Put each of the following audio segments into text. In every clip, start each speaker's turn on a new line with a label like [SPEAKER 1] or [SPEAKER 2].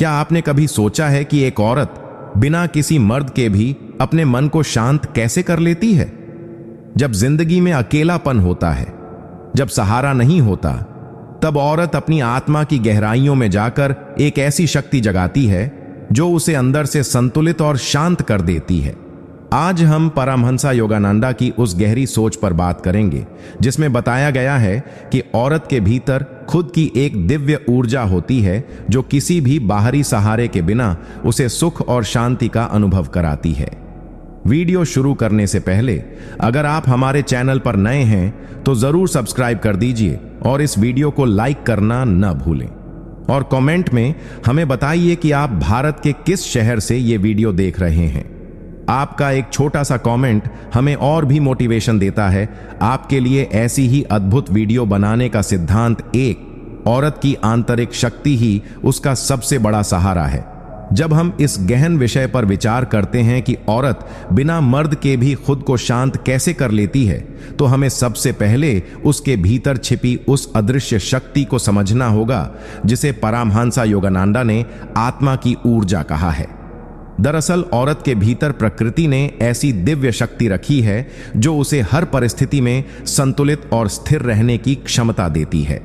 [SPEAKER 1] क्या आपने कभी सोचा है कि एक औरत बिना किसी मर्द के भी अपने मन को शांत कैसे कर लेती है? जब जिंदगी में अकेलापन होता है, जब सहारा नहीं होता, तब औरत अपनी आत्मा की गहराइयों में जाकर एक ऐसी शक्ति जगाती है जो उसे अंदर से संतुलित और शांत कर देती है। आज हम परमहंसा योगानंदा की उस गहरी सोच पर बात करेंगे जिसमें बताया गया है कि औरत के भीतर खुद की एक दिव्य ऊर्जा होती है जो किसी भी बाहरी सहारे के बिना उसे सुख और शांति का अनुभव कराती है। वीडियो शुरू करने से पहले अगर आप हमारे चैनल पर नए हैं तो जरूर सब्सक्राइब कर दीजिए और इस वीडियो को लाइक करना न भूलें और कमेंट में हमें बताइए कि आप भारत के किस शहर से ये वीडियो देख रहे हैं। आपका एक छोटा सा कमेंट हमें और भी मोटिवेशन देता है आपके लिए ऐसी ही अद्भुत वीडियो बनाने का। सिद्धांत 1, औरत की आंतरिक शक्ति ही उसका सबसे बड़ा सहारा है। जब हम इस गहन विषय पर विचार करते हैं कि औरत बिना मर्द के भी खुद को शांत कैसे कर लेती है, तो हमें सबसे पहले उसके भीतर छिपी उस अदृश्य शक्ति को समझना होगा जिसे परमहंसा योगानंदा ने आत्मा की ऊर्जा कहा है। दरअसल औरत के भीतर प्रकृति ने ऐसी दिव्य शक्ति रखी है जो उसे हर परिस्थिति में संतुलित और स्थिर रहने की क्षमता देती है।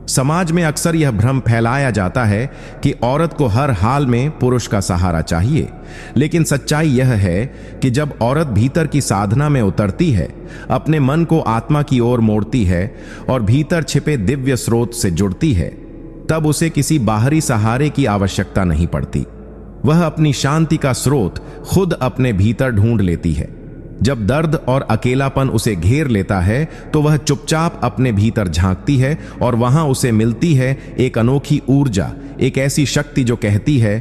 [SPEAKER 1] समाज में अक्सर यह भ्रम फैलाया जाता है कि औरत को हर हाल में पुरुष का सहारा चाहिए, लेकिन सच्चाई यह है कि जब औरत भीतर की साधना में उतरती है, अपने मन को आत्मा की ओर मोड़ती है और भीतर छिपे दिव्य स्रोत से जुड़ती है, तब उसे किसी बाहरी सहारे की आवश्यकता नहीं पड़ती। वह अपनी शांति का स्रोत खुद अपने भीतर ढूंढ लेती है। जब दर्द और अकेलापन उसे घेर लेता है तो वह चुपचाप अपने भीतर झांकती है और वहां उसे मिलती है एक अनोखी ऊर्जा, एक ऐसी शक्ति जो कहती है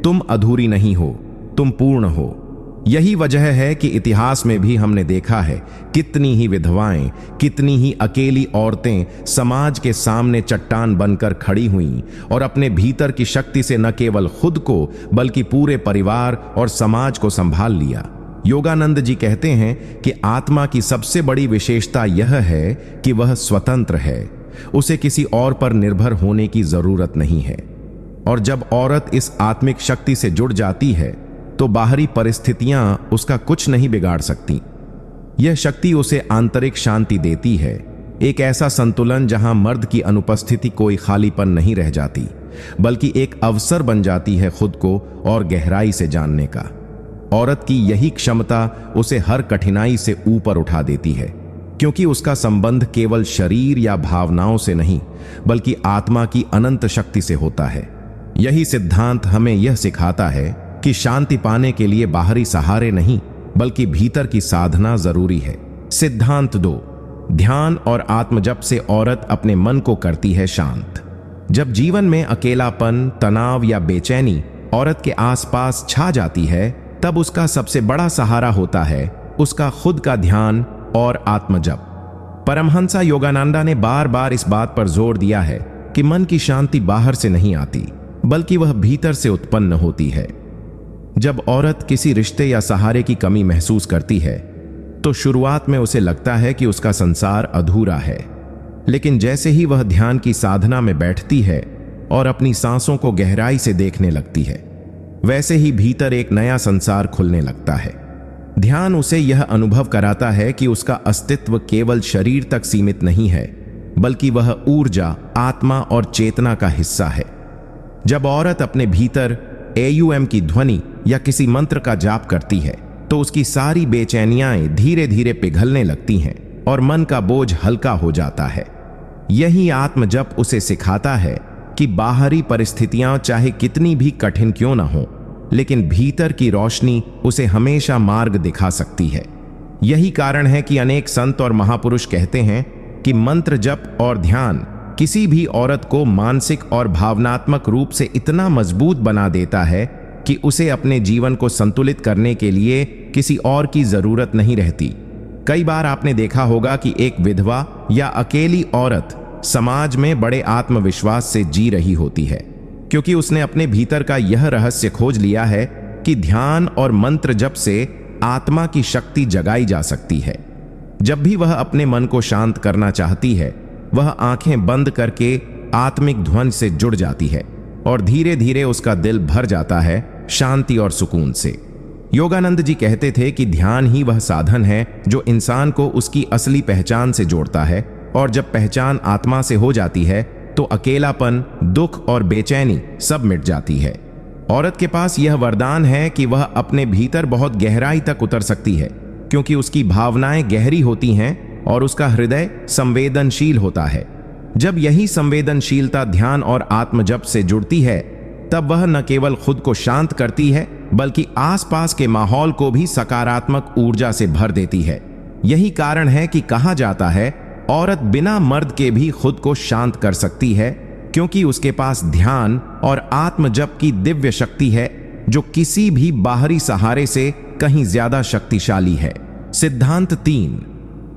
[SPEAKER 1] तुम अधूरी नहीं हो, तुम पूर्ण हो। यही वजह है कि इतिहास में भी हमने देखा है कितनी ही विधवाएं, कितनी ही अकेली औरतें समाज के सामने चट्टान बनकर खड़ी हुईं और अपने भीतर की शक्ति से न केवल खुद को बल्कि पूरे परिवार और समाज को संभाल लिया। योगानंद जी कहते हैं कि आत्मा की सबसे बड़ी विशेषता यह है कि वह स्वतंत्र है, उसे किसी और पर निर्भर होने की जरूरत नहीं है। और जब औरत इस आत्मिक शक्ति से जुड़ जाती है तो बाहरी परिस्थितियां उसका कुछ नहीं बिगाड़ सकती। यह शक्ति उसे आंतरिक शांति देती है, एक ऐसा संतुलन जहां मर्द की अनुपस्थिति कोई खालीपन नहीं रह जाती, बल्कि एक अवसर बन जाती है खुद को और गहराई से जानने का। औरत की यही क्षमता उसे हर कठिनाई से ऊपर उठा देती है, क्योंकि उसका संबंध केवल शरीर या भावनाओं से नहीं बल्कि आत्मा की अनंत शक्ति से होता है। यही सिद्धांत हमें यह सिखाता है कि शांति पाने के लिए बाहरी सहारे नहीं बल्कि भीतर की साधना जरूरी है। सिद्धांत 2, ध्यान और आत्मजप से औरत अपने मन को करती है शांत। जब जीवन में अकेलापन, तनाव या बेचैनी औरत के आसपास छा जाती है, तब उसका सबसे बड़ा सहारा होता है उसका खुद का ध्यान और आत्मजप। परमहंसा योगानंदा ने बार बार इस बात पर जोर दिया है कि मन की शांति बाहर से नहीं आती बल्कि वह भीतर से उत्पन्न होती है। जब औरत किसी रिश्ते या सहारे की कमी महसूस करती है तो शुरुआत में उसे लगता है कि उसका संसार अधूरा है, लेकिन जैसे ही वह ध्यान की साधना में बैठती है और अपनी सांसों को गहराई से देखने लगती है, वैसे ही भीतर एक नया संसार खुलने लगता है। ध्यान उसे यह अनुभव कराता है कि उसका अस्तित्व केवल शरीर तक सीमित नहीं है बल्कि वह ऊर्जा, आत्मा और चेतना का हिस्सा है। जब औरत अपने भीतर AUM की ध्वनि या किसी मंत्र का जाप करती है तो उसकी सारी बेचैनियां धीरे धीरे पिघलने लगती हैं और मन का बोझ हल्का हो जाता है। यही आत्मजप उसे सिखाता है कि बाहरी परिस्थितियां चाहे कितनी भी कठिन क्यों न हो, लेकिन भीतर की रोशनी उसे हमेशा मार्ग दिखा सकती है। यही कारण है कि अनेक संत और महापुरुष कहते हैं कि मंत्र जप और ध्यान किसी भी औरत को मानसिक और भावनात्मक रूप से इतना मजबूत बना देता है कि उसे अपने जीवन को संतुलित करने के लिए किसी और की जरूरत नहीं रहती। कई बार आपने देखा होगा कि एक विधवा या अकेली औरत समाज में बड़े आत्मविश्वास से जी रही होती है, क्योंकि उसने अपने भीतर का यह रहस्य खोज लिया है कि ध्यान और मंत्र जप से आत्मा की शक्ति जगाई जा सकती है। जब भी वह अपने मन को शांत करना चाहती है, वह आंखें बंद करके आत्मिक ध्वनि से जुड़ जाती है और धीरे धीरे उसका दिल भर जाता है शांति और सुकून से। योगानंद जी कहते थे कि ध्यान ही वह साधन है जो इंसान को उसकी असली पहचान से जोड़ता है, और जब पहचान आत्मा से हो जाती है तो अकेलापन, दुख और बेचैनी सब मिट जाती है। औरत के पास यह वरदान है कि वह अपने भीतर बहुत गहराई तक उतर सकती है, क्योंकि उसकी भावनाएं गहरी होती हैं और उसका हृदय संवेदनशील होता है। जब यही संवेदनशीलता ध्यान और आत्मजप से जुड़ती है, तब वह न केवल खुद को शांत करती है बल्कि आसपास के माहौल को भी सकारात्मक ऊर्जा से भर देती है। यही कारण है कि कहा जाता है औरत बिना मर्द के भी खुद को शांत कर सकती है, क्योंकि उसके पास ध्यान और आत्मजप की दिव्य शक्ति है जो किसी भी बाहरी सहारे से कहीं ज्यादा शक्तिशाली है। सिद्धांत 3।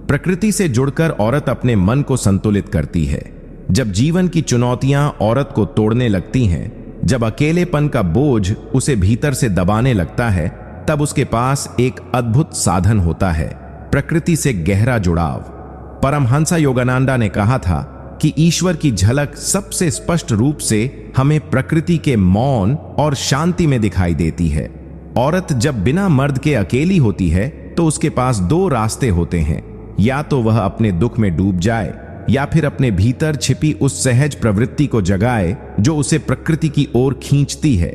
[SPEAKER 1] प्रकृति से जुड़कर औरत अपने मन को संतुलित करती है। जब जीवन की चुनौतियां औरत को तोड़ने लगती हैं, जब अकेलेपन का बोझ उसे भीतर से दबाने लगता है, तब उसके पास एक अद्भुत साधन होता है, प्रकृति से गहरा जुड़ाव। परमहंस योगानंदा ने कहा था कि ईश्वर की झलक सबसे स्पष्ट रूप से हमें प्रकृति के मौन और शांति में दिखाई देती है। औरत जब बिना मर्द के अकेली होती है तो उसके पास दो रास्ते होते हैं, या तो वह अपने दुख में डूब जाए या फिर अपने भीतर छिपी उस सहज प्रवृत्ति को जगाए जो उसे प्रकृति की ओर खींचती है।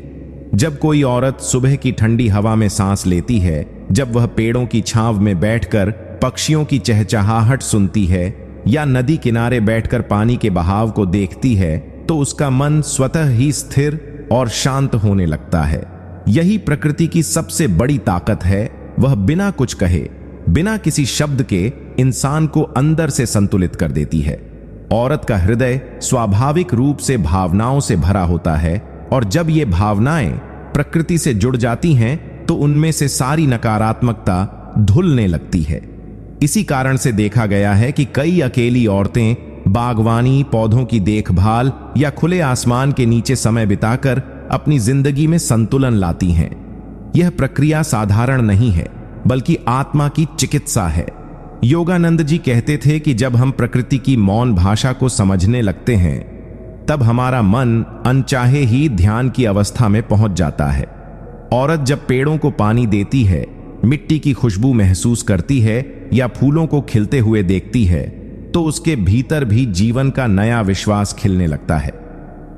[SPEAKER 1] जब कोई औरत सुबह की ठंडी हवा में सांस लेती है, जब वह पेड़ों की छांव में बैठकर पक्षियों की चहचहाहट सुनती है या नदी किनारे बैठकर पानी के बहाव को देखती है, तो उसका मन स्वतः ही स्थिर और शांत होने लगता है। यही प्रकृति की सबसे बड़ी ताकत है, वह बिना कुछ कहे, बिना किसी शब्द के इंसान को अंदर से संतुलित कर देती है। औरत का हृदय स्वाभाविक रूप से भावनाओं से भरा होता है, और जब ये भावनाएं प्रकृति से जुड़ जाती हैं तो उनमें से सारी नकारात्मकता धुलने लगती है। इसी कारण से देखा गया है कि कई अकेली औरतें बागवानी, पौधों की देखभाल या खुले आसमान के नीचे समय बिताकर अपनी जिंदगी में संतुलन लाती हैं। यह प्रक्रिया साधारण नहीं है, बल्कि आत्मा की चिकित्सा है। योगानंद जी कहते थे कि जब हम प्रकृति की मौन भाषा को समझने लगते हैं, तब हमारा मन अनचाहे ही ध्यान की अवस्था में पहुंच जाता है। औरत जब पेड़ों को पानी देती है, मिट्टी की खुशबू महसूस करती है या फूलों को खिलते हुए देखती है, तो उसके भीतर भी जीवन का नया विश्वास खिलने लगता है।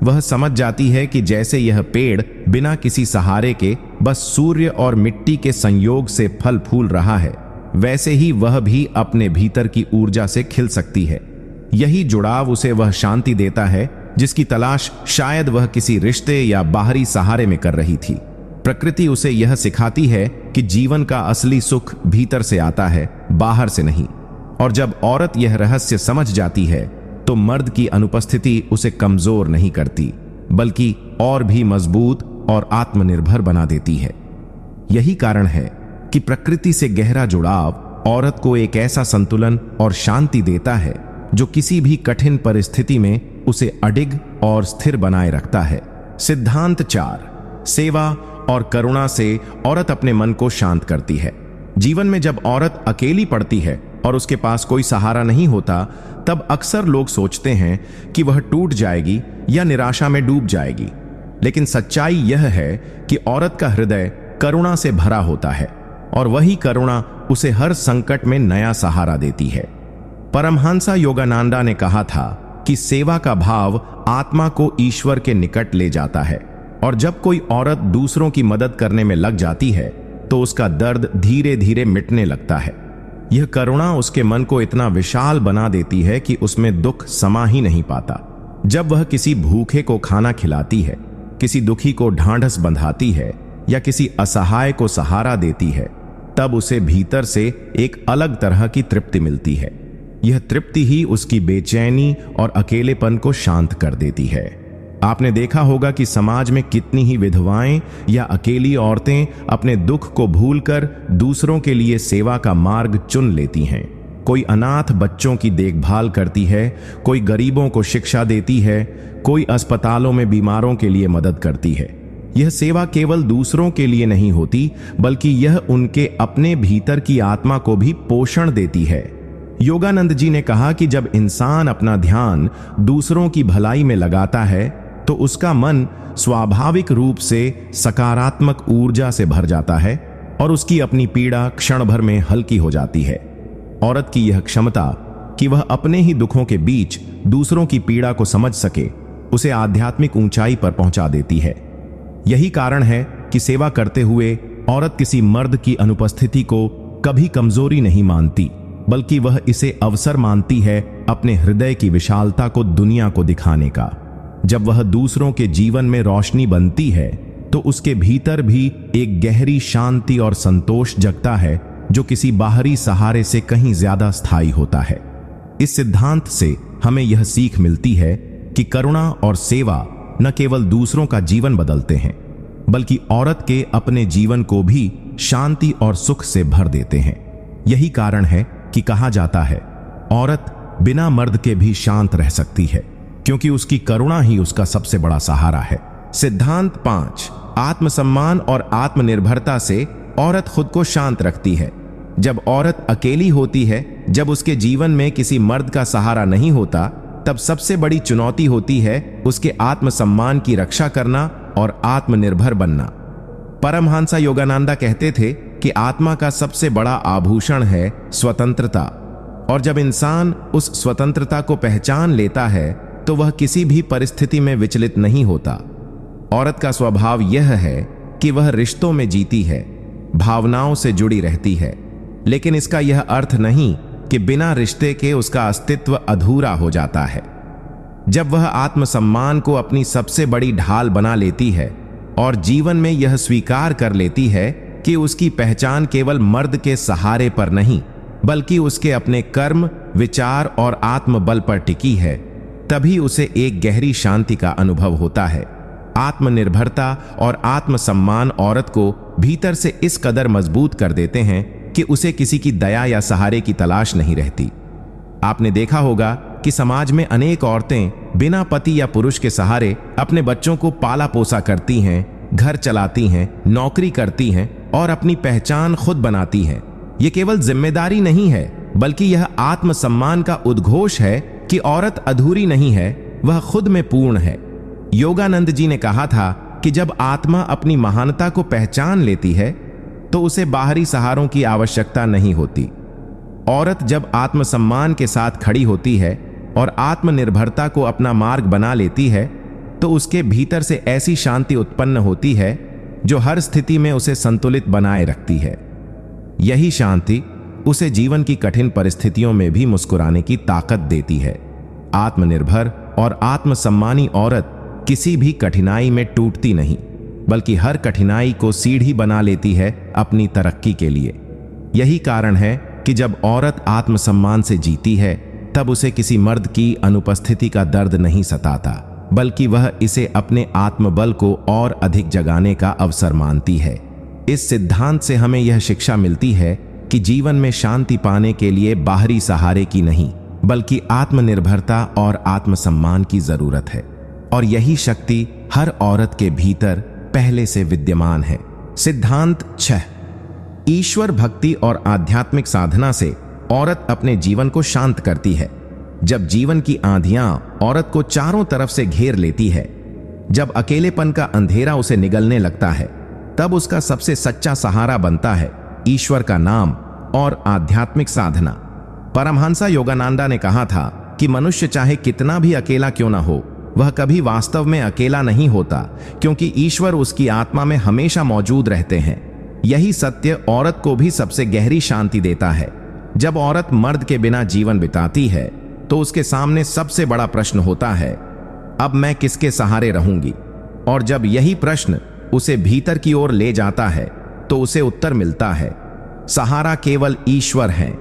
[SPEAKER 1] वह समझ जाती है कि जैसे यह पेड़ बिना किसी सहारे के बस सूर्य और मिट्टी के संयोग से फल फूल रहा है, वैसे ही वह भी अपने भीतर की ऊर्जा से खिल सकती है। यही जुड़ाव उसे वह शांति देता है जिसकी तलाश शायद वह किसी रिश्ते या बाहरी सहारे में कर रही थी। प्रकृति उसे यह सिखाती है कि जीवन का असली सुख भीतर से आता है, बाहर से नहीं। और जब औरत यह रहस्य समझ जाती है तो मर्द की अनुपस्थिति उसे कमजोर नहीं करती, बल्कि और भी मजबूत और आत्मनिर्भर बना देती है। यही कारण है कि प्रकृति से गहरा जुड़ाव औरत को एक ऐसा संतुलन और शांति देता है जो किसी भी कठिन परिस्थिति में उसे अडिग और स्थिर बनाए रखता है। सिद्धांत 4। सेवा और करुणा से औरत अपने मन को शांत करती है। जीवन में जब औरत अकेली पड़ती है और उसके पास कोई सहारा नहीं होता, तब अक्सर लोग सोचते हैं कि वह टूट जाएगी या निराशा में डूब जाएगी। लेकिन सच्चाई यह है कि औरत का हृदय करुणा से भरा होता है, और वही करुणा उसे हर संकट में नया सहारा देती है। परमहंस योगानंदा ने कहा था कि सेवा का भाव आत्मा को ईश्वर के निकट ले जाता है, और जब कोई औरत दूसरों की मदद करने में लग जाती है तो उसका दर्द धीरे धीरे मिटने लगता है। यह करुणा उसके मन को इतना विशाल बना देती है कि उसमें दुख समा ही नहीं पाता। जब वह किसी भूखे को खाना खिलाती है, किसी दुखी को ढांढस बंधाती है या किसी असहाय को सहारा देती है, तब उसे भीतर से एक अलग तरह की तृप्ति मिलती है। यह तृप्ति ही उसकी बेचैनी और अकेलेपन को शांत कर देती है। आपने देखा होगा कि समाज में कितनी ही विधवाएं या अकेली औरतें अपने दुख को भूलकर दूसरों के लिए सेवा का मार्ग चुन लेती हैं। कोई अनाथ बच्चों की देखभाल करती है, कोई गरीबों को शिक्षा देती है, कोई अस्पतालों में बीमारों के लिए मदद करती है। यह सेवा केवल दूसरों के लिए नहीं होती, बल्कि यह उनके अपने भीतर की आत्मा को भी पोषण देती है। योगानंद जी ने कहा कि जब इंसान अपना ध्यान दूसरों की भलाई में लगाता है, तो उसका मन स्वाभाविक रूप से सकारात्मक ऊर्जा से भर जाता है और उसकी अपनी पीड़ा क्षण भर में हल्की हो जाती है। औरत की यह क्षमता कि वह अपने ही दुखों के बीच दूसरों की पीड़ा को समझ सके, उसे आध्यात्मिक ऊंचाई पर पहुंचा देती है। यही कारण है कि सेवा करते हुए औरत किसी मर्द की अनुपस्थिति को कभी कमजोरी नहीं मानती, बल्कि वह इसे अवसर मानती है अपने हृदय की विशालता को दुनिया को दिखाने का। जब वह दूसरों के जीवन में रोशनी बनती है तो उसके भीतर भी एक गहरी शांति और संतोष जगता है, जो किसी बाहरी सहारे से कहीं ज्यादा स्थायी होता है। इस सिद्धांत से हमें यह सीख मिलती है कि करुणा और सेवा न केवल दूसरों का जीवन बदलते हैं, बल्कि औरत के अपने जीवन को भी शांति और सुख से भर देते हैं। यही कारण है कि कहा जाता है, औरत बिना मर्द के भी शांत रह सकती है, क्योंकि उसकी करुणा ही उसका सबसे बड़ा सहारा है। सिद्धांत 5, आत्मसम्मान और आत्मनिर्भरता से औरत खुद को शांत रखती है। जब औरत अकेली होती है, जब उसके जीवन में किसी मर्द का सहारा नहीं होता, तब सबसे बड़ी चुनौती होती है उसके आत्मसम्मान की रक्षा करना और आत्मनिर्भर बनना। परमहंसा योगानंदा कहते थे कि आत्मा का सबसे बड़ा आभूषण है स्वतंत्रता, और जब इंसान उस स्वतंत्रता को पहचान लेता है तो वह किसी भी परिस्थिति में विचलित नहीं होता। औरत का स्वभाव यह है कि वह रिश्तों में जीती है, भावनाओं से जुड़ी रहती है, लेकिन इसका यह अर्थ नहीं कि बिना रिश्ते के उसका अस्तित्व अधूरा हो जाता है। जब वह आत्मसम्मान को अपनी सबसे बड़ी ढाल बना लेती है और जीवन में यह स्वीकार कर लेती है कि उसकी पहचान केवल मर्द के सहारे पर नहीं, बल्कि उसके अपने कर्म, विचार और आत्मबल पर टिकी है, तभी उसे एक गहरी शांति का अनुभव होता है। आत्मनिर्भरता और आत्मसम्मान औरत को भीतर से इस कदर मजबूत कर देते हैं कि उसे किसी की दया या सहारे की तलाश नहीं रहती। आपने देखा होगा कि समाज में अनेक औरतें बिना पति या पुरुष के सहारे अपने बच्चों को पाला पोसा करती हैं, घर चलाती हैं, नौकरी करती हैं और अपनी पहचान खुद बनाती हैं। ये केवल जिम्मेदारी नहीं है, बल्कि यह आत्मसम्मान का उद्घोष है कि औरत अधूरी नहीं है, वह खुद में पूर्ण है। योगानंद जी ने कहा था कि जब आत्मा अपनी महानता को पहचान लेती है तो उसे बाहरी सहारों की आवश्यकता नहीं होती। औरत जब आत्मसम्मान के साथ खड़ी होती है और आत्मनिर्भरता को अपना मार्ग बना लेती है तो उसके भीतर से ऐसी शांति उत्पन्न होती है जो हर स्थिति में उसे संतुलित बनाए रखती है। यही शांति उसे जीवन की कठिन परिस्थितियों में भी मुस्कुराने की ताकत देती है। आत्मनिर्भर और आत्मसम्मानी औरत किसी भी कठिनाई में टूटती नहीं, बल्कि हर कठिनाई को सीढ़ी बना लेती है अपनी तरक्की के लिए। यही कारण है कि जब औरत आत्मसम्मान से जीती है तब उसे किसी मर्द की अनुपस्थिति का दर्द नहीं सताता, बल्कि वह इसे अपने आत्मबल को और अधिक जगाने का अवसर मानती है। इस सिद्धांत से हमें यह शिक्षा मिलती है कि जीवन में शांति पाने के लिए बाहरी सहारे की नहीं, बल्कि आत्मनिर्भरता और आत्मसम्मान की जरूरत है, और यही शक्ति हर औरत के भीतर पहले से विद्यमान है। सिद्धांत 6, ईश्वर भक्ति और आध्यात्मिक साधना से औरत अपने जीवन को शांत करती है। जब जीवन की आंधियां औरत को चारों तरफ से घेर लेती है, जब अकेलेपन का अंधेरा उसे निगलने लगता है, तब उसका सबसे सच्चा सहारा बनता है ईश्वर का नाम और आध्यात्मिक साधना। परमहंसा योगानंदा ने कहा था कि मनुष्य चाहे कितना भी अकेला क्यों ना हो, वह कभी वास्तव में अकेला नहीं होता, क्योंकि ईश्वर उसकी आत्मा में हमेशा मौजूद रहते हैं। यही सत्य औरत को भी सबसे गहरी शांति देता है। जब औरत मर्द के बिना जीवन बिताती है तो उसके सामने सबसे बड़ा प्रश्न होता है, अब मैं किसके सहारे रहूंगी? और जब यही प्रश्न उसे भीतर की ओर ले जाता है तो उसे उत्तर मिलता है, सहारा केवल ईश्वर है।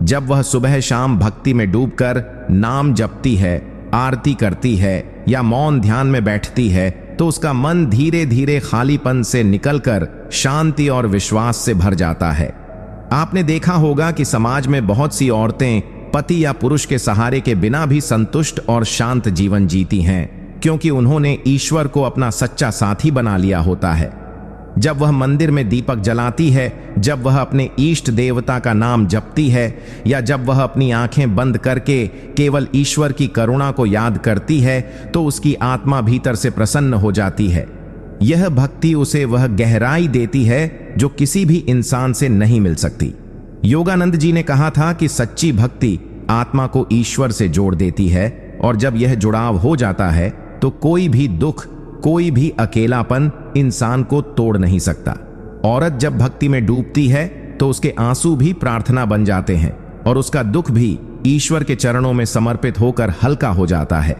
[SPEAKER 1] जब वह सुबह शाम भक्ति में डूबकर नाम जपती है, आरती करती है या मौन ध्यान में बैठती है, तो उसका मन धीरे धीरे खालीपन से निकलकर शांति और विश्वास से भर जाता है। आपने देखा होगा कि समाज में बहुत सी औरतें पति या पुरुष के सहारे के बिना भी संतुष्ट और शांत जीवन जीती हैं, क्योंकि उन्होंने ईश्वर को अपना सच्चा साथी बना लिया होता है। जब वह मंदिर में दीपक जलाती है, जब वह अपने इष्ट देवता का नाम जपती है, या जब वह अपनी आंखें बंद करके केवल ईश्वर की करुणा को याद करती है, तो उसकी आत्मा भीतर से प्रसन्न हो जाती है। यह भक्ति उसे वह गहराई देती है जो किसी भी इंसान से नहीं मिल सकती। योगानंद जी ने कहा था कि सच्ची भक्ति आत्मा को ईश्वर से जोड़ देती है, और जब यह जुड़ाव हो जाता है तो कोई भी दुख, कोई भी अकेलापन इंसान को तोड़ नहीं सकता। औरत जब भक्ति में डूबती है तो उसके आंसू भी प्रार्थना बन जाते हैं, और उसका दुख भी ईश्वर के चरणों में समर्पित होकर हल्का हो जाता है।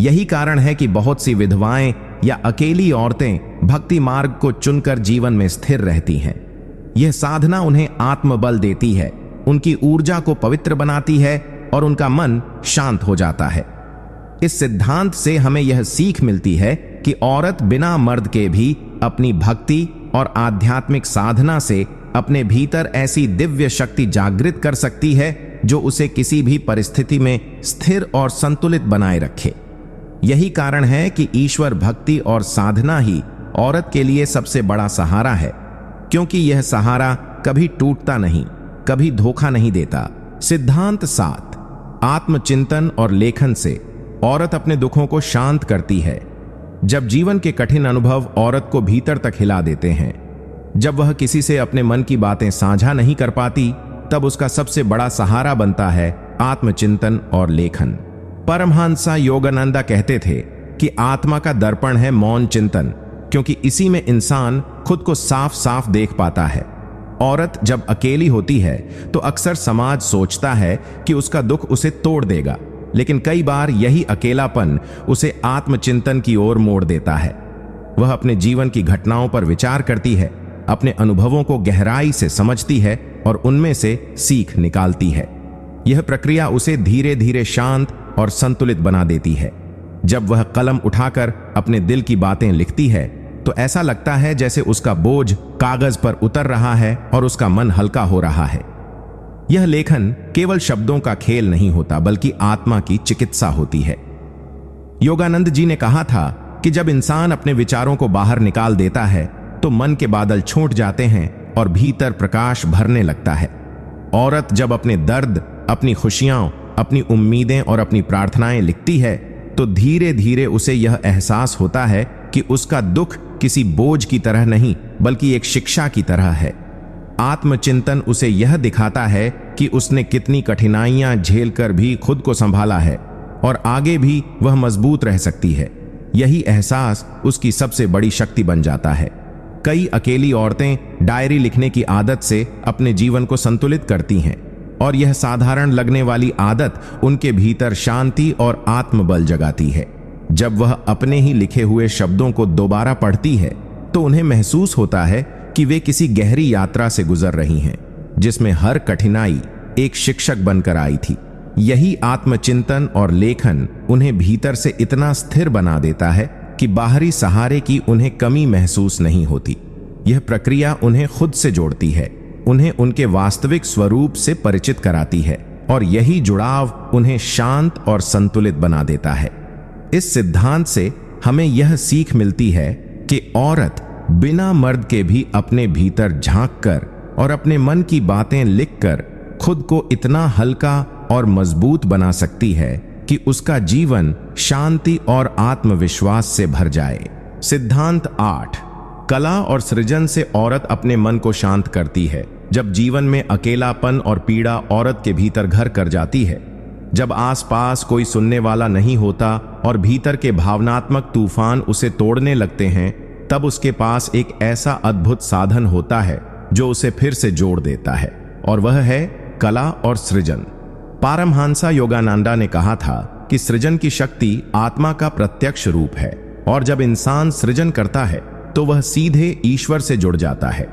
[SPEAKER 1] यही कारण है कि बहुत सी विधवाएं या अकेली औरतें भक्ति मार्ग को चुनकर जीवन में स्थिर रहती हैं। यह साधना उन्हें आत्मबल देती है, उनकी ऊर्जा को पवित्र बनाती है और उनका मन शांत हो जाता है। इस सिद्धांत से हमें यह सीख मिलती है कि औरत बिना मर्द के भी अपनी भक्ति और आध्यात्मिक साधना से अपने भीतर ऐसी दिव्य शक्ति जागृत कर सकती है जो उसे किसी भी परिस्थिति में स्थिर और संतुलित बनाए रखे। यही कारण है कि ईश्वर भक्ति और साधना ही औरत के लिए सबसे बड़ा सहारा है, क्योंकि यह सहारा कभी टूटता नहीं, कभी धोखा नहीं देता। सिद्धांत 7, आत्मचिंतन और लेखन से औरत अपने दुखों को शांत करती है। जब जीवन के कठिन अनुभव औरत को भीतर तक हिला देते हैं, जब वह किसी से अपने मन की बातें साझा नहीं कर पाती, तब उसका सबसे बड़ा सहारा बनता है आत्मचिंतन और लेखन। परमहंस योगानंदा कहते थे कि आत्मा का दर्पण है मौन चिंतन, क्योंकि इसी में इंसान खुद को साफ साफ देख पाता है। औरत जब अकेली होती है तो अक्सर समाज सोचता है कि उसका दुख उसे तोड़ देगा, लेकिन कई बार यही अकेलापन उसे आत्मचिंतन की ओर मोड़ देता है। वह अपने जीवन की घटनाओं पर विचार करती है, अपने अनुभवों को गहराई से समझती है और उनमें से सीख निकालती है। यह प्रक्रिया उसे धीरे धीरे शांत और संतुलित बना देती है। जब वह कलम उठाकर अपने दिल की बातें लिखती है तो ऐसा लगता है जैसे उसका बोझ कागज पर उतर रहा है और उसका मन हल्का हो रहा है। यह लेखन केवल शब्दों का खेल नहीं होता, बल्कि आत्मा की चिकित्सा होती है। योगानंद जी ने कहा था कि जब इंसान अपने विचारों को बाहर निकाल देता है तो मन के बादल छूट जाते हैं और भीतर प्रकाश भरने लगता है। औरत जब अपने दर्द, अपनी खुशियां, अपनी उम्मीदें और अपनी प्रार्थनाएं लिखती है तो धीरे धीरे उसे यह एहसास होता है कि उसका दुख किसी बोझ की तरह नहीं, बल्कि एक शिक्षा की तरह है। आत्मचिंतन उसे यह दिखाता है कि उसने कितनी कठिनाइयां झेलकर भी खुद को संभाला है और आगे भी वह मजबूत रह सकती है। यही एहसास उसकी सबसे बड़ी शक्ति बन जाता है। कई अकेली औरतें डायरी लिखने की आदत से अपने जीवन को संतुलित करती हैं, और यह साधारण लगने वाली आदत उनके भीतर शांति और आत्मबल जगाती है। जब वह अपने ही लिखे हुए शब्दों को दोबारा पढ़ती है तो उन्हें महसूस होता है कि वे किसी गहरी यात्रा से गुजर रही हैं, जिसमें हर कठिनाई एक शिक्षक बनकर आई थी। यही आत्मचिंतन और लेखन उन्हें भीतर से इतना स्थिर बना देता है कि बाहरी सहारे की उन्हें कमी महसूस नहीं होती। यह प्रक्रिया उन्हें खुद से जोड़ती है, उन्हें उनके वास्तविक स्वरूप से परिचित कराती है, और यही जुड़ाव उन्हें शांत और संतुलित बना देता है। इस सिद्धांत से हमें यह सीख मिलती है कि औरत बिना मर्द के भी अपने भीतर झांककर और अपने मन की बातें लिखकर खुद को इतना हल्का और मजबूत बना सकती है कि उसका जीवन शांति और आत्मविश्वास से भर जाए। सिद्धांत 8, कला और सृजन से औरत अपने मन को शांत करती है। जब जीवन में अकेलापन और पीड़ा औरत के भीतर घर कर जाती है, जब आसपास कोई सुनने वाला नहीं होता और भीतर के भावनात्मक तूफान उसे तोड़ने लगते हैं, तब उसके पास एक ऐसा अद्भुत साधन होता है जो उसे फिर से जोड़ देता है, और वह है कला और सृजन। पारमहंस योगानंदा ने कहा था कि सृजन की शक्ति आत्मा का प्रत्यक्ष रूप है, और जब इंसान सृजन करता है तो वह सीधे ईश्वर से जुड़ जाता है।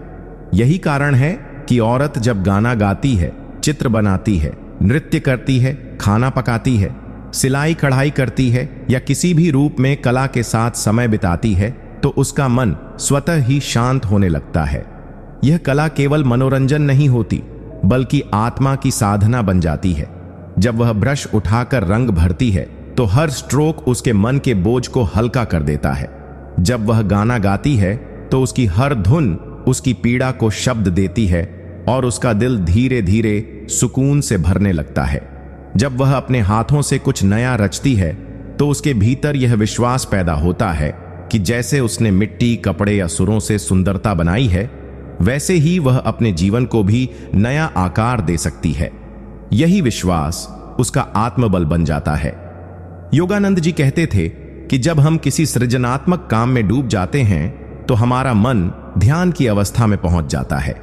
[SPEAKER 1] यही कारण है कि औरत जब गाना गाती है, चित्र बनाती है, नृत्य करती है, खाना पकाती है, सिलाई कढ़ाई करती है या किसी भी रूप में कला के साथ समय बिताती है, तो उसका मन स्वतः ही शांत होने लगता है। यह कला केवल मनोरंजन नहीं होती, बल्कि आत्मा की साधना बन जाती है। जब वह ब्रश उठाकर रंग भरती है तो हर स्ट्रोक उसके मन के बोझ को हल्का कर देता है। जब वह गाना गाती है तो उसकी हर धुन उसकी पीड़ा को शब्द देती है और उसका दिल धीरे धीरे सुकून से भरने लगता है। जब वह अपने हाथों से कुछ नया रचती है तो उसके भीतर यह विश्वास पैदा होता है कि जैसे उसने मिट्टी, कपड़े या सुरों से सुंदरता बनाई है, वैसे ही वह अपने जीवन को भी नया आकार दे सकती है। यही विश्वास उसका आत्मबल बन जाता है। योगानंद जी कहते थे कि जब हम किसी सृजनात्मक काम में डूब जाते हैं तो हमारा मन ध्यान की अवस्था में पहुंच जाता है,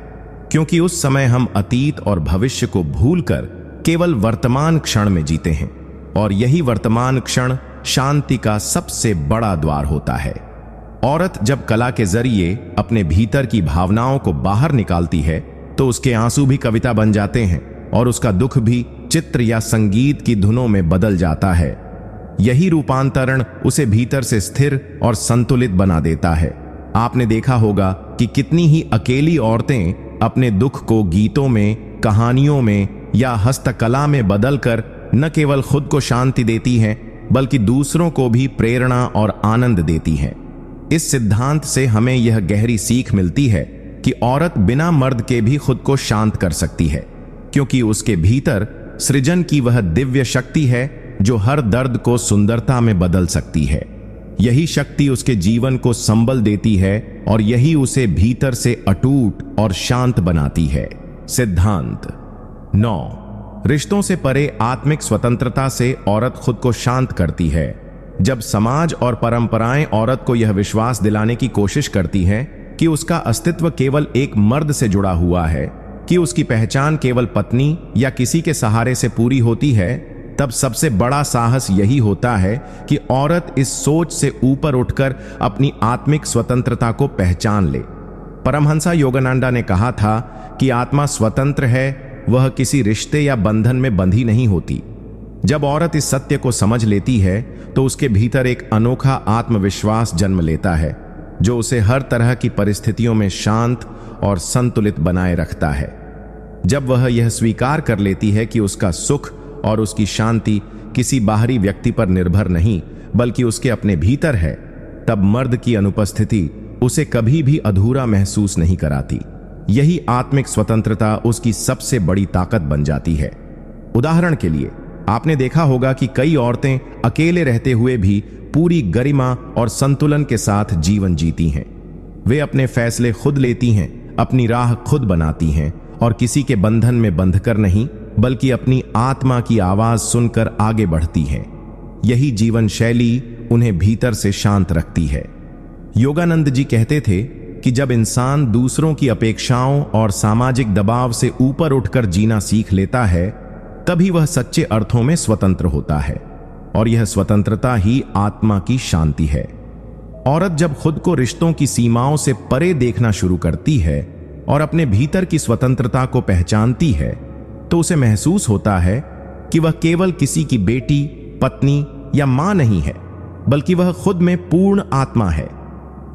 [SPEAKER 1] क्योंकि उस समय हम अतीत और भविष्य को भूलकर केवल वर्तमान क्षण में जीते हैं, और यही वर्तमान क्षण शांति का सबसे बड़ा द्वार होता है। औरत जब कला के जरिए अपने भीतर की भावनाओं को बाहर निकालती है तो उसके आंसू भी कविता बन जाते हैं और उसका दुख भी चित्र या संगीत की धुनों में बदल जाता है। यही रूपांतरण उसे भीतर से स्थिर और संतुलित बना देता है। आपने देखा होगा कि कितनी ही अकेली औरतें अपने दुख को गीतों में, कहानियों में या हस्तकला में बदलकर न केवल खुद को शांति देती हैं, बल्कि दूसरों को भी प्रेरणा और आनंद देती हैं। इस सिद्धांत से हमें यह गहरी सीख मिलती है कि औरत बिना मर्द के भी खुद को शांत कर सकती है, क्योंकि उसके भीतर सृजन की वह दिव्य शक्ति है जो हर दर्द को सुंदरता में बदल सकती है। यही शक्ति उसके जीवन को संबल देती है और यही उसे भीतर से अटूट और शांत बनाती है। सिद्धांत 9। रिश्तों से परे आत्मिक स्वतंत्रता से औरत खुद को शांत करती है। जब समाज और परंपराएं औरत को यह विश्वास दिलाने की कोशिश करती हैं कि उसका अस्तित्व केवल एक मर्द से जुड़ा हुआ है, कि उसकी पहचान केवल पत्नी या किसी के सहारे से पूरी होती है, तब सबसे बड़ा साहस यही होता है कि औरत इस सोच से ऊपर उठकर अपनी आत्मिक स्वतंत्रता को पहचान ले। परमहंसा योगानंदा ने कहा था कि आत्मा स्वतंत्र है, वह किसी रिश्ते या बंधन में बंधी नहीं होती। जब औरत इस सत्य को समझ लेती है तो उसके भीतर एक अनोखा आत्मविश्वास जन्म लेता है, जो उसे हर तरह की परिस्थितियों में शांत और संतुलित बनाए रखता है। जब वह यह स्वीकार कर लेती है कि उसका सुख और उसकी शांति किसी बाहरी व्यक्ति पर निर्भर नहीं, बल्कि उसके अपने भीतर है, तब मर्द की अनुपस्थिति उसे कभी भी अधूरा महसूस नहीं कराती। यही आत्मिक स्वतंत्रता उसकी सबसे बड़ी ताकत बन जाती है। उदाहरण के लिए आपने देखा होगा कि कई औरतें अकेले रहते हुए भी पूरी गरिमा और संतुलन के साथ जीवन जीती हैं। वे अपने फैसले खुद लेती हैं, अपनी राह खुद बनाती हैं और किसी के बंधन में बंधकर नहीं, बल्कि अपनी आत्मा की आवाज सुनकर आगे बढ़ती हैं। यही जीवन शैली उन्हें भीतर से शांत रखती है। योगानंद जी कहते थे कि जब इंसान दूसरों की अपेक्षाओं और सामाजिक दबाव से ऊपर उठकर जीना सीख लेता है, तभी वह सच्चे अर्थों में स्वतंत्र होता है, और यह स्वतंत्रता ही आत्मा की शांति है। औरत जब खुद को रिश्तों की सीमाओं से परे देखना शुरू करती है और अपने भीतर की स्वतंत्रता को पहचानती है, तो उसे महसूस होता है कि वह केवल किसी की बेटी, पत्नी या मां नहीं है, बल्कि वह खुद में पूर्ण आत्मा है।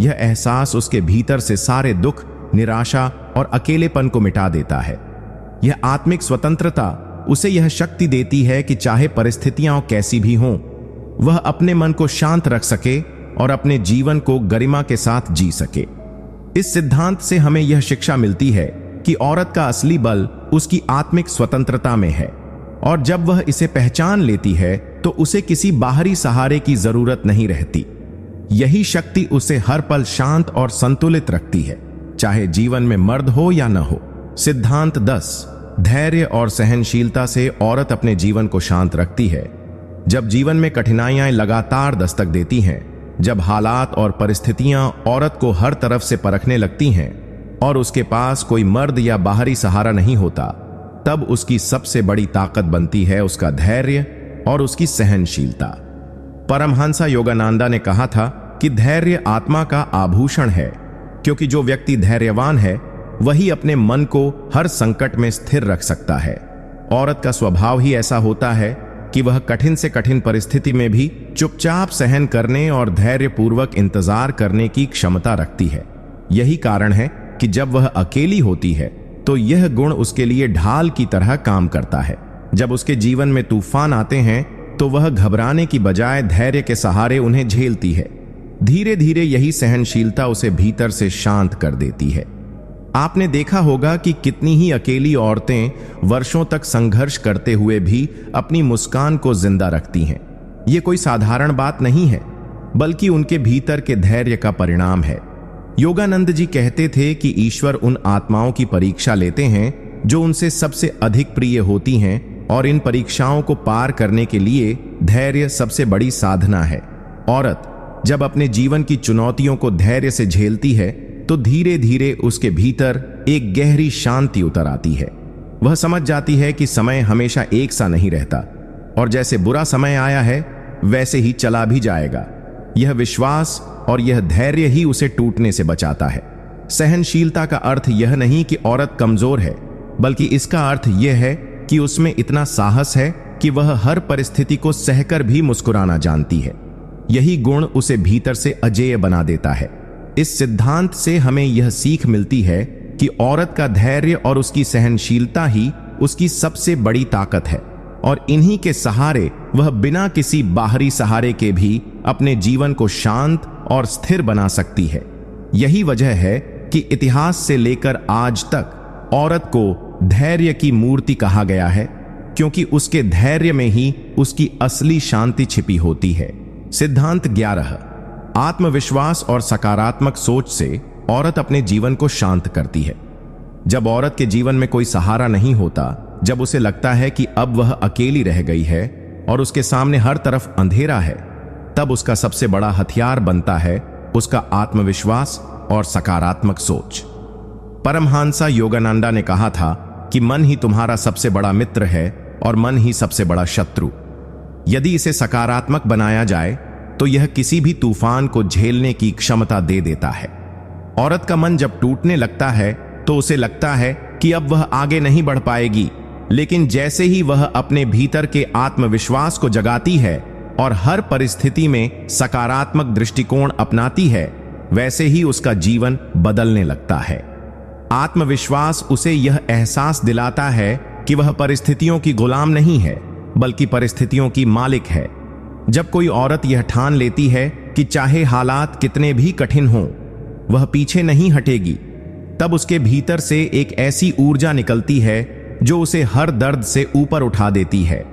[SPEAKER 1] यह एहसास उसके भीतर से सारे दुख, निराशा और अकेलेपन को मिटा देता है। यह आत्मिक स्वतंत्रता उसे यह शक्ति देती है कि चाहे परिस्थितियां कैसी भी हों, वह अपने मन को शांत रख सके और अपने जीवन को गरिमा के साथ जी सके। इस सिद्धांत से हमें यह शिक्षा मिलती है कि औरत का असली बल उसकी आत्मिक स्वतंत्रता में है, और जब वह इसे पहचान लेती है तो उसे किसी बाहरी सहारे की जरूरत नहीं रहती। यही शक्ति उसे हर पल शांत और संतुलित रखती है, चाहे जीवन में मर्द हो या न हो। सिद्धांत 10। धैर्य और सहनशीलता से औरत अपने जीवन को शांत रखती है। जब जीवन में कठिनाइयां लगातार दस्तक देती हैं, जब हालात और परिस्थितियां औरत को हर तरफ से परखने लगती हैं और उसके पास कोई मर्द या बाहरी सहारा नहीं होता, तब उसकी सबसे बड़ी ताकत बनती है उसका धैर्य और उसकी सहनशीलता। परमहंसा योगानंदा ने कहा था कि धैर्य आत्मा का आभूषण है, क्योंकि जो व्यक्ति धैर्यवान है वही अपने मन को हर संकट में स्थिर रख सकता है। औरत का स्वभाव ही ऐसा होता है कि वह कठिन से कठिन परिस्थिति में भी चुपचाप सहन करने और धैर्यपूर्वक इंतजार करने की क्षमता रखती है। यही कारण है कि जब वह अकेली होती है तो यह गुण उसके लिए ढाल की तरह काम करता है। जब उसके जीवन में तूफान आते हैं तो वह घबराने की बजाय धैर्य के सहारे उन्हें झेलती है। धीरे धीरे यही सहनशीलता उसे भीतर से शांत कर देती है। आपने देखा होगा कि कितनी ही अकेली औरतें वर्षों तक संघर्ष करते हुए भी अपनी मुस्कान को जिंदा रखती हैं। ये कोई साधारण बात नहीं है, बल्कि उनके भीतर के धैर्य का परिणाम है। योगानंद जी कहते थे कि ईश्वर उन आत्माओं की परीक्षा लेते हैं जो उनसे सबसे अधिक प्रिय होती हैं, और इन परीक्षाओं को पार करने के लिए धैर्य सबसे बड़ी साधना है। औरत जब अपने जीवन की चुनौतियों को धैर्य से झेलती है तो धीरे धीरे उसके भीतर एक गहरी शांति उतर आती है। वह समझ जाती है कि समय हमेशा एक सा नहीं रहता, और जैसे बुरा समय आया है वैसे ही चला भी जाएगा। यह विश्वास और यह धैर्य ही उसे टूटने से बचाता है। सहनशीलता का अर्थ यह नहीं कि औरत कमजोर है, बल्कि इसका अर्थ यह है कि उसमें इतना साहस है कि वह हर परिस्थिति को सहकर भी मुस्कुराना जानती है। यही गुण उसे भीतर से अजेय बना देता है। इस सिद्धांत से हमें यह सीख मिलती है कि औरत का धैर्य और उसकी सहनशीलता ही उसकी सबसे बड़ी ताकत है, और इन्हीं के सहारे वह बिना किसी बाहरी सहारे के भी अपने जीवन को शांत और स्थिर बना सकती है। यही वजह है कि इतिहास से लेकर आज तक औरत को धैर्य की मूर्ति कहा गया है, क्योंकि उसके धैर्य में ही उसकी असली शांति छिपी होती है। सिद्धांत 11। आत्मविश्वास और सकारात्मक सोच से औरत अपने जीवन को शांत करती है। जब औरत के जीवन में कोई सहारा नहीं होता, जब उसे लगता है कि अब वह अकेली रह गई है और उसके सामने हर तरफ अंधेरा है, तब उसका सबसे बड़ा हथियार बनता है उसका आत्मविश्वास और सकारात्मक सोच। परमहंस योगानंदा ने कहा था कि मन ही तुम्हारा सबसे बड़ा मित्र है और मन ही सबसे बड़ा शत्रु। यदि इसे सकारात्मक बनाया जाए तो यह किसी भी तूफान को झेलने की क्षमता दे देता है। औरत का मन जब टूटने लगता है तो उसे लगता है कि अब वह आगे नहीं बढ़ पाएगी, लेकिन जैसे ही वह अपने भीतर के आत्मविश्वास को जगाती है और हर परिस्थिति में सकारात्मक दृष्टिकोण अपनाती है, वैसे ही उसका जीवन बदलने लगता है। आत्मविश्वास उसे यह एहसास दिलाता है कि वह परिस्थितियों की गुलाम नहीं है, बल्कि परिस्थितियों की मालिक है। जब कोई औरत यह ठान लेती है कि चाहे हालात कितने भी कठिन हों, वह पीछे नहीं हटेगी, तब उसके भीतर से एक ऐसी ऊर्जा निकलती है जो उसे हर दर्द से ऊपर उठा देती है।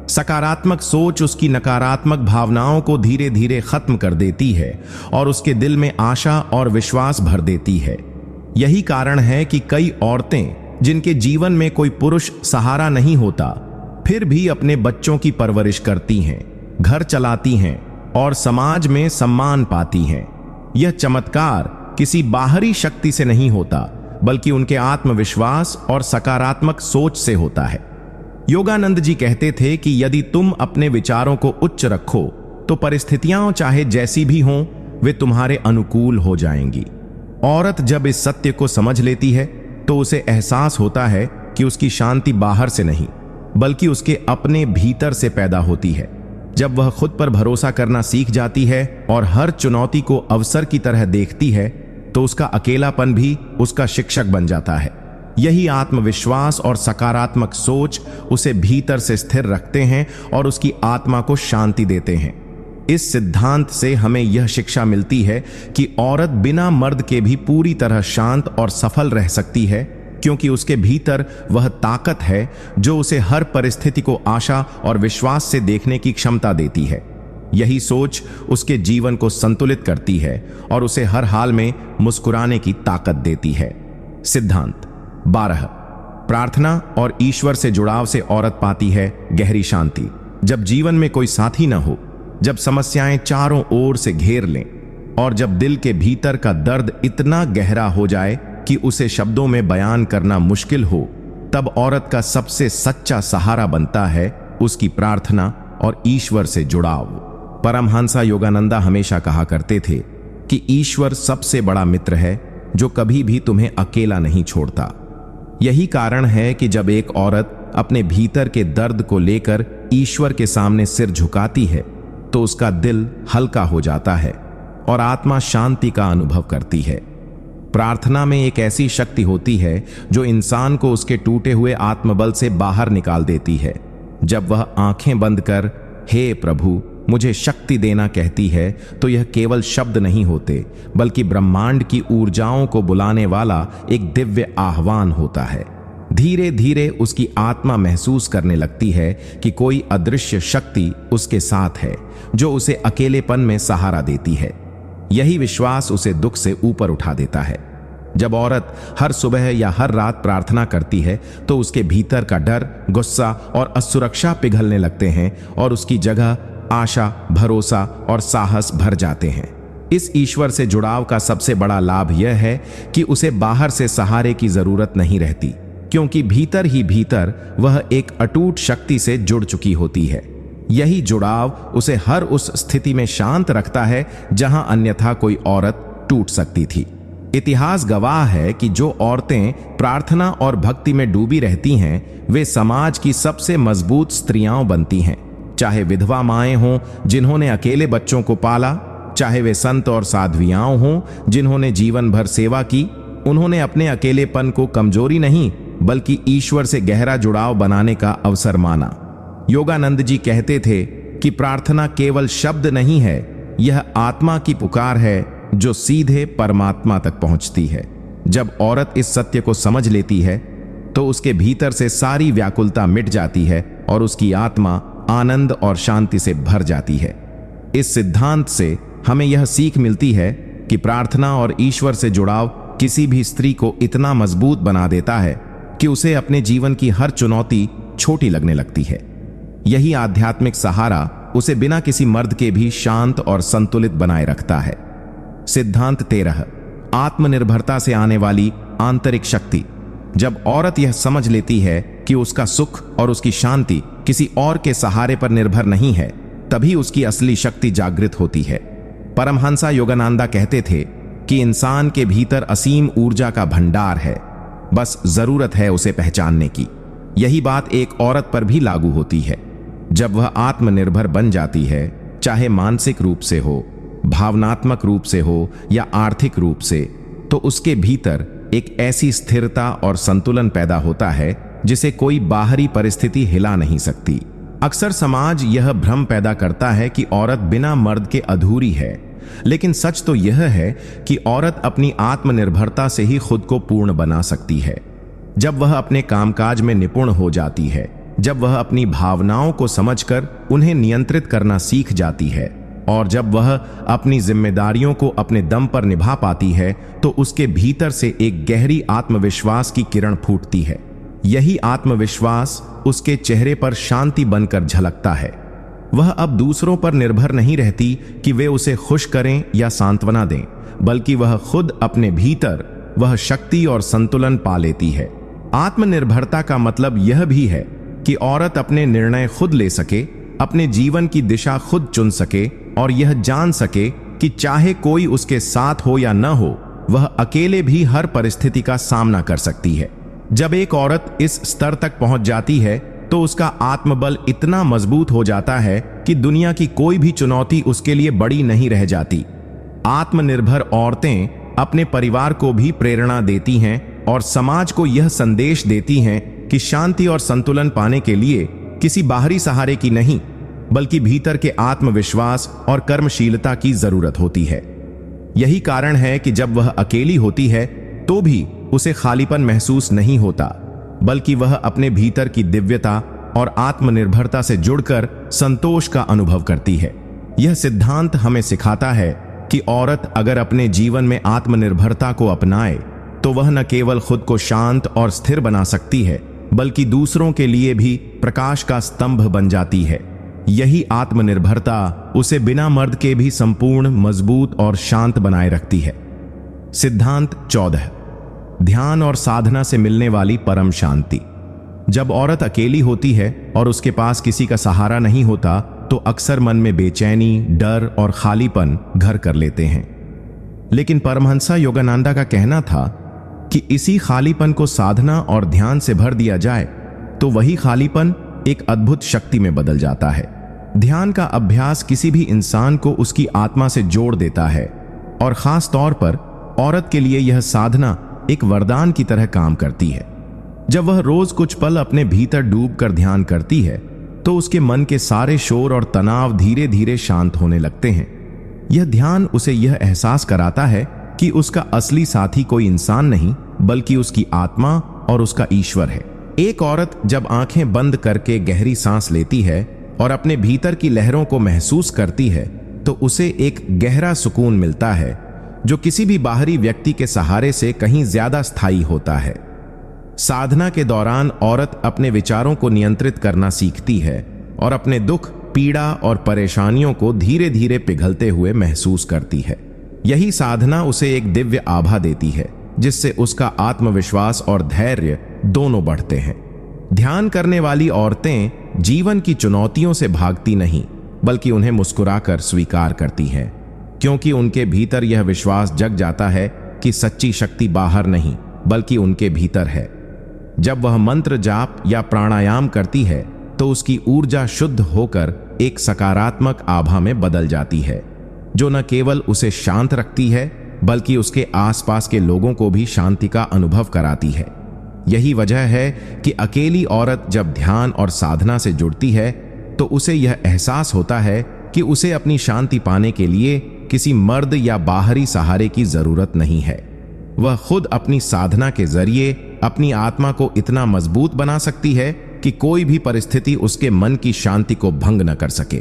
[SPEAKER 1] सकारात्मक सोच उसकी नकारात्मक भावनाओं को धीरे धीरे खत्म कर देती है और उसके दिल में आशा और विश्वास भर देती है। यही कारण है कि कई औरतें जिनके जीवन में कोई पुरुष सहारा नहीं होता, फिर भी अपने बच्चों की परवरिश करती हैं, घर चलाती हैं और समाज में सम्मान पाती हैं। यह चमत्कार किसी बाहरी शक्ति से नहीं होता, बल्कि उनके आत्मविश्वास और सकारात्मक सोच से होता है। योगानंद जी कहते थे कि यदि तुम अपने विचारों को उच्च रखो तो परिस्थितियां चाहे जैसी भी हों, वे तुम्हारे अनुकूल हो जाएंगी। औरत जब इस सत्य को समझ लेती है तो उसे एहसास होता है कि उसकी शांति बाहर से नहीं, बल्कि उसके अपने भीतर से पैदा होती है। जब वह खुद पर भरोसा करना सीख जाती है और हर चुनौती को अवसर की तरह देखती है, तो उसका अकेलापन भी उसका शिक्षक बन जाता है। यही आत्मविश्वास और सकारात्मक सोच उसे भीतर से स्थिर रखते हैं और उसकी आत्मा को शांति देते हैं। इस सिद्धांत से हमें यह शिक्षा मिलती है कि औरत बिना मर्द के भी पूरी तरह शांत और सफल रह सकती है, क्योंकि उसके भीतर वह ताकत है जो उसे हर परिस्थिति को आशा और विश्वास से देखने की क्षमता देती है। यही सोच उसके जीवन को संतुलित करती है और उसे हर हाल में मुस्कुराने की ताकत देती है। सिद्धांत 12। प्रार्थना और ईश्वर से जुड़ाव से औरत पाती है गहरी शांति। जब जीवन में कोई साथी न हो, जब समस्याएं चारों ओर से घेर लें और जब दिल के भीतर का दर्द इतना गहरा हो जाए कि उसे शब्दों में बयान करना मुश्किल हो, तब औरत का सबसे सच्चा सहारा बनता है उसकी प्रार्थना और ईश्वर से जुड़ाव। परमहंस योगानंदा हमेशा कहा करते थे कि ईश्वर सबसे बड़ा मित्र है जो कभी भी तुम्हें अकेला नहीं छोड़ता। यही कारण है कि जब एक औरत अपने भीतर के दर्द को लेकर ईश्वर के सामने सिर झुकाती है, तो उसका दिल हल्का हो जाता है और आत्मा शांति का अनुभव करती है। प्रार्थना में एक ऐसी शक्ति होती है जो इंसान को उसके टूटे हुए आत्मबल से बाहर निकाल देती है। जब वह आंखें बंद कर हे प्रभु मुझे शक्ति देना कहती है तो यह केवल शब्द नहीं होते, बल्कि ब्रह्मांड की ऊर्जाओं को बुलाने वाला एक दिव्य आह्वान होता है। धीरे धीरे उसकी आत्मा महसूस करने लगती है कि कोई अदृश्य शक्ति उसके साथ है जो उसे अकेलेपन में सहारा देती है। यही विश्वास उसे दुख से ऊपर उठा देता है। जब औरत हर सुबह या हर रात प्रार्थना करती है तो उसके भीतर का डर, गुस्सा और असुरक्षा पिघलने लगते हैं और उसकी जगह आशा, भरोसा और साहस भर जाते हैं। इस ईश्वर से जुड़ाव का सबसे बड़ा लाभ यह है कि उसे बाहर से सहारे की जरूरत नहीं रहती, क्योंकि भीतर ही भीतर वह एक अटूट शक्ति से जुड़ चुकी होती है। यही जुड़ाव उसे हर उस स्थिति में शांत रखता है जहां अन्यथा कोई औरत टूट सकती थी। इतिहास गवाह है कि जो औरतें प्रार्थना और भक्ति में डूबी रहती हैं, वे समाज की सबसे मजबूत स्त्रियां बनती हैं। चाहे विधवा माएं हों जिन्होंने अकेले बच्चों को पाला, चाहे वे संत और साध्वियां हों जिन्होंने जीवन भर सेवा की, उन्होंने अपने अकेलेपन को कमजोरी नहीं बल्कि ईश्वर से गहरा जुड़ाव बनाने का अवसर माना। योगानंद जी कहते थे कि प्रार्थना केवल शब्द नहीं है, यह आत्मा की पुकार है जो सीधे परमात्मा तक पहुंचती है। जब औरत इस सत्य को समझ लेती है तो उसके भीतर से सारी व्याकुलता मिट जाती है और उसकी आत्मा आनंद और शांति से भर जाती है। इस सिद्धांत से हमें यह सीख मिलती है कि प्रार्थना और ईश्वर से जुड़ाव किसी भी स्त्री को इतना मजबूत बना देता है कि उसे अपने जीवन की हर चुनौती छोटी लगने लगती है। यही आध्यात्मिक सहारा उसे बिना किसी मर्द के भी शांत और संतुलित बनाए रखता है। सिद्धांत 13, आत्मनिर्भरता से आने वाली आंतरिक शक्ति। जब औरत यह समझ लेती है कि उसका सुख और उसकी शांति किसी और के सहारे पर निर्भर नहीं है, तभी उसकी असली शक्ति जागृत होती है। परमहंसा योगानंदा कहते थे कि इंसान के भीतर असीम ऊर्जा का भंडार है, बस जरूरत है उसे पहचानने की। यही बात एक औरत पर भी लागू होती है। जब वह आत्मनिर्भर बन जाती है, चाहे मानसिक रूप से हो, भावनात्मक रूप से हो या आर्थिक रूप से, तो उसके भीतर एक ऐसी स्थिरता और संतुलन पैदा होता है जिसे कोई बाहरी परिस्थिति हिला नहीं सकती। अक्सर समाज यह भ्रम पैदा करता है कि औरत बिना मर्द के अधूरी है, लेकिन सच तो यह है कि औरत अपनी आत्मनिर्भरता से ही खुद को पूर्ण बना सकती है। जब वह अपने कामकाज में निपुण हो जाती है, जब वह अपनी भावनाओं को समझकर उन्हें नियंत्रित करना सीख जाती है और जब वह अपनी जिम्मेदारियों को अपने दम पर निभा पाती है, तो उसके भीतर से एक गहरी आत्मविश्वास की किरण फूटती है। यही आत्मविश्वास उसके चेहरे पर शांति बनकर झलकता है। वह अब दूसरों पर निर्भर नहीं रहती कि वे उसे खुश करें या सांत्वना दें, बल्कि वह खुद अपने भीतर वह शक्ति और संतुलन पा लेती है। आत्मनिर्भरता का मतलब यह भी है कि औरत अपने निर्णय खुद ले सके, अपने जीवन की दिशा खुद चुन सके और यह जान सके कि चाहे कोई उसके साथ हो या न हो, वह अकेले भी हर परिस्थिति का सामना कर सकती है। जब एक औरत इस स्तर तक पहुंच जाती है तो उसका आत्मबल इतना मजबूत हो जाता है कि दुनिया की कोई भी चुनौती उसके लिए बड़ी नहीं रह जाती। आत्मनिर्भर औरतें अपने परिवार को भी प्रेरणा देती हैं और समाज को यह संदेश देती हैं कि शांति और संतुलन पाने के लिए किसी बाहरी सहारे की नहीं, बल्कि भीतर के आत्मविश्वास और कर्मशीलता की जरूरत होती है। यही कारण है कि जब वह अकेली होती है तो भी उसे खालीपन महसूस नहीं होता, बल्कि वह अपने भीतर की दिव्यता और आत्मनिर्भरता से जुड़कर संतोष का अनुभव करती है। यह सिद्धांत हमें सिखाता है कि औरत अगर अपने जीवन में आत्मनिर्भरता को अपनाए तो वह न केवल खुद को शांत और स्थिर बना सकती है, बल्कि दूसरों के लिए भी प्रकाश का स्तंभ बन जाती है। यही आत्मनिर्भरता उसे बिना मर्द के भी संपूर्ण, मजबूत और शांत बनाए रखती है। सिद्धांत 14, ध्यान और साधना से मिलने वाली परम शांति। जब औरत अकेली होती है और उसके पास किसी का सहारा नहीं होता, तो अक्सर मन में बेचैनी, डर और खालीपन घर कर लेते हैं। लेकिन परमहंसा योगानंदा का कहना था कि इसी खालीपन को साधना और ध्यान से भर दिया जाए तो वही खालीपन एक अद्भुत शक्ति में बदल जाता है। ध्यान का अभ्यास किसी भी इंसान को उसकी आत्मा से जोड़ देता है और खास तौर पर औरत के लिए यह साधना एक वरदान की तरह काम करती है। जब वह रोज कुछ पल अपने भीतर डूबकर ध्यान करती है तो उसके मन के सारे शोर और तनाव धीरे धीरे शांत होने लगते हैं। यह ध्यान उसे यह एहसास कराता है कि उसका असली साथी कोई इंसान नहीं बल्कि उसकी आत्मा और उसका ईश्वर है। एक औरत जब आंखें बंद करके गहरी सांस लेती है और अपने भीतर की लहरों को महसूस करती है तो उसे एक गहरा सुकून मिलता है जो किसी भी बाहरी व्यक्ति के सहारे से कहीं ज्यादा स्थायी होता है। साधना के दौरान औरत अपने विचारों को नियंत्रित करना सीखती है और अपने दुख, पीड़ा और परेशानियों को धीरे धीरे पिघलते हुए महसूस करती है। यही साधना उसे एक दिव्य आभा देती है जिससे उसका आत्मविश्वास और धैर्य दोनों बढ़ते हैं। ध्यान करने वाली औरतें जीवन की चुनौतियों से भागती नहीं बल्कि उन्हें मुस्कुराकर स्वीकार करती हैं, क्योंकि उनके भीतर यह विश्वास जग जाता है कि सच्ची शक्ति बाहर नहीं बल्कि उनके भीतर है। जब वह मंत्र जाप या प्राणायाम करती है तो उसकी ऊर्जा शुद्ध होकर एक सकारात्मक आभा में बदल जाती है जो न केवल उसे शांत रखती है बल्कि उसके आसपास के लोगों को भी शांति का अनुभव कराती है। यही वजह है कि अकेली औरत जब ध्यान और साधना से जुड़ती है तो उसे यह एहसास होता है कि उसे अपनी शांति पाने के लिए किसी मर्द या बाहरी सहारे की जरूरत नहीं है। वह खुद अपनी साधना के जरिए अपनी आत्मा को इतना मजबूत बना सकती है कि कोई भी परिस्थिति उसके मन की शांति को भंग न कर सके।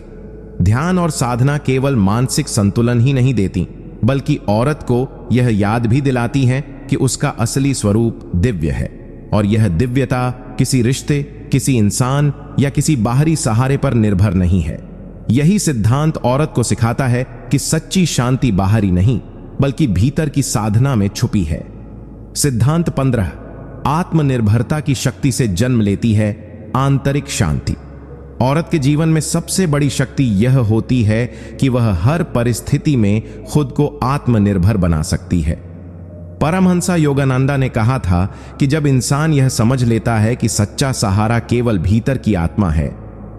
[SPEAKER 1] ध्यान और साधना केवल मानसिक संतुलन ही नहीं देती बल्कि औरत को यह याद भी दिलाती है कि उसका असली स्वरूप दिव्य है और यह दिव्यता किसी रिश्ते, किसी इंसान या किसी बाहरी सहारे पर निर्भर नहीं है। यही सिद्धांत औरत को सिखाता है कि सच्ची शांति बाहरी नहीं बल्कि भीतर की साधना में छुपी है। सिद्धांत 15 आत्मनिर्भरता की शक्ति से जन्म लेती है आंतरिक शांति। औरत के जीवन में सबसे बड़ी शक्ति यह होती है कि वह हर परिस्थिति में खुद को आत्मनिर्भर बना सकती है। परमहंसा योगानंदा ने कहा था कि जब इंसान यह समझ लेता है कि सच्चा सहारा केवल भीतर की आत्मा है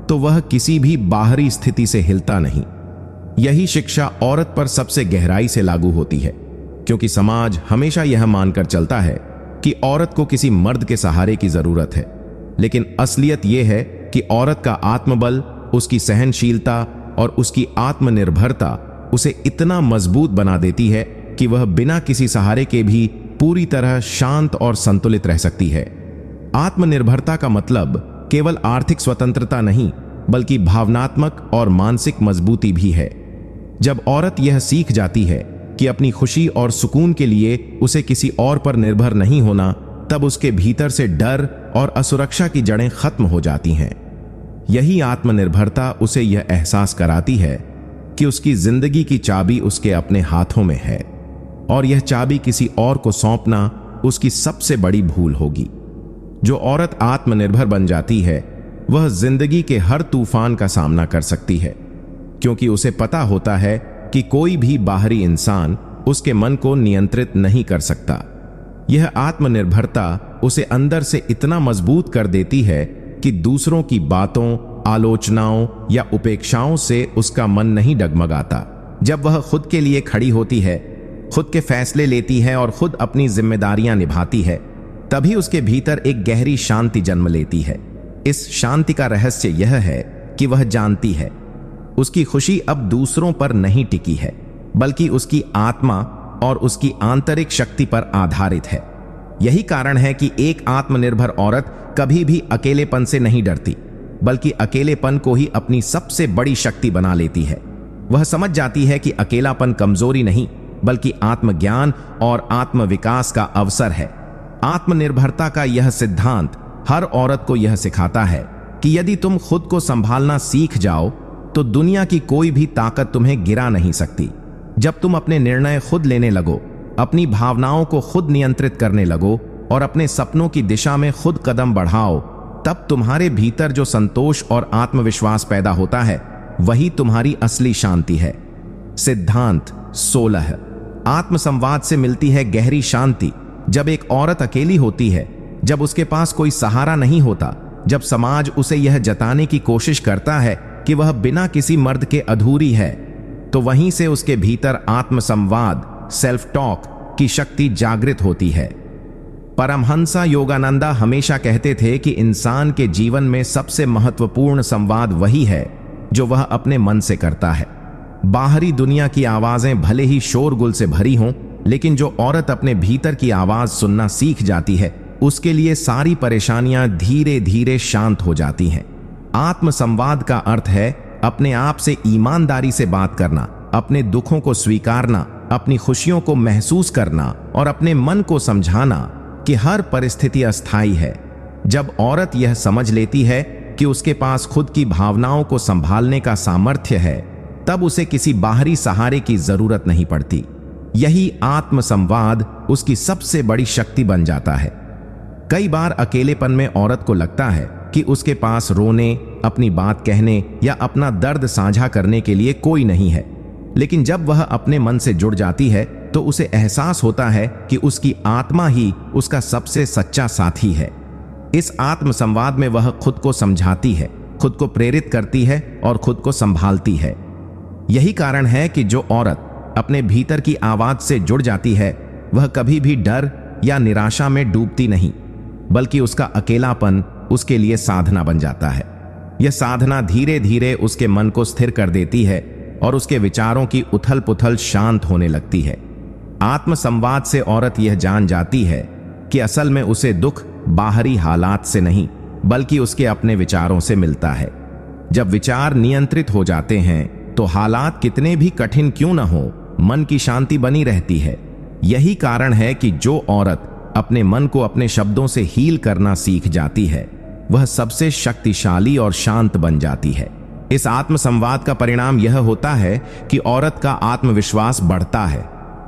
[SPEAKER 1] तो वह किसी भी बाहरी स्थिति से हिलता नहीं। यही शिक्षा औरत पर सबसे गहराई से लागू होती है, क्योंकि समाज हमेशा यह मानकर चलता है कि औरत को किसी मर्द के सहारे की जरूरत है, लेकिन असलियत यह है कि औरत का आत्मबल, उसकी सहनशीलता और उसकी आत्मनिर्भरता उसे इतना मजबूत बना देती है कि वह बिना किसी सहारे के भी पूरी तरह शांत और संतुलित रह सकती है। आत्मनिर्भरता का मतलब केवल आर्थिक स्वतंत्रता नहीं बल्कि भावनात्मक और मानसिक मजबूती भी है। जब औरत यह सीख जाती है कि अपनी खुशी और सुकून के लिए उसे किसी और पर निर्भर नहीं होना, तब उसके भीतर से डर और असुरक्षा की जड़ें खत्म हो जाती हैं। यही आत्मनिर्भरता उसे यह एहसास कराती है कि उसकी जिंदगी की चाबी उसके अपने हाथों में है और यह चाबी किसी और को सौंपना उसकी सबसे बड़ी भूल होगी। जो औरत आत्मनिर्भर बन जाती है वह जिंदगी के हर तूफान का सामना कर सकती है, क्योंकि उसे पता होता है कि कोई भी बाहरी इंसान उसके मन को नियंत्रित नहीं कर सकता। यह आत्मनिर्भरता उसे अंदर से इतना मजबूत कर देती है कि दूसरों की बातों, आलोचनाओं या उपेक्षाओं से उसका मन नहीं डगमगाता। जब वह खुद के लिए खड़ी होती है, खुद के फैसले लेती है और खुद अपनी जिम्मेदारियां निभाती है, तभी उसके भीतर एक गहरी शांति जन्म लेती है। इस शांति का रहस्य यह है कि वह जानती है उसकी खुशी अब दूसरों पर नहीं टिकी है बल्कि उसकी आत्मा और उसकी आंतरिक शक्ति पर आधारित है। यही कारण है कि एक आत्मनिर्भर औरत कभी भी अकेलेपन से नहीं डरती बल्कि अकेलेपन को ही अपनी सबसे बड़ी शक्ति बना लेती है। वह समझ जाती है कि अकेलापन कमजोरी नहीं बल्कि आत्मज्ञान और आत्मविकास का अवसर है। आत्मनिर्भरता का यह सिद्धांत हर औरत को यह सिखाता है कि यदि तुम खुद को संभालना सीख जाओ तो दुनिया की कोई भी ताकत तुम्हें गिरा नहीं सकती। जब तुम अपने निर्णय खुद लेने लगो, अपनी भावनाओं को खुद नियंत्रित करने लगो और अपने सपनों की दिशा में खुद कदम बढ़ाओ, तब तुम्हारे भीतर जो संतोष और आत्मविश्वास पैदा होता है वही तुम्हारी असली शांति है। सिद्धांत 16 आत्मसंवाद से मिलती है गहरी शांति। जब एक औरत अकेली होती है, जब उसके पास कोई सहारा नहीं होता, जब समाज उसे यह जताने की कोशिश करता है कि वह बिना किसी मर्द के अधूरी है, तो वहीं से उसके भीतर आत्मसंवाद, सेल्फ टॉक की शक्ति जागृत होती है। परमहंसा योगानंदा हमेशा कहते थे कि इंसान के जीवन में सबसे महत्वपूर्ण संवाद वही है जो वह अपने मन से करता है। बाहरी दुनिया की आवाजें भले ही शोरगुल से भरी हों, लेकिन जो औरत अपने भीतर की आवाज सुनना सीख जाती है, उसके लिए सारी परेशानियां धीरे धीरे शांत हो जाती हैं। आत्म संवाद का अर्थ है अपने आप से ईमानदारी से बात करना, अपने दुखों को स्वीकारना, अपनी खुशियों को महसूस करना और अपने मन को समझाना कि हर परिस्थिति अस्थायी है। जब औरत यह समझ लेती है कि उसके पास खुद की भावनाओं को संभालने का सामर्थ्य है, तब उसे किसी बाहरी सहारे की जरूरत नहीं पड़ती। यही आत्म संवाद उसकी सबसे बड़ी शक्ति बन जाता है। कई बार अकेलेपन में औरत को लगता है कि उसके पास रोने, अपनी बात कहने या अपना दर्द साझा करने के लिए कोई नहीं है, लेकिन जब वह अपने मन से जुड़ जाती है तो उसे एहसास होता है कि उसकी आत्मा ही उसका सबसे सच्चा साथी है। इस आत्म संवाद में वह खुद को समझाती है, खुद को प्रेरित करती है और खुद को संभालती है। यही कारण है कि जो औरत अपने भीतर की आवाज से जुड़ जाती है, वह कभी भी डर या निराशा में डूबती नहीं, बल्कि उसका अकेलापन उसके लिए साधना बन जाता है। यह साधना धीरे धीरे उसके मन को स्थिर कर देती है और उसके विचारों की उथल पुथल शांत होने लगती है। आत्म संवाद से औरत यह जान जाती है कि असल में उसे दुख बाहरी हालात से नहीं, बल्कि उसके अपने विचारों से मिलता है। जब विचार नियंत्रित हो जाते हैं तो हालात कितने भी कठिन क्यों न हो, मन की शांति बनी रहती है। यही कारण है कि जो औरत अपने मन को अपने शब्दों से हील करना सीख जाती है, वह सबसे शक्तिशाली और शांत बन जाती है। इस आत्म संवाद का परिणाम यह होता है कि औरत का आत्मविश्वास बढ़ता है,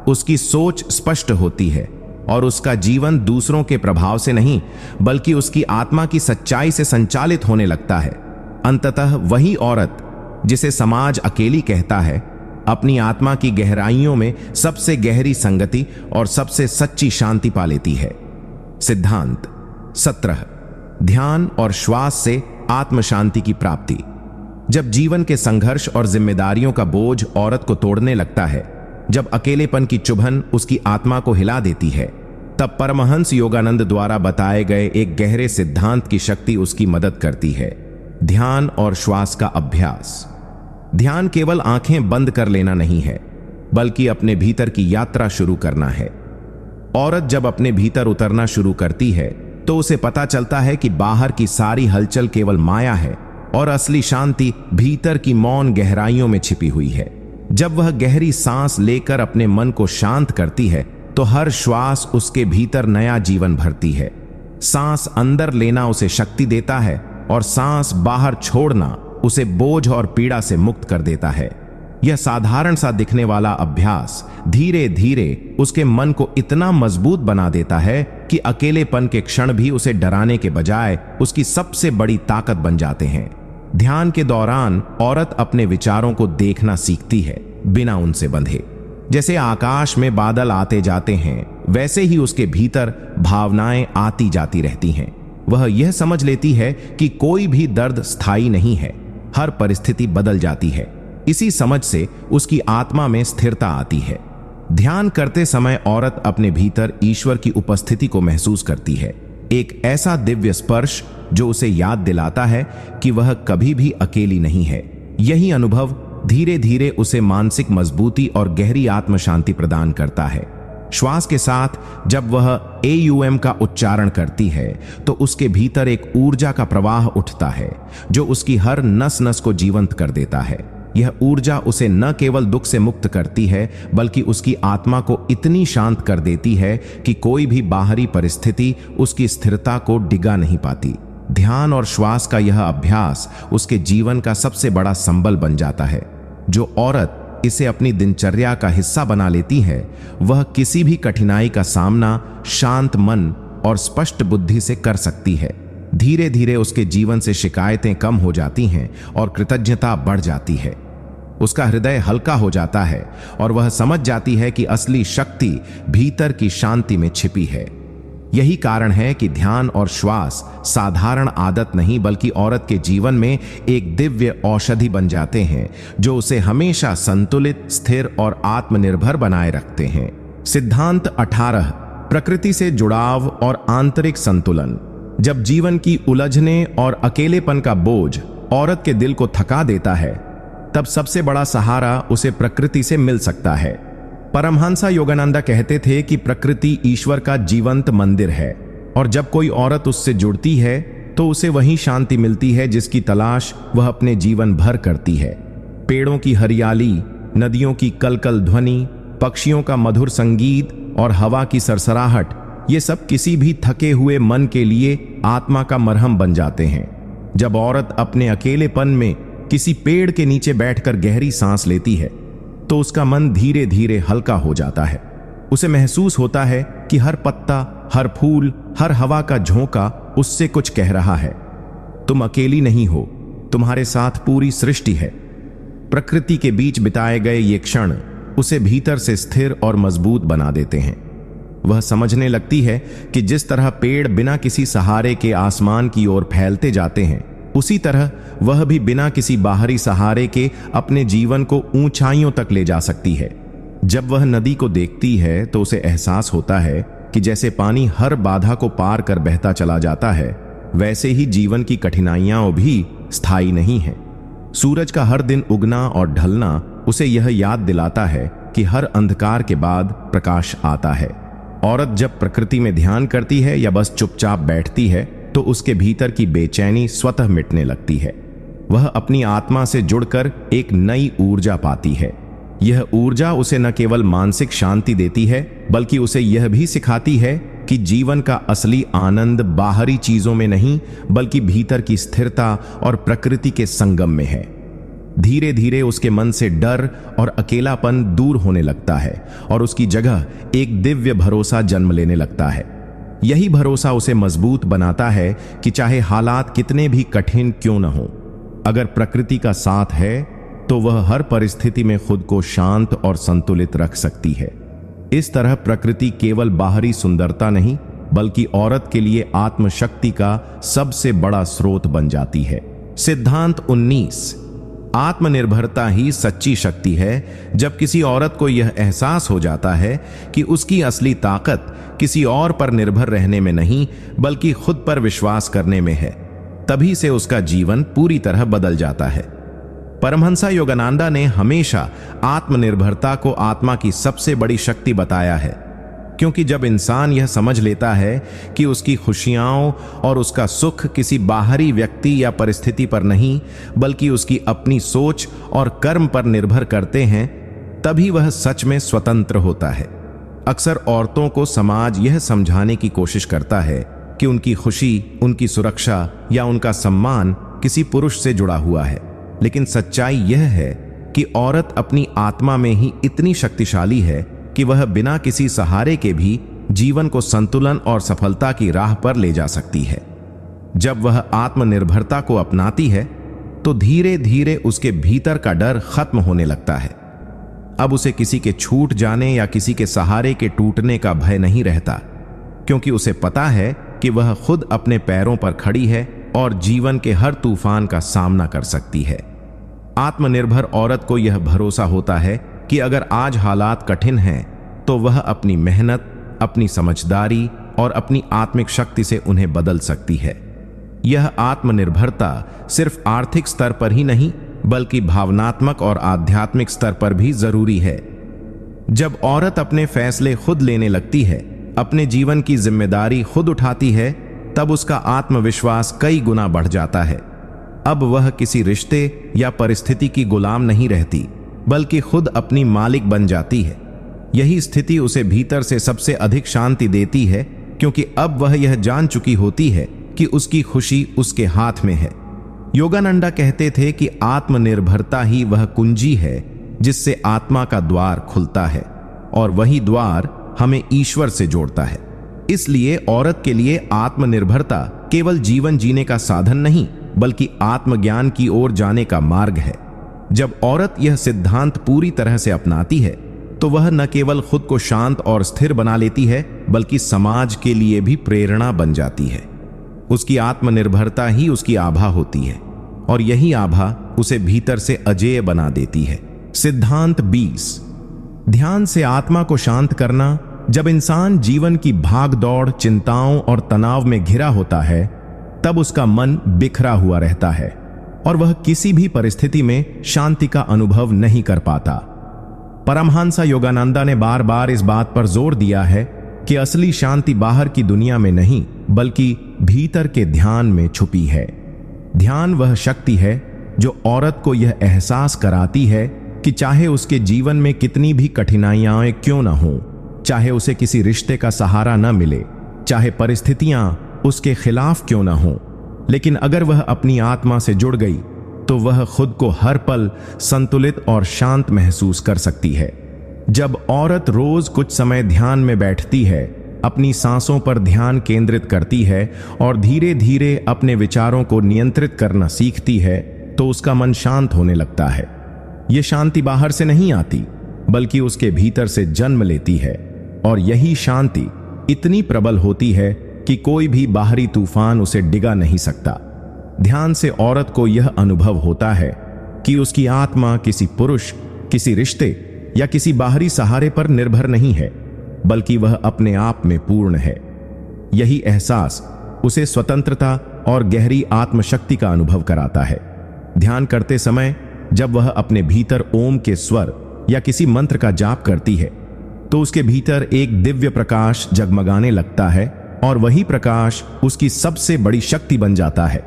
[SPEAKER 1] उसकी सोच स्पष्ट होती है और उसका जीवन दूसरों के प्रभाव से नहीं, बल्कि उसकी आत्मा की सच्चाई से संचालित होने लगता है। अंततः वही औरत जिसे समाज अकेली कहता है, अपनी आत्मा की गहराइयों में सबसे गहरी संगति और सबसे सच्ची शांति पा लेती है। सिद्धांत 17। ध्यान और श्वास से आत्म शांति की प्राप्ति। जब जीवन के संघर्ष और जिम्मेदारियों का बोझ औरत को तोड़ने लगता है, जब अकेलेपन की चुभन उसकी आत्मा को हिला देती है, तब परमहंस योगानंद द्वारा बताए गए एक गहरे सिद्धांत की शक्ति उसकी मदद करती है। ध्यान और श्वास का अभ्यास। ध्यान केवल आंखें बंद कर लेना नहीं है, बल्कि अपने भीतर की यात्रा शुरू करना है। औरत जब अपने भीतर उतरना शुरू करती है तो उसे पता चलता है कि बाहर की सारी हलचल केवल माया है और असली शांति भीतर की मौन गहराइयों में छिपी हुई है। जब वह गहरी सांस लेकर अपने मन को शांत करती है तो हर श्वास उसके भीतर नया जीवन भरती है। सांस अंदर लेना उसे शक्ति देता है और सांस बाहर छोड़ना उसे बोझ और पीड़ा से मुक्त कर देता है। यह साधारण सा दिखने वाला अभ्यास धीरे धीरे उसके मन को इतना मजबूत बना देता है कि अकेलेपन के क्षण भी उसे डराने के बजाय उसकी सबसे बड़ी ताकत बन जाते हैं। ध्यान के दौरान औरत अपने विचारों को देखना सीखती है, बिना उनसे बंधे। जैसे आकाश में बादल आते जाते हैं, वैसे ही उसके भीतर भावनाएं आती जाती रहती हैं। वह यह समझ लेती है कि कोई भी दर्द स्थायी नहीं है, हर परिस्थिति बदल जाती है। इसी समझ से उसकी आत्मा में स्थिरता आती है। ध्यान करते समय औरत अपने भीतर ईश्वर की उपस्थिति को महसूस करती है, एक ऐसा दिव्य स्पर्श जो उसे याद दिलाता है कि वह कभी भी अकेली नहीं है। यही अनुभव धीरे धीरे उसे मानसिक मजबूती और गहरी आत्म शांति प्रदान करता है। श्वास के साथ जब वह AUM का उच्चारण करती है तो उसके भीतर एक ऊर्जा का प्रवाह उठता है जो उसकी हर नस नस को जीवंत कर देता है। यह ऊर्जा उसे न केवल दुख से मुक्त करती है, बल्कि उसकी आत्मा को इतनी शांत कर देती है कि कोई भी बाहरी परिस्थिति उसकी स्थिरता को डिगा नहीं पाती। ध्यान और श्वास का यह अभ्यास उसके जीवन का सबसे बड़ा संबल बन जाता है। जो औरत इसे अपनी दिनचर्या का हिस्सा बना लेती है, वह किसी भी कठिनाई का सामना शांत मन और स्पष्ट बुद्धि से कर सकती है। धीरे धीरे उसके जीवन से शिकायतें कम हो जाती हैं और कृतज्ञता बढ़ जाती है। उसका हृदय हल्का हो जाता है और वह समझ जाती है कि असली शक्ति भीतर की शांति में छिपी है। यही कारण है कि ध्यान और श्वास साधारण आदत नहीं, बल्कि औरत के जीवन में एक दिव्य औषधि बन जाते हैं जो उसे हमेशा संतुलित, स्थिर और आत्मनिर्भर बनाए रखते हैं। सिद्धांत 18। प्रकृति से जुड़ाव और आंतरिक संतुलन। जब जीवन की उलझने और अकेलेपन का बोझ औरत के दिल को थका देता है, तब सबसे बड़ा सहारा उसे प्रकृति से मिल सकता है। परमहंसा योगानंदा कहते थे कि प्रकृति ईश्वर का जीवंत मंदिर है, और जब कोई औरत उससे जुड़ती है तो उसे वही शांति मिलती है जिसकी तलाश वह अपने जीवन भर करती है। पेड़ों की हरियाली, नदियों की कलकल ध्वनि, पक्षियों का मधुर संगीत और हवा की सरसराहट, ये सब किसी भी थके हुए मन के लिए आत्मा का मरहम बन जाते हैं। जब औरत अपने अकेलेपन में किसी पेड़ के नीचे बैठकर गहरी सांस लेती है तो उसका मन धीरे धीरे हल्का हो जाता है। उसे महसूस होता है कि हर पत्ता, हर फूल, हर हवा का झोंका उससे कुछ कह रहा है। तुम अकेली नहीं हो, तुम्हारे साथ पूरी सृष्टि है। प्रकृति के बीच बिताए गए ये क्षण उसे भीतर से स्थिर और मजबूत बना देते हैं। वह समझने लगती है कि जिस तरह पेड़ बिना किसी सहारे के आसमान की ओर फैलते जाते हैं, उसी तरह वह भी बिना किसी बाहरी सहारे के अपने जीवन को ऊंचाइयों तक ले जा सकती है। जब वह नदी को देखती है तो उसे एहसास होता है कि जैसे पानी हर बाधा को पार कर बहता चला जाता है, वैसे ही जीवन की कठिनाइयां भी स्थायी नहीं हैं। सूरज का हर दिन उगना और ढलना उसे यह याद दिलाता है कि हर अंधकार के बाद प्रकाश आता है। औरत जब प्रकृति में ध्यान करती है या बस चुपचाप बैठती है तो उसके भीतर की बेचैनी स्वतः मिटने लगती है। वह अपनी आत्मा से जुड़कर एक नई ऊर्जा पाती है। यह ऊर्जा उसे न केवल मानसिक शांति देती है, बल्कि उसे यह भी सिखाती है कि जीवन का असली आनंद बाहरी चीजों में नहीं, बल्कि भीतर की स्थिरता और प्रकृति के संगम में है। धीरे धीरे उसके मन से डर और अकेलापन दूर होने लगता है और उसकी जगह एक दिव्य भरोसा जन्म लेने लगता है। यही भरोसा उसे मजबूत बनाता है कि चाहे हालात कितने भी कठिन क्यों न हो, अगर प्रकृति का साथ है तो वह हर परिस्थिति में खुद को शांत और संतुलित रख सकती है। इस तरह प्रकृति केवल बाहरी सुंदरता नहीं, बल्कि औरत के लिए आत्मशक्ति का सबसे बड़ा स्रोत बन जाती है। सिद्धांत 19। आत्मनिर्भरता ही सच्ची शक्ति है। जब किसी औरत को यह एहसास हो जाता है कि उसकी असली ताकत किसी और पर निर्भर रहने में नहीं, बल्कि खुद पर विश्वास करने में है, तभी से उसका जीवन पूरी तरह बदल जाता है। परमहंसा योगानंदा ने हमेशा आत्मनिर्भरता को आत्मा की सबसे बड़ी शक्ति बताया है, क्योंकि जब इंसान यह समझ लेता है कि उसकी खुशियां और उसका सुख किसी बाहरी व्यक्ति या परिस्थिति पर नहीं, बल्कि उसकी अपनी सोच और कर्म पर निर्भर करते हैं, तभी वह सच में स्वतंत्र होता है। अक्सर औरतों को समाज यह समझाने की कोशिश करता है कि उनकी खुशी, उनकी सुरक्षा या उनका सम्मान किसी पुरुष से जुड़ा हुआ है, लेकिन सच्चाई यह है कि औरत अपनी आत्मा में ही इतनी शक्तिशाली है कि वह बिना किसी सहारे के भी जीवन को संतुलन और सफलता की राह पर ले जा सकती है। जब वह आत्मनिर्भरता को अपनाती है तो धीरे धीरे उसके भीतर का डर खत्म होने लगता है। अब उसे किसी के छूट जाने या किसी के सहारे के टूटने का भय नहीं रहता, क्योंकि उसे पता है कि वह खुद अपने पैरों पर खड़ी है और जीवन के हर तूफान का सामना कर सकती है। आत्मनिर्भर औरत को यह भरोसा होता है कि अगर आज हालात कठिन हैं तो वह अपनी मेहनत, अपनी समझदारी और अपनी आत्मिक शक्ति से उन्हें बदल सकती है। यह आत्मनिर्भरता सिर्फ आर्थिक स्तर पर ही नहीं, बल्कि भावनात्मक और आध्यात्मिक स्तर पर भी जरूरी है। जब औरत अपने फैसले खुद लेने लगती है, अपने जीवन की जिम्मेदारी खुद उठाती है, तब उसका आत्मविश्वास कई गुना बढ़ जाता है। अब वह किसी रिश्ते या परिस्थिति की गुलाम नहीं रहती, बल्कि खुद अपनी मालिक बन जाती है। यही स्थिति उसे भीतर से सबसे अधिक शांति देती है, क्योंकि अब वह यह जान चुकी होती है कि उसकी खुशी उसके हाथ में है। योगानंदा कहते थे कि आत्मनिर्भरता ही वह कुंजी है जिससे आत्मा का द्वार खुलता है, और वही द्वार हमें ईश्वर से जोड़ता है। इसलिए औरत के लिए आत्मनिर्भरता केवल जीवन जीने का साधन नहीं, बल्कि आत्मज्ञान की ओर जाने का मार्ग है। जब औरत यह सिद्धांत पूरी तरह से अपनाती है तो वह न केवल खुद को शांत और स्थिर बना लेती है, बल्कि समाज के लिए भी प्रेरणा बन जाती है। उसकी आत्मनिर्भरता ही उसकी आभा होती है, और यही आभा उसे भीतर से अजेय बना देती है। सिद्धांत 20। ध्यान से आत्मा को शांत करना जब इंसान जीवन की भाग दौड़, चिंताओं और तनाव में घिरा होता है, तब उसका मन बिखरा हुआ रहता है और वह किसी भी परिस्थिति में शांति का अनुभव नहीं कर पाता। परमहंस योगानंदा ने बार बार इस बात पर जोर दिया है कि असली शांति बाहर की दुनिया में नहीं, बल्कि भीतर के ध्यान में छुपी है। ध्यान वह शक्ति है जो औरत को यह एहसास कराती है कि चाहे उसके जीवन में कितनी भी कठिनाइयां क्यों न हो, चाहे उसे किसी रिश्ते का सहारा न मिले, चाहे परिस्थितियां उसके खिलाफ क्यों न हो, लेकिन अगर वह अपनी आत्मा से जुड़ गई तो वह खुद को हर पल संतुलित और शांत महसूस कर सकती है। जब औरत रोज कुछ समय ध्यान में बैठती है, अपनी सांसों पर ध्यान केंद्रित करती है और धीरे धीरे अपने विचारों को नियंत्रित करना सीखती है, तो उसका मन शांत होने लगता है। यह शांति बाहर से नहीं आती, बल्कि उसके भीतर से जन्म लेती है, और यही शांति इतनी प्रबल होती है कि कोई भी बाहरी तूफान उसे डिगा नहीं सकता। ध्यान से औरत को यह अनुभव होता है कि उसकी आत्मा किसी पुरुष, किसी रिश्ते या किसी बाहरी सहारे पर निर्भर नहीं है, बल्कि वह अपने आप में पूर्ण है। यही एहसास उसे स्वतंत्रता और गहरी आत्मशक्ति का अनुभव कराता है। ध्यान करते समय जब वह अपने भीतर ओम के स्वर या किसी मंत्र का जाप करती है, तो उसके भीतर एक दिव्य प्रकाश जगमगाने लगता है और वही प्रकाश उसकी सबसे बड़ी शक्ति बन जाता है।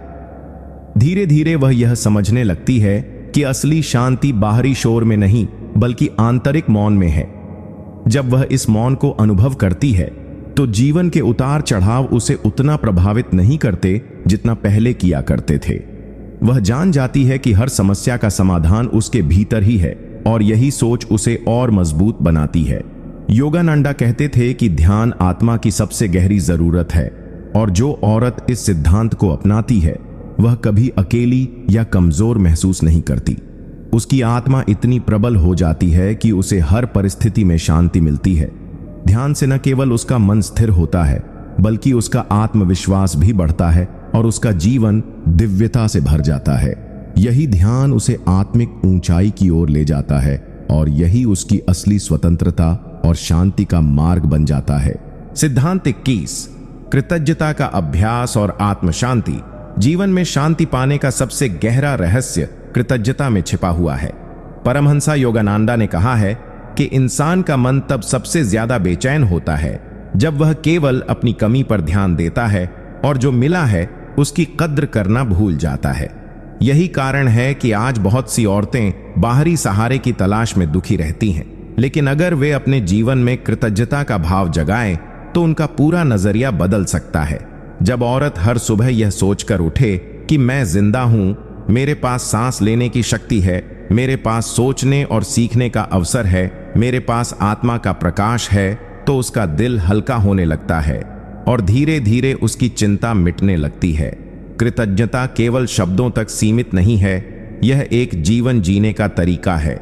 [SPEAKER 1] धीरे धीरे वह यह समझने लगती है कि असली शांति बाहरी शोर में नहीं, बल्कि आंतरिक मौन में है। जब वह इस मौन को अनुभव करती है, तो जीवन के उतार चढ़ाव उसे उतना प्रभावित नहीं करते जितना पहले किया करते थे। वह जान जाती है कि हर समस्या का समाधान उसके भीतर ही है, और यही सोच उसे और मजबूत बनाती है। योगानंदा कहते थे कि ध्यान आत्मा की सबसे गहरी जरूरत है, और जो औरत इस सिद्धांत को अपनाती है, वह कभी अकेली या कमजोर महसूस नहीं करती। उसकी आत्मा इतनी प्रबल हो जाती है कि उसे हर परिस्थिति में शांति मिलती है। ध्यान से न केवल उसका मन स्थिर होता है, बल्कि उसका आत्मविश्वास भी बढ़ता है और उसका जीवन दिव्यता से भर जाता है। यही ध्यान उसे आत्मिक ऊंचाई की ओर ले जाता है, और यही उसकी असली स्वतंत्रता और शांति का मार्ग बन जाता है। सिद्धांत 21, कृतज्ञता का अभ्यास और आत्म शांति। जीवन में शांति पाने का सबसे गहरा रहस्य कृतज्ञता में छिपा हुआ है। परमहंस योगानंदा ने कहा है कि इंसान का मन तब सबसे ज्यादा बेचैन होता है जब वह केवल अपनी कमी पर ध्यान देता है और जो मिला है उसकी कद्र करना भूल जाता है। यही कारण है कि आज बहुत सी औरतें बाहरी सहारे की तलाश में दुखी रहती हैं, लेकिन अगर वे अपने जीवन में कृतज्ञता का भाव जगाएं तो उनका पूरा नजरिया बदल सकता है। जब औरत हर सुबह यह सोचकर उठे कि मैं जिंदा हूं, मेरे पास सांस लेने की शक्ति है, मेरे पास सोचने और सीखने का अवसर है, मेरे पास आत्मा का प्रकाश है, तो उसका दिल हल्का होने लगता है और धीरे धीरे उसकी चिंता मिटने लगती है। कृतज्ञता केवल शब्दों तक सीमित नहीं है, यह एक जीवन जीने का तरीका है।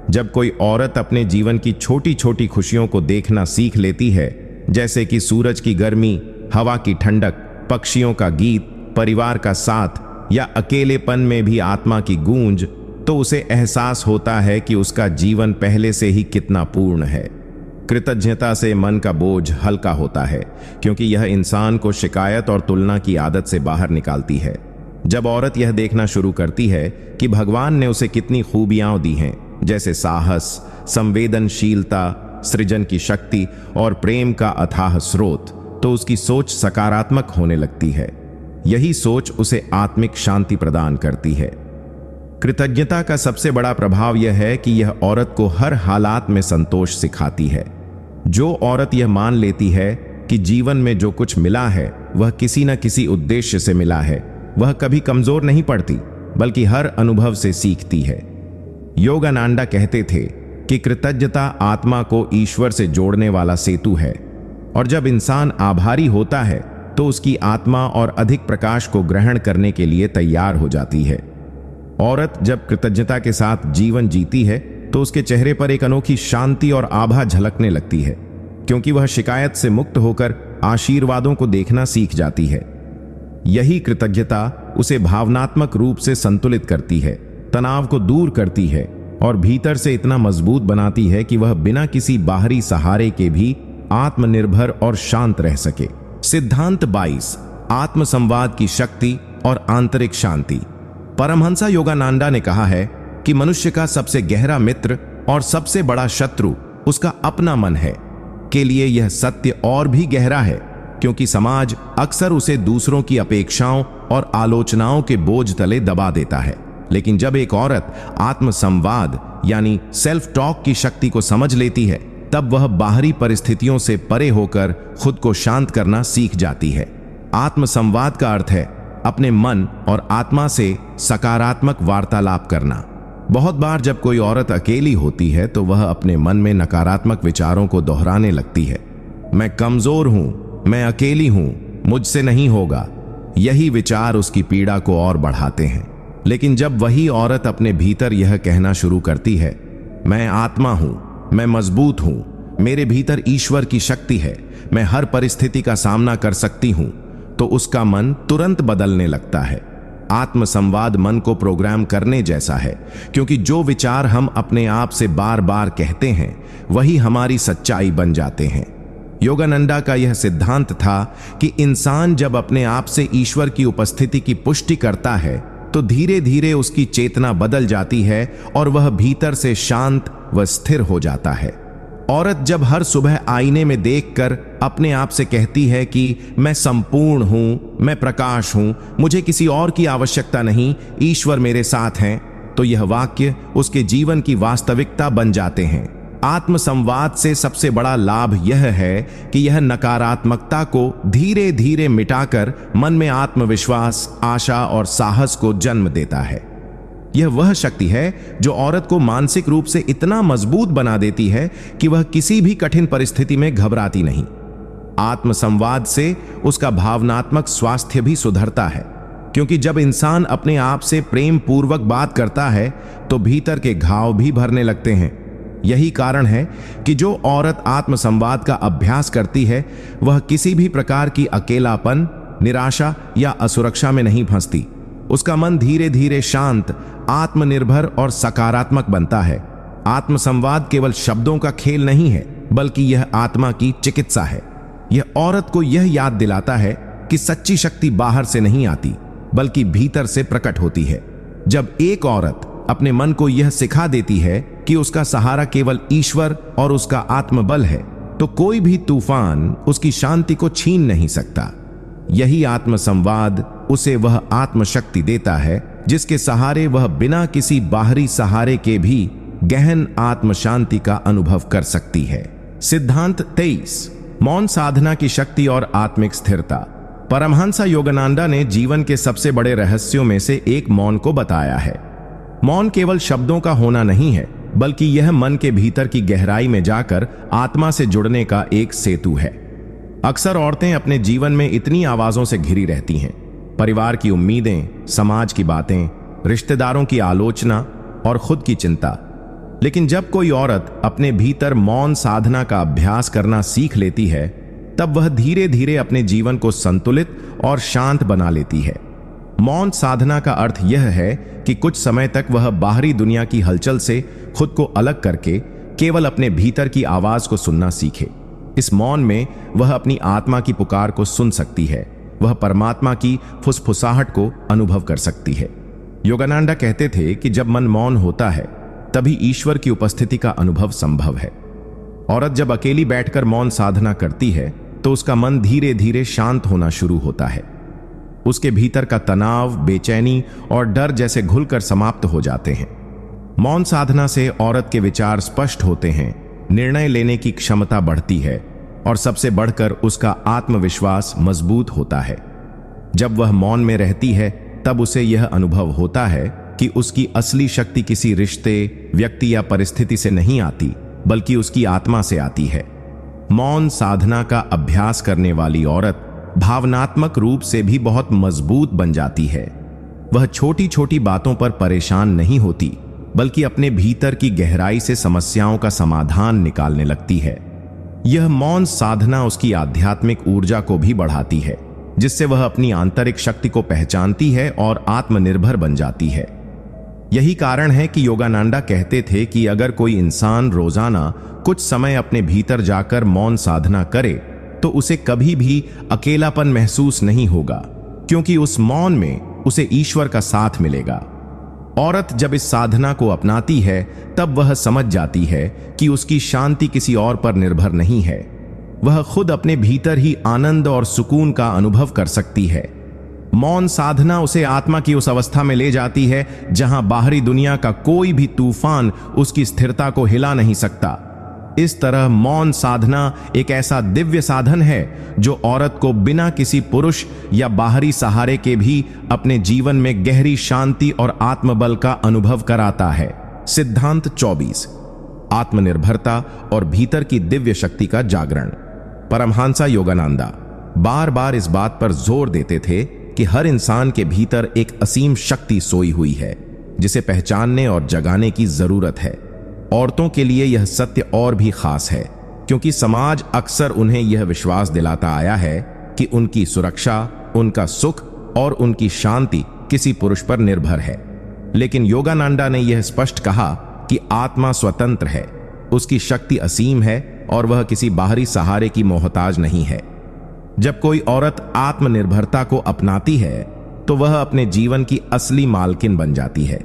[SPEAKER 1] जब कोई औरत अपने जीवन की छोटी छोटी खुशियों को देखना सीख लेती है, जैसे कि सूरज की गर्मी, हवा की ठंडक, पक्षियों का गीत, परिवार का साथ या अकेलेपन में भी आत्मा की गूंज, तो उसे एहसास होता है कि उसका जीवन पहले से ही कितना पूर्ण है। कृतज्ञता से मन का बोझ हल्का होता है, क्योंकि यह इंसान को शिकायत और तुलना की आदत से बाहर निकालती है। जब औरत यह देखना शुरू करती है कि भगवान ने उसे कितनी खूबियां दी हैं, जैसे साहस, संवेदनशीलता, सृजन की शक्ति और प्रेम का अथाह स्रोत, तो उसकी सोच सकारात्मक होने लगती है। यही सोच उसे आत्मिक शांति प्रदान करती है। कृतज्ञता का सबसे बड़ा प्रभाव यह है कि यह औरत को हर हालात में संतोष सिखाती है। जो औरत यह मान लेती है कि जीवन में जो कुछ मिला है वह किसी न किसी उद्देश्य से मिला है, वह कभी कमजोर नहीं पड़ती, बल्कि हर अनुभव से सीखती है। योगानंदा कहते थे कि कृतज्ञता आत्मा को ईश्वर से जोड़ने वाला सेतु है, और जब इंसान आभारी होता है तो उसकी आत्मा और अधिक प्रकाश को ग्रहण करने के लिए तैयार हो जाती है। औरत जब कृतज्ञता के साथ जीवन जीती है तो उसके चेहरे पर एक अनोखी शांति और आभा झलकने लगती है, क्योंकि वह शिकायत से मुक्त होकर आशीर्वादों को देखना सीख जाती है। यही कृतज्ञता उसे भावनात्मक रूप से संतुलित करती है, तनाव को दूर करती है और भीतर से इतना मजबूत बनाती है कि वह बिना किसी बाहरी सहारे के भी आत्मनिर्भर और शांत रह सके। सिद्धांत 22, आत्म संवाद की शक्ति और आंतरिक शांति। परमहंसा योगानंदा ने कहा है कि मनुष्य का सबसे गहरा मित्र और सबसे बड़ा शत्रु उसका अपना मन है। के लिए यह सत्य और भी गहरा है क्योंकि समाज अक्सर उसे दूसरों की अपेक्षाओं और आलोचनाओं के बोझ तले दबा देता है। लेकिन जब एक औरत आत्म संवाद यानी सेल्फ टॉक की शक्ति को समझ लेती है, तब वह बाहरी परिस्थितियों से परे होकर खुद को शांत करना सीख जाती है। आत्म संवाद का अर्थ है अपने मन और आत्मा से सकारात्मक वार्तालाप करना। बहुत बार जब कोई औरत अकेली होती है तो वह अपने मन में नकारात्मक विचारों को दोहराने लगती है। मैं कमजोर हूं, मैं अकेली हूं, मुझसे नहीं होगा। यही विचार उसकी पीड़ा को और बढ़ाते हैं। लेकिन जब वही औरत अपने भीतर यह कहना शुरू करती है, मैं आत्मा हूं, मैं मजबूत हूं, मेरे भीतर ईश्वर की शक्ति है, मैं हर परिस्थिति का सामना कर सकती हूं, तो उसका मन तुरंत बदलने लगता है। आत्म संवाद मन को प्रोग्राम करने जैसा है, क्योंकि जो विचार हम अपने आप से बार बार कहते हैं वही हमारी सच्चाई बन जाते हैं। योगानंदा का यह सिद्धांत था कि इंसान जब अपने आप से ईश्वर की उपस्थिति की पुष्टि करता है तो धीरे धीरे उसकी चेतना बदल जाती है और वह भीतर से शांत व स्थिर हो जाता है। औरत जब हर सुबह आईने में देखकर अपने आप से कहती है कि मैं संपूर्ण हूं, मैं प्रकाश हूं, मुझे किसी और की आवश्यकता नहीं, ईश्वर मेरे साथ हैं, तो यह वाक्य उसके जीवन की वास्तविकता बन जाते हैं। आत्म संवाद से सबसे बड़ा लाभ यह है कि यह नकारात्मकता को धीरे धीरे मिटाकर मन में आत्मविश्वास, आशा और साहस को जन्म देता है। यह वह शक्ति है जो औरत को मानसिक रूप से इतना मजबूत बना देती है कि वह किसी भी कठिन परिस्थिति में घबराती नहीं। आत्म संवाद से उसका भावनात्मक स्वास्थ्य भी सुधरता है, क्योंकि जब इंसान अपने आप से प्रेम पूर्वक बात करता है तो भीतर के घाव भी भरने लगते हैं। यही कारण है कि जो औरत आत्म संवाद का अभ्यास करती है वह किसी भी प्रकार की अकेलापन, निराशा या असुरक्षा में नहीं फंसती। उसका मन धीरे धीरे शांत, आत्मनिर्भर और सकारात्मक बनता है। आत्म संवाद केवल शब्दों का खेल नहीं है, बल्कि यह आत्मा की चिकित्सा है। यह औरत को यह याद दिलाता है कि सच्ची शक्ति बाहर से नहीं आती, बल्कि भीतर से प्रकट होती है। जब एक औरत अपने मन को यह सिखा देती है कि उसका सहारा केवल ईश्वर और उसका आत्मबल है, तो कोई भी तूफान उसकी शांति को छीन नहीं सकता। यही आत्म संवाद उसे वह आत्मशक्ति देता है जिसके सहारे वह बिना किसी बाहरी सहारे के भी गहन आत्म शांति का अनुभव कर सकती है। सिद्धांत 23, मौन साधना की शक्ति और आत्मिक स्थिरता। परमहंसा योगानंदा ने जीवन के सबसे बड़े रहस्यों में से एक मौन को बताया है। मौन केवल शब्दों का होना नहीं है, बल्कि यह मन के भीतर की गहराई में जाकर आत्मा से जुड़ने का एक सेतु है। अक्सर औरतें अपने जीवन में इतनी आवाजों से घिरी रहती हैं, परिवार की उम्मीदें, समाज की बातें, रिश्तेदारों की आलोचना और खुद की चिंता। लेकिन जब कोई औरत अपने भीतर मौन साधना का अभ्यास करना सीख लेती है, तब वह धीरे धीरे अपने जीवन को संतुलित और शांत बना लेती है। मौन साधना का अर्थ यह है कि कुछ समय तक वह बाहरी दुनिया की हलचल से खुद को अलग करके केवल अपने भीतर की आवाज को सुनना सीखे। इस मौन में वह अपनी आत्मा की पुकार को सुन सकती है, वह परमात्मा की फुसफुसाहट को अनुभव कर सकती है। योगानंदा कहते थे कि जब मन मौन होता है तभी ईश्वर की उपस्थिति का अनुभव संभव है। औरत जब अकेली बैठकर मौन साधना करती है तो उसका मन धीरे धीरे शांत होना शुरू होता है। उसके भीतर का तनाव, बेचैनी और डर जैसे घुलकर समाप्त हो जाते हैं। मौन साधना से औरत के विचार स्पष्ट होते हैं, निर्णय लेने की क्षमता बढ़ती है और सबसे बढ़कर उसका आत्मविश्वास मजबूत होता है। जब वह मौन में रहती है तब उसे यह अनुभव होता है कि उसकी असली शक्ति किसी रिश्ते, व्यक्ति या परिस्थिति से नहीं आती, बल्कि उसकी आत्मा से आती है। मौन साधना का अभ्यास करने वाली औरत भावनात्मक रूप से भी बहुत मजबूत बन जाती है। वह छोटी छोटी बातों पर परेशान नहीं होती, बल्कि अपने भीतर की गहराई से समस्याओं का समाधान निकालने लगती है। यह मौन साधना उसकी आध्यात्मिक ऊर्जा को भी बढ़ाती है, जिससे वह अपनी आंतरिक शक्ति को पहचानती है और आत्मनिर्भर बन जाती है। यही कारण है कि योगानंदा कहते थे कि अगर कोई इंसान रोजाना कुछ समय अपने भीतर जाकर मौन साधना करे तो उसे कभी भी अकेलापन महसूस नहीं होगा, क्योंकि उस मौन में उसे ईश्वर का साथ मिलेगा। औरत जब इस साधना को अपनाती है तब वह समझ जाती है कि उसकी शांति किसी और पर निर्भर नहीं है। वह खुद अपने भीतर ही आनंद और सुकून का अनुभव कर सकती है। मौन साधना उसे आत्मा की उस अवस्था में ले जाती है जहां बाहरी दुनिया का कोई भी तूफान उसकी स्थिरता को हिला नहीं सकता। इस तरह मौन साधना एक ऐसा दिव्य साधन है जो औरत को बिना किसी पुरुष या बाहरी सहारे के भी अपने जीवन में गहरी शांति और आत्मबल का अनुभव कराता है। सिद्धांत 24, आत्मनिर्भरता और भीतर की दिव्य शक्ति का जागरण। परमहंस योगानंदा बार बार इस बात पर जोर देते थे कि हर इंसान के भीतर एक असीम शक्ति सोई हुई है जिसे पहचानने और जगाने की जरूरत है। औरतों के लिए यह सत्य और भी खास है क्योंकि समाज अक्सर उन्हें यह विश्वास दिलाता आया है कि उनकी सुरक्षा, उनका सुख और उनकी शांति किसी पुरुष पर निर्भर है। लेकिन योगानंदा ने यह स्पष्ट कहा कि आत्मा स्वतंत्र है, उसकी शक्ति असीम है और वह किसी बाहरी सहारे की मोहताज नहीं है। जब कोई औरत आत्मनिर्भरता को अपनाती है तो वह अपने जीवन की असली मालकिन बन जाती है।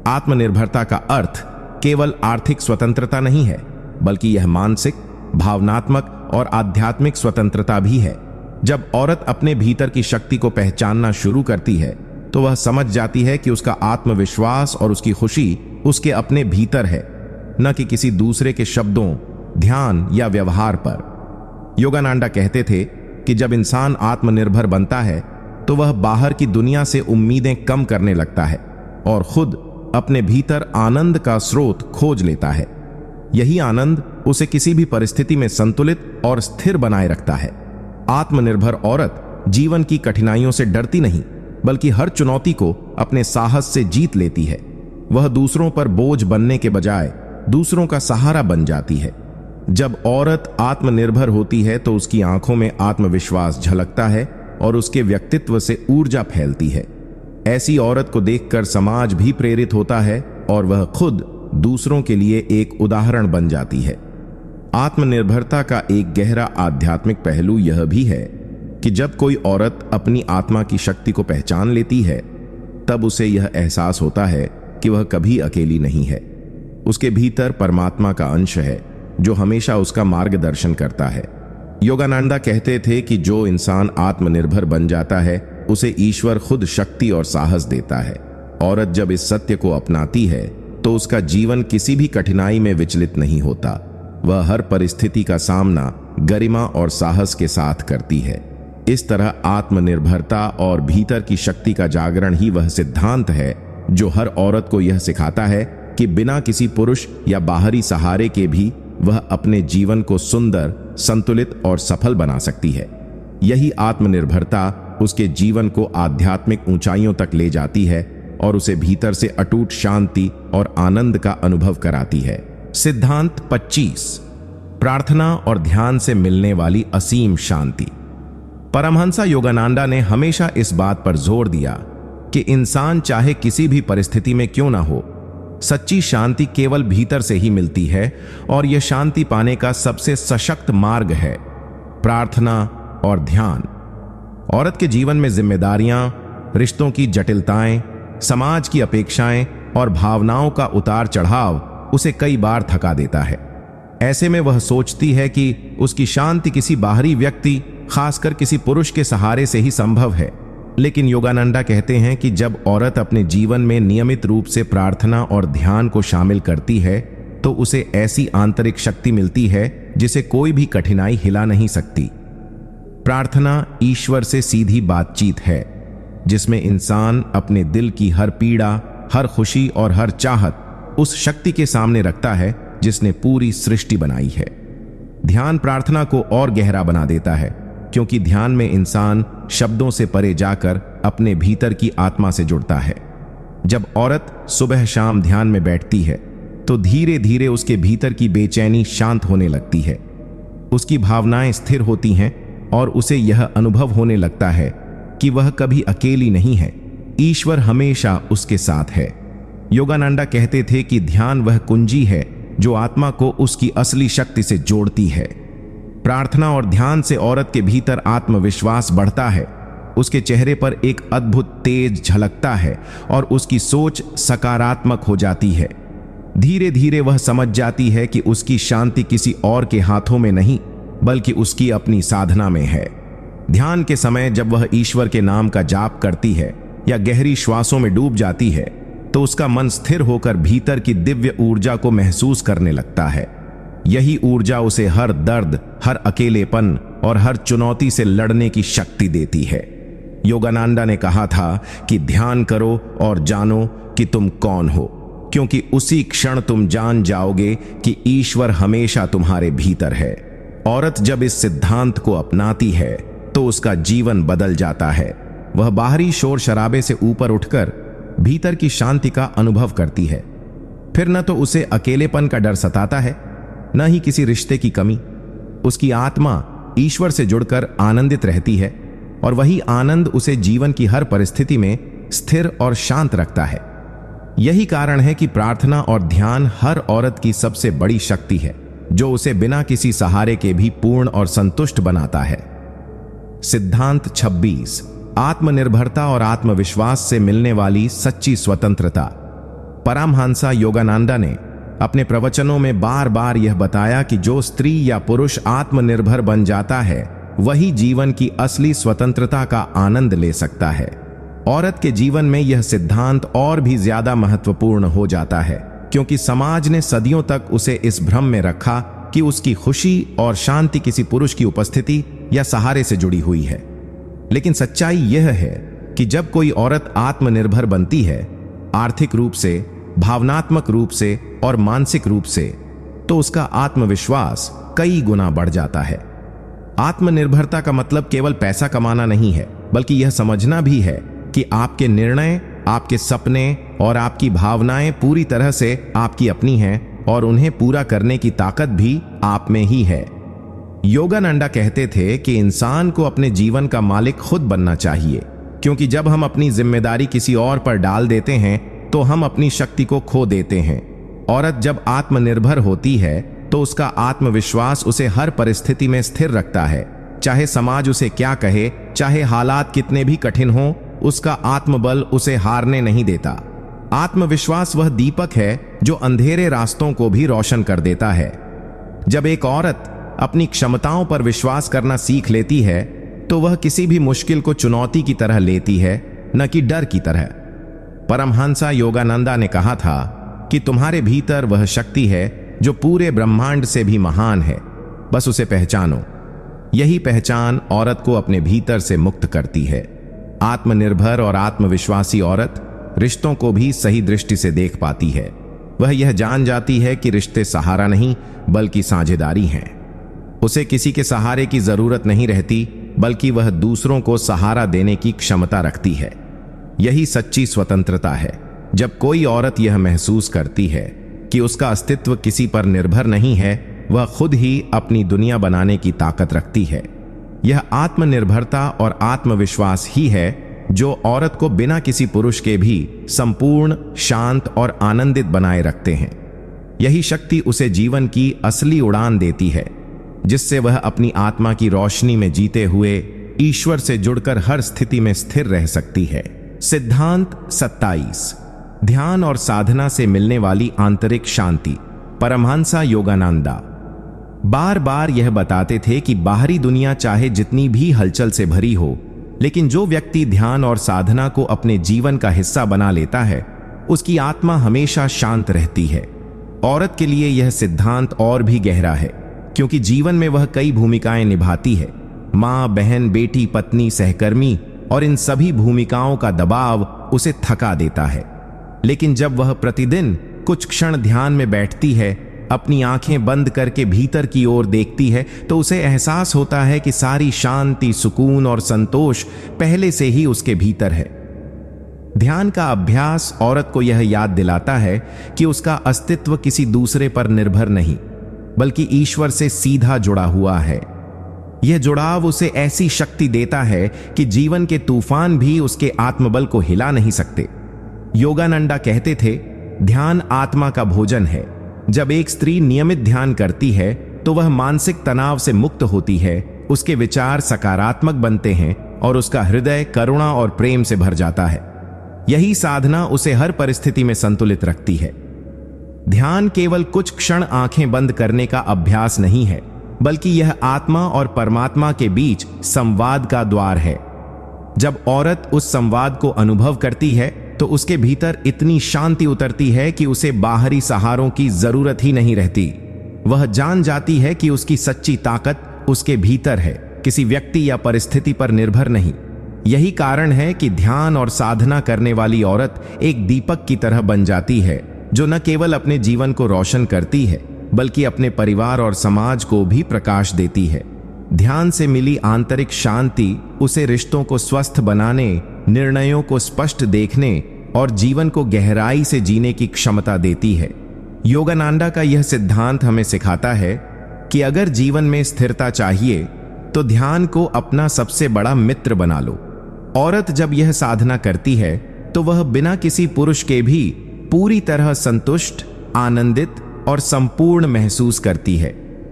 [SPEAKER 1] आत्मनिर्भरता का अर्थ केवल आर्थिक स्वतंत्रता नहीं है, बल्कि यह मानसिक, भावनात्मक और आध्यात्मिक स्वतंत्रता भी है। जब औरत अपने भीतर की शक्ति को पहचानना शुरू करती है तो वह समझ जाती है कि उसका आत्मविश्वास और उसकी खुशी उसके अपने भीतर है, न कि किसी दूसरे के शब्दों, ध्यान या व्यवहार पर। योगानंदा कहते थे कि जब इंसान आत्मनिर्भर बनता है तो वह बाहर की दुनिया से उम्मीदें कम करने लगता है और खुद अपने भीतर आनंद का स्रोत खोज लेता है। यही आनंद उसे किसी भी परिस्थिति में संतुलित और स्थिर बनाए रखता है। आत्मनिर्भर औरत जीवन की कठिनाइयों से डरती नहीं, बल्कि हर चुनौती को अपने साहस से जीत लेती है। वह दूसरों पर बोझ बनने के बजाय दूसरों का सहारा बन जाती है। जब औरत आत्मनिर्भर होती है तो उसकी आंखों में आत्मविश्वास झलकता है और उसके व्यक्तित्व से ऊर्जा फैलती है। ऐसी औरत को देखकर समाज भी प्रेरित होता है और वह खुद दूसरों के लिए एक उदाहरण बन जाती है। आत्मनिर्भरता का एक गहरा आध्यात्मिक पहलू यह भी है कि जब कोई औरत अपनी आत्मा की शक्ति को पहचान लेती है तब उसे यह एहसास होता है कि वह कभी अकेली नहीं है। उसके भीतर परमात्मा का अंश है जो हमेशा उसका मार्गदर्शन करता है। योगानंदा कहते थे कि जो इंसान आत्मनिर्भर बन जाता है उसे ईश्वर खुद शक्ति और साहस देता है। औरत जब इस सत्य को अपनाती है तो उसका जीवन किसी भी कठिनाई में विचलित नहीं होता। वह हर परिस्थिति का सामना गरिमा और साहस के साथ करती है। इस तरह आत्मनिर्भरता और भीतर की शक्ति का जागरण ही वह सिद्धांत है जो हर औरत को यह सिखाता है कि बिना किसी पुरुष या बाहरी सहारे के भी वह अपने जीवन को सुंदर, संतुलित और सफल बना सकती है। यही आत्मनिर्भरता उसके जीवन को आध्यात्मिक ऊंचाइयों तक ले जाती है और उसे भीतर से अटूट शांति और आनंद का अनुभव कराती है। सिद्धांत 25, प्रार्थना और ध्यान से मिलने वाली असीम शांति। परमहंस योगानंदा ने हमेशा इस बात पर जोर दिया कि इंसान चाहे किसी भी परिस्थिति में क्यों ना हो, सच्ची शांति केवल भीतर से ही मिलती है और यह शांति पाने का सबसे सशक्त मार्ग है प्रार्थना और ध्यान। औरत के जीवन में जिम्मेदारियां, रिश्तों की जटिलताएं, समाज की अपेक्षाएं और भावनाओं का उतार चढ़ाव उसे कई बार थका देता है। ऐसे में वह सोचती है कि उसकी शांति किसी बाहरी व्यक्ति, खासकर किसी पुरुष के सहारे से ही संभव है। लेकिन योगानंदा कहते हैं कि जब औरत अपने जीवन में नियमित रूप से प्रार्थना और ध्यान को शामिल करती है तो उसे ऐसी आंतरिक शक्ति मिलती है जिसे कोई भी कठिनाई हिला नहीं सकती। प्रार्थना ईश्वर से सीधी बातचीत है जिसमें इंसान अपने दिल की हर पीड़ा, हर खुशी और हर चाहत उस शक्ति के सामने रखता है जिसने पूरी सृष्टि बनाई है। ध्यान प्रार्थना को और गहरा बना देता है क्योंकि ध्यान में इंसान शब्दों से परे जाकर अपने भीतर की आत्मा से जुड़ता है। जब औरत सुबह शाम ध्यान में बैठती है तो धीरे धीरे उसके भीतर की बेचैनी शांत होने लगती है। उसकी भावनाएं स्थिर होती हैं और उसे यह अनुभव होने लगता है कि वह कभी अकेली नहीं है, ईश्वर हमेशा उसके साथ है। योगानंदा कहते थे कि ध्यान वह कुंजी है जो आत्मा को उसकी असली शक्ति से जोड़ती है। प्रार्थना और ध्यान से औरत के भीतर आत्मविश्वास बढ़ता है, उसके चेहरे पर एक अद्भुत तेज झलकता है और उसकी सोच सकारात्मक हो जाती है। धीरे धीरे वह समझ जाती है कि उसकी शांति किसी और के हाथों में नहीं, बल्कि उसकी अपनी साधना में है। ध्यान के समय जब वह ईश्वर के नाम का जाप करती है या गहरी श्वासों में डूब जाती है, तो उसका मन स्थिर होकर भीतर की दिव्य ऊर्जा को महसूस करने लगता है। यही ऊर्जा उसे हर दर्द, हर अकेलेपन और हर चुनौती से लड़ने की शक्ति देती है। योगानंदा ने कहा था कि ध्यान करो और जानो कि तुम कौन हो, क्योंकि उसी क्षण तुम जान जाओगे कि ईश्वर हमेशा तुम्हारे भीतर है। औरत जब इस सिद्धांत को अपनाती है तो उसका जीवन बदल जाता है। वह बाहरी शोर शराबे से ऊपर उठकर भीतर की शांति का अनुभव करती है। फिर न तो उसे अकेलेपन का डर सताता है, न ही किसी रिश्ते की कमी। उसकी आत्मा ईश्वर से जुड़कर आनंदित रहती है और वही आनंद उसे जीवन की हर परिस्थिति में स्थिर और शांत रखता है। यही कारण है कि प्रार्थना और ध्यान हर औरत की सबसे बड़ी शक्ति है, जो उसे बिना किसी सहारे के भी पूर्ण और संतुष्ट बनाता है। सिद्धांत 26, आत्मनिर्भरता और आत्मविश्वास से मिलने वाली सच्ची स्वतंत्रता। परमहंसा योगानंदा ने अपने प्रवचनों में बार बार यह बताया कि जो स्त्री या पुरुष आत्मनिर्भर बन जाता है, वही जीवन की असली स्वतंत्रता का आनंद ले सकता है। औरत के जीवन में यह सिद्धांत और भी ज्यादा महत्वपूर्ण हो जाता है, क्योंकि समाज ने सदियों तक उसे इस भ्रम में रखा कि उसकी खुशी और शांति किसी पुरुष की उपस्थिति या सहारे से जुड़ी हुई है। लेकिन सच्चाई यह है कि जब कोई औरत आत्मनिर्भर बनती है, आर्थिक रूप से, भावनात्मक रूप से और मानसिक रूप से, तो उसका आत्मविश्वास कई गुना बढ़ जाता है। आत्मनिर्भरता का मतलब केवल पैसा कमाना नहीं है, बल्कि यह समझना भी है कि आपके निर्णय, आपके सपने और आपकी भावनाएं पूरी तरह से आपकी अपनी हैं और उन्हें पूरा करने की ताकत भी आप में ही है। योगानंदा कहते थे कि इंसान को अपने जीवन का मालिक खुद बनना चाहिए, क्योंकि जब हम अपनी जिम्मेदारी किसी और पर डाल देते हैं तो हम अपनी शक्ति को खो देते हैं। औरत जब आत्मनिर्भर होती है तो उसका आत्मविश्वास उसे हर परिस्थिति में स्थिर रखता है। चाहे समाज उसे क्या कहे, चाहे हालात कितने भी कठिन हों, उसका आत्मबल उसे हारने नहीं देता। आत्मविश्वास वह दीपक है जो अंधेरे रास्तों को भी रोशन कर देता है। जब एक औरत अपनी क्षमताओं पर विश्वास करना सीख लेती है, तो वह किसी भी मुश्किल को चुनौती की तरह लेती है, न कि डर की तरह। परमहंसा योगानंदा ने कहा था कि तुम्हारे भीतर वह शक्ति है जो पूरे ब्रह्मांड से भी महान है, बस उसे पहचानो। यही पहचान औरत को अपने भीतर से मुक्त करती है। आत्मनिर्भर और आत्मविश्वासी औरत रिश्तों को भी सही दृष्टि से देख पाती है। वह यह जान जाती है कि रिश्ते सहारा नहीं, बल्कि साझेदारी हैं। उसे किसी के सहारे की जरूरत नहीं रहती, बल्कि वह दूसरों को सहारा देने की क्षमता रखती है। यही सच्ची स्वतंत्रता है। जब कोई औरत यह महसूस करती है कि उसका अस्तित्व किसी पर निर्भर नहीं है, वह खुद ही अपनी दुनिया बनाने की ताकत रखती है। यह आत्मनिर्भरता और आत्मविश्वास ही है जो औरत को बिना किसी पुरुष के भी संपूर्ण, शांत और आनंदित बनाए रखते हैं। यही शक्ति उसे जीवन की असली उड़ान देती है, जिससे वह अपनी आत्मा की रोशनी में जीते हुए ईश्वर से जुड़कर हर स्थिति में स्थिर रह सकती है। सिद्धांत 27, ध्यान और साधना से मिलने वाली आंतरिक शांति। परमहंसा योगानंदा बार बार यह बताते थे कि बाहरी दुनिया चाहे जितनी भी हलचल से भरी हो, लेकिन जो व्यक्ति ध्यान और साधना को अपने जीवन का हिस्सा बना लेता है, उसकी आत्मा हमेशा शांत रहती है। औरत के लिए यह सिद्धांत और भी गहरा है, क्योंकि जीवन में वह कई भूमिकाएं निभाती है। माँ, बहन, बेटी, पत्नी, सहकर्मी, और इन सभी भूमिकाओं का दबाव उसे थका देता है। लेकिन जब वह प्रतिदिन कुछ क्षण ध्यान में बैठती है, अपनी आंखें बंद करके भीतर की ओर देखती है, तो उसे एहसास होता है कि सारी शांति, सुकून और संतोष पहले से ही उसके भीतर है। ध्यान का अभ्यास औरत को यह याद दिलाता है कि उसका अस्तित्व किसी दूसरे पर निर्भर नहीं, बल्कि ईश्वर से सीधा जुड़ा हुआ है। यह जुड़ाव उसे ऐसी शक्ति देता है कि जीवन के तूफान भी उसके आत्मबल को हिला नहीं सकते। योगानंदा कहते थे ध्यान आत्मा का भोजन है। जब एक स्त्री नियमित ध्यान करती है तो वह मानसिक तनाव से मुक्त होती है, उसके विचार सकारात्मक बनते हैं और उसका हृदय करुणा और प्रेम से भर जाता है। यही साधना उसे हर परिस्थिति में संतुलित रखती है। ध्यान केवल कुछ क्षण आंखें बंद करने का अभ्यास नहीं है, बल्कि यह आत्मा और परमात्मा के बीच संवाद का द्वार है। जब औरत उस संवाद को अनुभव करती है तो उसके भीतर इतनी शांति उतरती है कि उसे बाहरी सहारों की जरूरत ही नहीं रहती। वह जान जाती है कि उसकी सच्ची ताकत उसके भीतर है, किसी व्यक्ति या परिस्थिति पर निर्भर नहीं। यही कारण है कि ध्यान और साधना करने वाली औरत एक दीपक की तरह बन जाती है, जो न केवल अपने जीवन को रोशन करती है, बल्कि अपने परिवार और समाज को भी प्रकाश देती है। ध्यान से मिली आंतरिक शांति उसे रिश्तों को स्वस्थ बनाने, निर्णयों को स्पष्ट देखने और जीवन को गहराई से जीने की क्षमता देती है। योगानंदा का यह सिद्धांत हमें सिखाता है कि अगर जीवन में स्थिरता चाहिए तो ध्यान को अपना सबसे बड़ा मित्र बना लो। औरत जब यह साधना करती है तो वह बिना किसी पुरुष के भी पूरी तरह संतुष्ट, आनंदित और संपूर्ण महसूस करती है,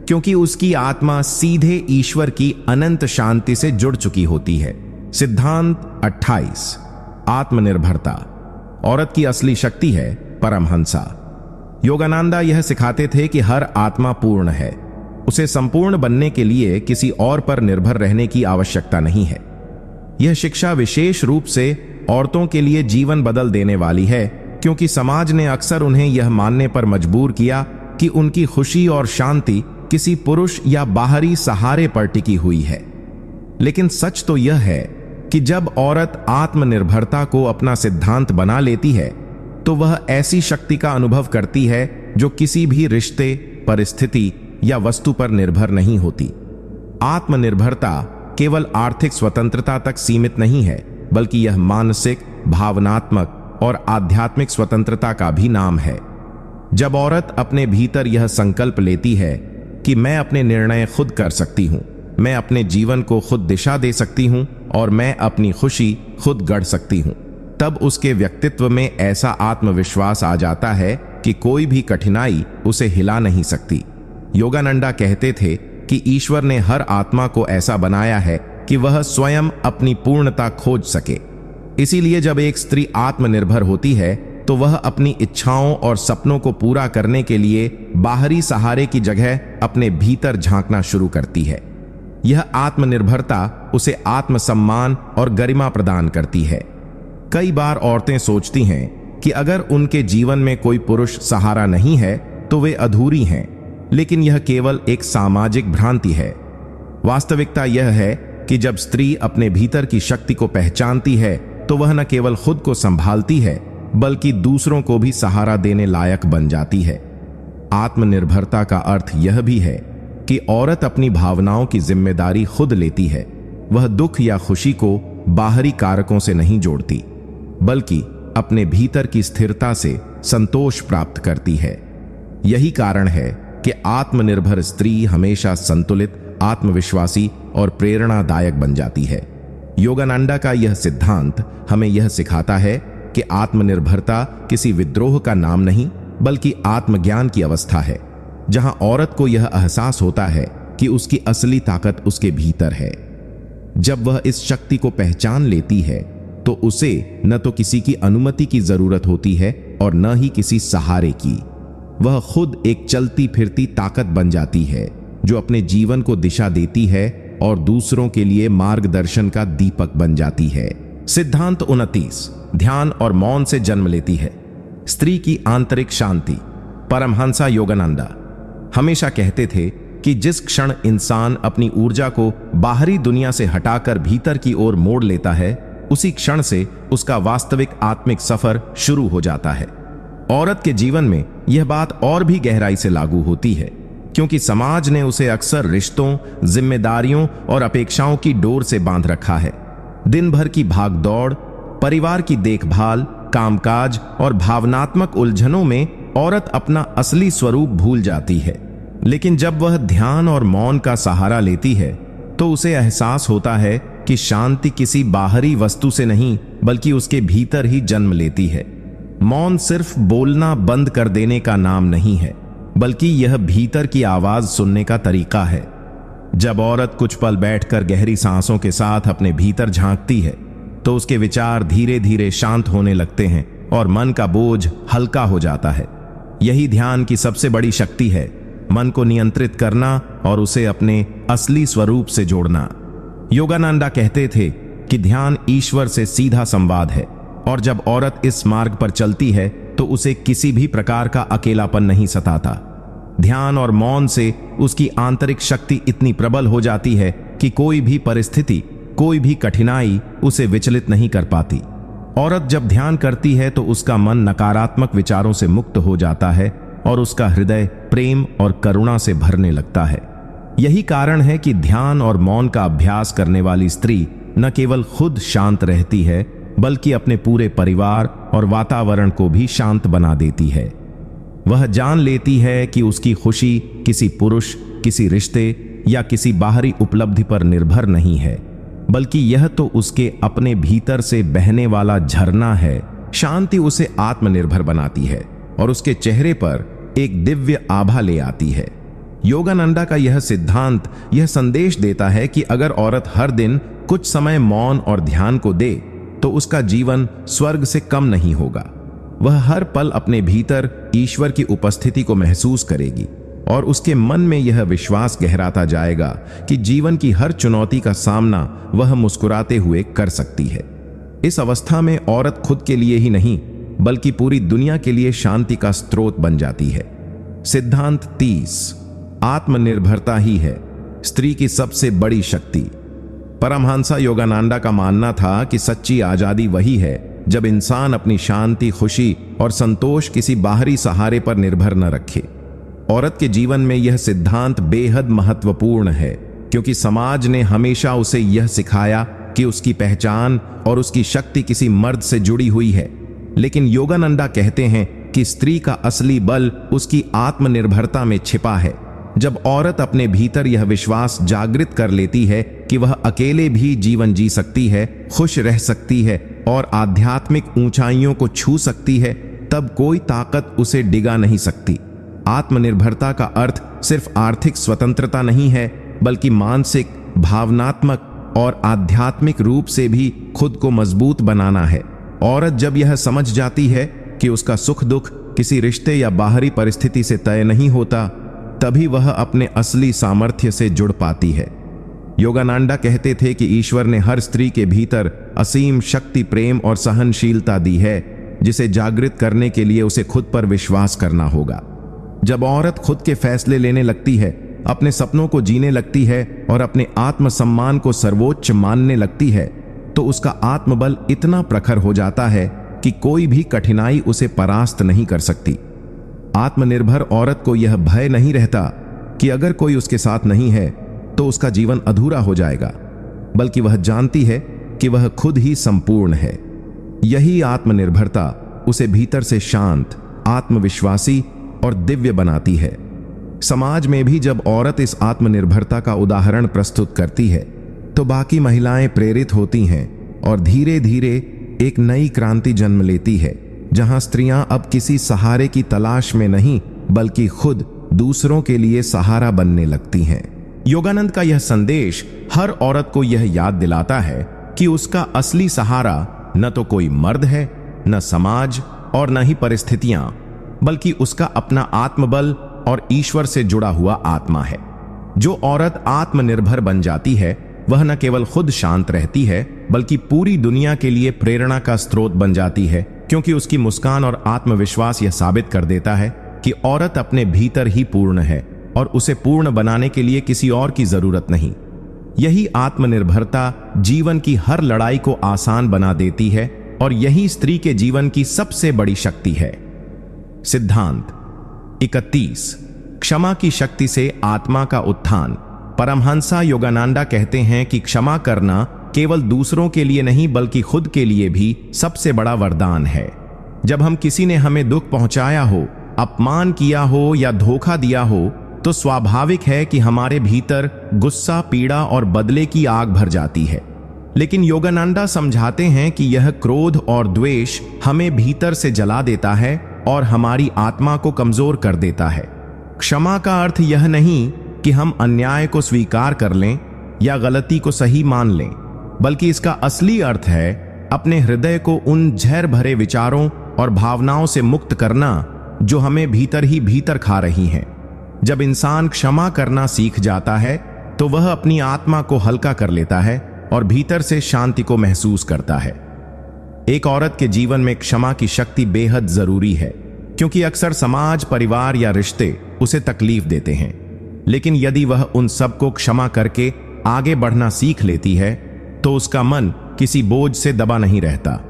[SPEAKER 1] क्योंकि उसकी आत्मा सीधे ईश्वर की अनंत शांति से जुड़ चुकी होती है। सिद्धांत 28। आत्मनिर्भरता। औरत की असली शक्ति है परमहंसा। योगानंदा यह सिखाते थे कि हर आत्मा पूर्ण है, उसे संपूर्ण बनने के लिए किसी और पर निर्भर रहने की आवश्यकता नहीं है। यह शिक्षा विशेष रूप से औरतों के लिए जीवन बदल देने वाली है, क्योंकि समाज ने अक्सर उन्हें यह मानने पर मजबूर किया कि उनकी खुशी और शांति किसी पुरुष या बाहरी सहारे पर टिकी हुई है। लेकिन सच तो यह है कि जब औरत आत्मनिर्भरता को अपना सिद्धांत बना लेती है तो वह ऐसी शक्ति का अनुभव करती है जो किसी भी रिश्ते, परिस्थिति या वस्तु पर निर्भर नहीं होती। आत्मनिर्भरता केवल आर्थिक स्वतंत्रता तक सीमित नहीं है, बल्कि यह मानसिक, भावनात्मक और आध्यात्मिक स्वतंत्रता का भी नाम है। जब औरत अपने भीतर यह संकल्प लेती है कि मैं अपने निर्णय खुद कर सकती हूं, मैं अपने जीवन को खुद दिशा दे सकती हूं और मैं अपनी खुशी खुद गढ़ सकती हूं, तब उसके व्यक्तित्व में ऐसा आत्मविश्वास आ जाता है कि कोई भी कठिनाई उसे हिला नहीं सकती। योगानंदा कहते थे कि ईश्वर ने हर आत्मा को ऐसा बनाया है कि वह स्वयं अपनी पूर्णता खोज सके। इसीलिए जब एक स्त्री आत्मनिर्भर होती है तो वह अपनी इच्छाओं और सपनों को पूरा करने के लिए बाहरी सहारे की जगह अपने भीतर झांकना शुरू करती है। यह आत्मनिर्भरता उसे आत्मसम्मान और गरिमा प्रदान करती है। कई बार औरतें सोचती हैं कि अगर उनके जीवन में कोई पुरुष सहारा नहीं है तो वे अधूरी हैं, लेकिन यह केवल एक सामाजिक भ्रांति है। वास्तविकता यह है कि जब स्त्री अपने भीतर की शक्ति को पहचानती है तो वह न केवल खुद को संभालती है, बल्कि दूसरों को भी सहारा देने लायक बन जाती है। आत्मनिर्भरता का अर्थ यह भी है कि औरत अपनी भावनाओं की जिम्मेदारी खुद लेती है। वह दुख या खुशी को बाहरी कारकों से नहीं जोड़ती, बल्कि अपने भीतर की स्थिरता से संतोष प्राप्त करती है। यही कारण है कि आत्मनिर्भर स्त्री हमेशा संतुलित, आत्मविश्वासी और प्रेरणादायक बन जाती है। योगानंदा का यह सिद्धांत हमें यह सिखाता है कि आत्मनिर्भरता किसी विद्रोह का नाम नहीं, बल्कि आत्मज्ञान की अवस्था है, जहां औरत को यह एहसास होता है कि उसकी असली ताकत उसके भीतर है। जब वह इस शक्ति को पहचान लेती है तो उसे न तो किसी की अनुमति की जरूरत होती है और न ही किसी सहारे की। वह खुद एक चलती फिरती ताकत बन जाती है जो अपने जीवन को दिशा देती है और दूसरों के लिए मार्गदर्शन का दीपक बन जाती है। सिद्धांत 29। ध्यान और मौन से जन्म लेती है स्त्री की आंतरिक शांति। परमहंसा योगानंदा हमेशा कहते थे कि जिस क्षण इंसान अपनी ऊर्जा को बाहरी दुनिया से हटाकर भीतर की ओर मोड़ लेता है, उसी क्षण से उसका वास्तविक आत्मिक सफर शुरू हो जाता है। औरत के जीवन में यह बात और भी गहराई से लागू होती है, क्योंकि समाज ने उसे अक्सर रिश्तों, जिम्मेदारियों और अपेक्षाओं की डोर से बांध रखा है। दिन भर की भागदौड़, परिवार की देखभाल, कामकाज और भावनात्मक उलझनों में औरत अपना असली स्वरूप भूल जाती है। लेकिन जब वह ध्यान और मौन का सहारा लेती है तो उसे एहसास होता है कि शांति किसी बाहरी वस्तु से नहीं, बल्कि उसके भीतर ही जन्म लेती है। मौन सिर्फ बोलना बंद कर देने का नाम नहीं है, बल्कि यह भीतर की आवाज सुनने का तरीका है। जब औरत कुछ पल बैठकर गहरी सांसों के साथ अपने भीतर झांकती है तो उसके विचार धीरे धीरे शांत होने लगते हैं और मन का बोझ हल्का हो जाता है। यही ध्यान की सबसे बड़ी शक्ति है, मन को नियंत्रित करना और उसे अपने असली स्वरूप से जोड़ना। योगानंदा कहते थे कि ध्यान ईश्वर से सीधा संवाद है, और जब औरत इस मार्ग पर चलती है तो उसे किसी भी प्रकार का अकेलापन नहीं सताता। ध्यान और मौन से उसकी आंतरिक शक्ति इतनी प्रबल हो जाती है कि कोई भी परिस्थिति, कोई भी कठिनाई उसे विचलित नहीं कर पाती। औरत जब ध्यान करती है तो उसका मन नकारात्मक विचारों से मुक्त हो जाता है और उसका हृदय प्रेम और करुणा से भरने लगता है। यही कारण है कि ध्यान और मौन का अभ्यास करने वाली स्त्री न केवल खुद शांत रहती है, बल्कि अपने पूरे परिवार और वातावरण को भी शांत बना देती है। वह जान लेती है कि उसकी खुशी किसी पुरुष, किसी रिश्ते या किसी बाहरी उपलब्धि पर निर्भर नहीं है, बल्कि यह तो उसके अपने भीतर से बहने वाला झरना है। शांति उसे आत्मनिर्भर बनाती है और उसके चेहरे पर एक दिव्य आभा ले आती है। योगानंदा का यह सिद्धांत यह संदेश देता है कि अगर औरत हर दिन कुछ समय मौन और ध्यान को दे तो उसका जीवन स्वर्ग से कम नहीं होगा। वह हर पल अपने भीतर ईश्वर की उपस्थिति को महसूस करेगी और उसके मन में यह विश्वास गहराता जाएगा कि जीवन की हर चुनौती का सामना वह मुस्कुराते हुए कर सकती है। इस अवस्था में औरत खुद के लिए ही नहीं, बल्कि पूरी दुनिया के लिए शांति का स्रोत बन जाती है। सिद्धांत 30, आत्मनिर्भरता ही है स्त्री की सबसे बड़ी शक्ति। परमहंस योगानंदा का मानना था कि सच्ची आजादी वही है जब इंसान अपनी शांति, खुशी और संतोष किसी बाहरी सहारे पर निर्भर न रखे। औरत के जीवन में यह सिद्धांत बेहद महत्वपूर्ण है, क्योंकि समाज ने हमेशा उसे यह सिखाया कि उसकी पहचान और उसकी शक्ति किसी मर्द से जुड़ी हुई है। लेकिन योगानंदा कहते हैं कि स्त्री का असली बल उसकी आत्मनिर्भरता में छिपा है। जब औरत अपने भीतर यह विश्वास जागृत कर लेती है कि वह अकेले भी जीवन जी सकती है, खुश रह सकती है और आध्यात्मिक ऊंचाइयों को छू सकती है, तब कोई ताकत उसे डिगा नहीं सकती। आत्मनिर्भरता का अर्थ सिर्फ आर्थिक स्वतंत्रता नहीं है, बल्कि मानसिक, भावनात्मक और आध्यात्मिक रूप से भी खुद को मजबूत बनाना है। औरत जब यह समझ जाती है कि उसका सुख दुख किसी रिश्ते या बाहरी परिस्थिति से तय नहीं होता, तभी वह अपने असली सामर्थ्य से जुड़ पाती है। योगानंदा कहते थे कि ईश्वर ने हर स्त्री के भीतर असीम शक्ति, प्रेम और सहनशीलता दी है, जिसे जागृत करने के लिए उसे खुद पर विश्वास करना होगा। जब औरत खुद के फैसले लेने लगती है, अपने सपनों को जीने लगती है और अपने आत्मसम्मान को सर्वोच्च मानने लगती है, तो उसका आत्मबल इतना प्रखर हो जाता है कि कोई भी कठिनाई उसे परास्त नहीं कर सकती। आत्मनिर्भर औरत को यह भय नहीं रहता कि अगर कोई उसके साथ नहीं है तो उसका जीवन अधूरा हो जाएगा, बल्कि वह जानती है कि वह खुद ही संपूर्ण है। यही आत्मनिर्भरता उसे भीतर से शांत, आत्मविश्वासी और दिव्य बनाती है। समाज में भी जब औरत इस आत्मनिर्भरता का उदाहरण प्रस्तुत करती है तो बाकी महिलाएं प्रेरित होती हैं और धीरे धीरे एक नई क्रांति जन्म लेती है, जहां स्त्रियां अब किसी सहारे की तलाश में नहीं, बल्कि खुद दूसरों के लिए सहारा बनने लगती हैं। योगानंद का यह संदेश हर औरत को यह याद दिलाता है कि उसका असली सहारा न तो कोई मर्द है, न समाज और न ही परिस्थितियां, बल्कि उसका अपना आत्मबल और ईश्वर से जुड़ा हुआ आत्मा है। जो औरत आत्मनिर्भर बन जाती है, वह न केवल खुद शांत रहती है, बल्कि पूरी दुनिया के लिए प्रेरणा का स्रोत बन जाती है, क्योंकि उसकी मुस्कान और आत्मविश्वास यह साबित कर देता है कि औरत अपने भीतर ही पूर्ण है और उसे पूर्ण बनाने के लिए किसी और की जरूरत नहीं। यही आत्मनिर्भरता जीवन की हर लड़ाई को आसान बना देती है और यही स्त्री के जीवन की सबसे बड़ी शक्ति है। सिद्धांत 31, क्षमा की शक्ति से आत्मा का उत्थान। परमहंस योगानंदा कहते हैं कि क्षमा करना केवल दूसरों के लिए नहीं, बल्कि खुद के लिए भी सबसे बड़ा वरदान है। जब हम किसी ने हमें दुख पहुंचाया हो, अपमान किया हो या धोखा दिया हो, तो स्वाभाविक है कि हमारे भीतर गुस्सा, पीड़ा और बदले की आग भर जाती है। लेकिन योगानंदा समझाते हैं कि यह क्रोध और द्वेष हमें भीतर से जला देता है और हमारी आत्मा को कमजोर कर देता है। क्षमा का अर्थ यह नहीं कि हम अन्याय को स्वीकार कर लें या गलती को सही मान लें, बल्कि इसका असली अर्थ है अपने हृदय को उन जहर भरे विचारों और भावनाओं से मुक्त करना जो हमें भीतर ही भीतर खा रही हैं। जब इंसान क्षमा करना सीख जाता है तो वह अपनी आत्मा को हल्का कर लेता है और भीतर से शांति को महसूस करता है। एक औरत के जीवन में क्षमा की शक्ति बेहद जरूरी है, क्योंकि अक्सर समाज, परिवार या रिश्ते उसे तकलीफ देते हैं। लेकिन यदि वह उन सबको क्षमा करके आगे बढ़ना सीख लेती है तो उसका मन किसी बोझ से दबा नहीं रहता।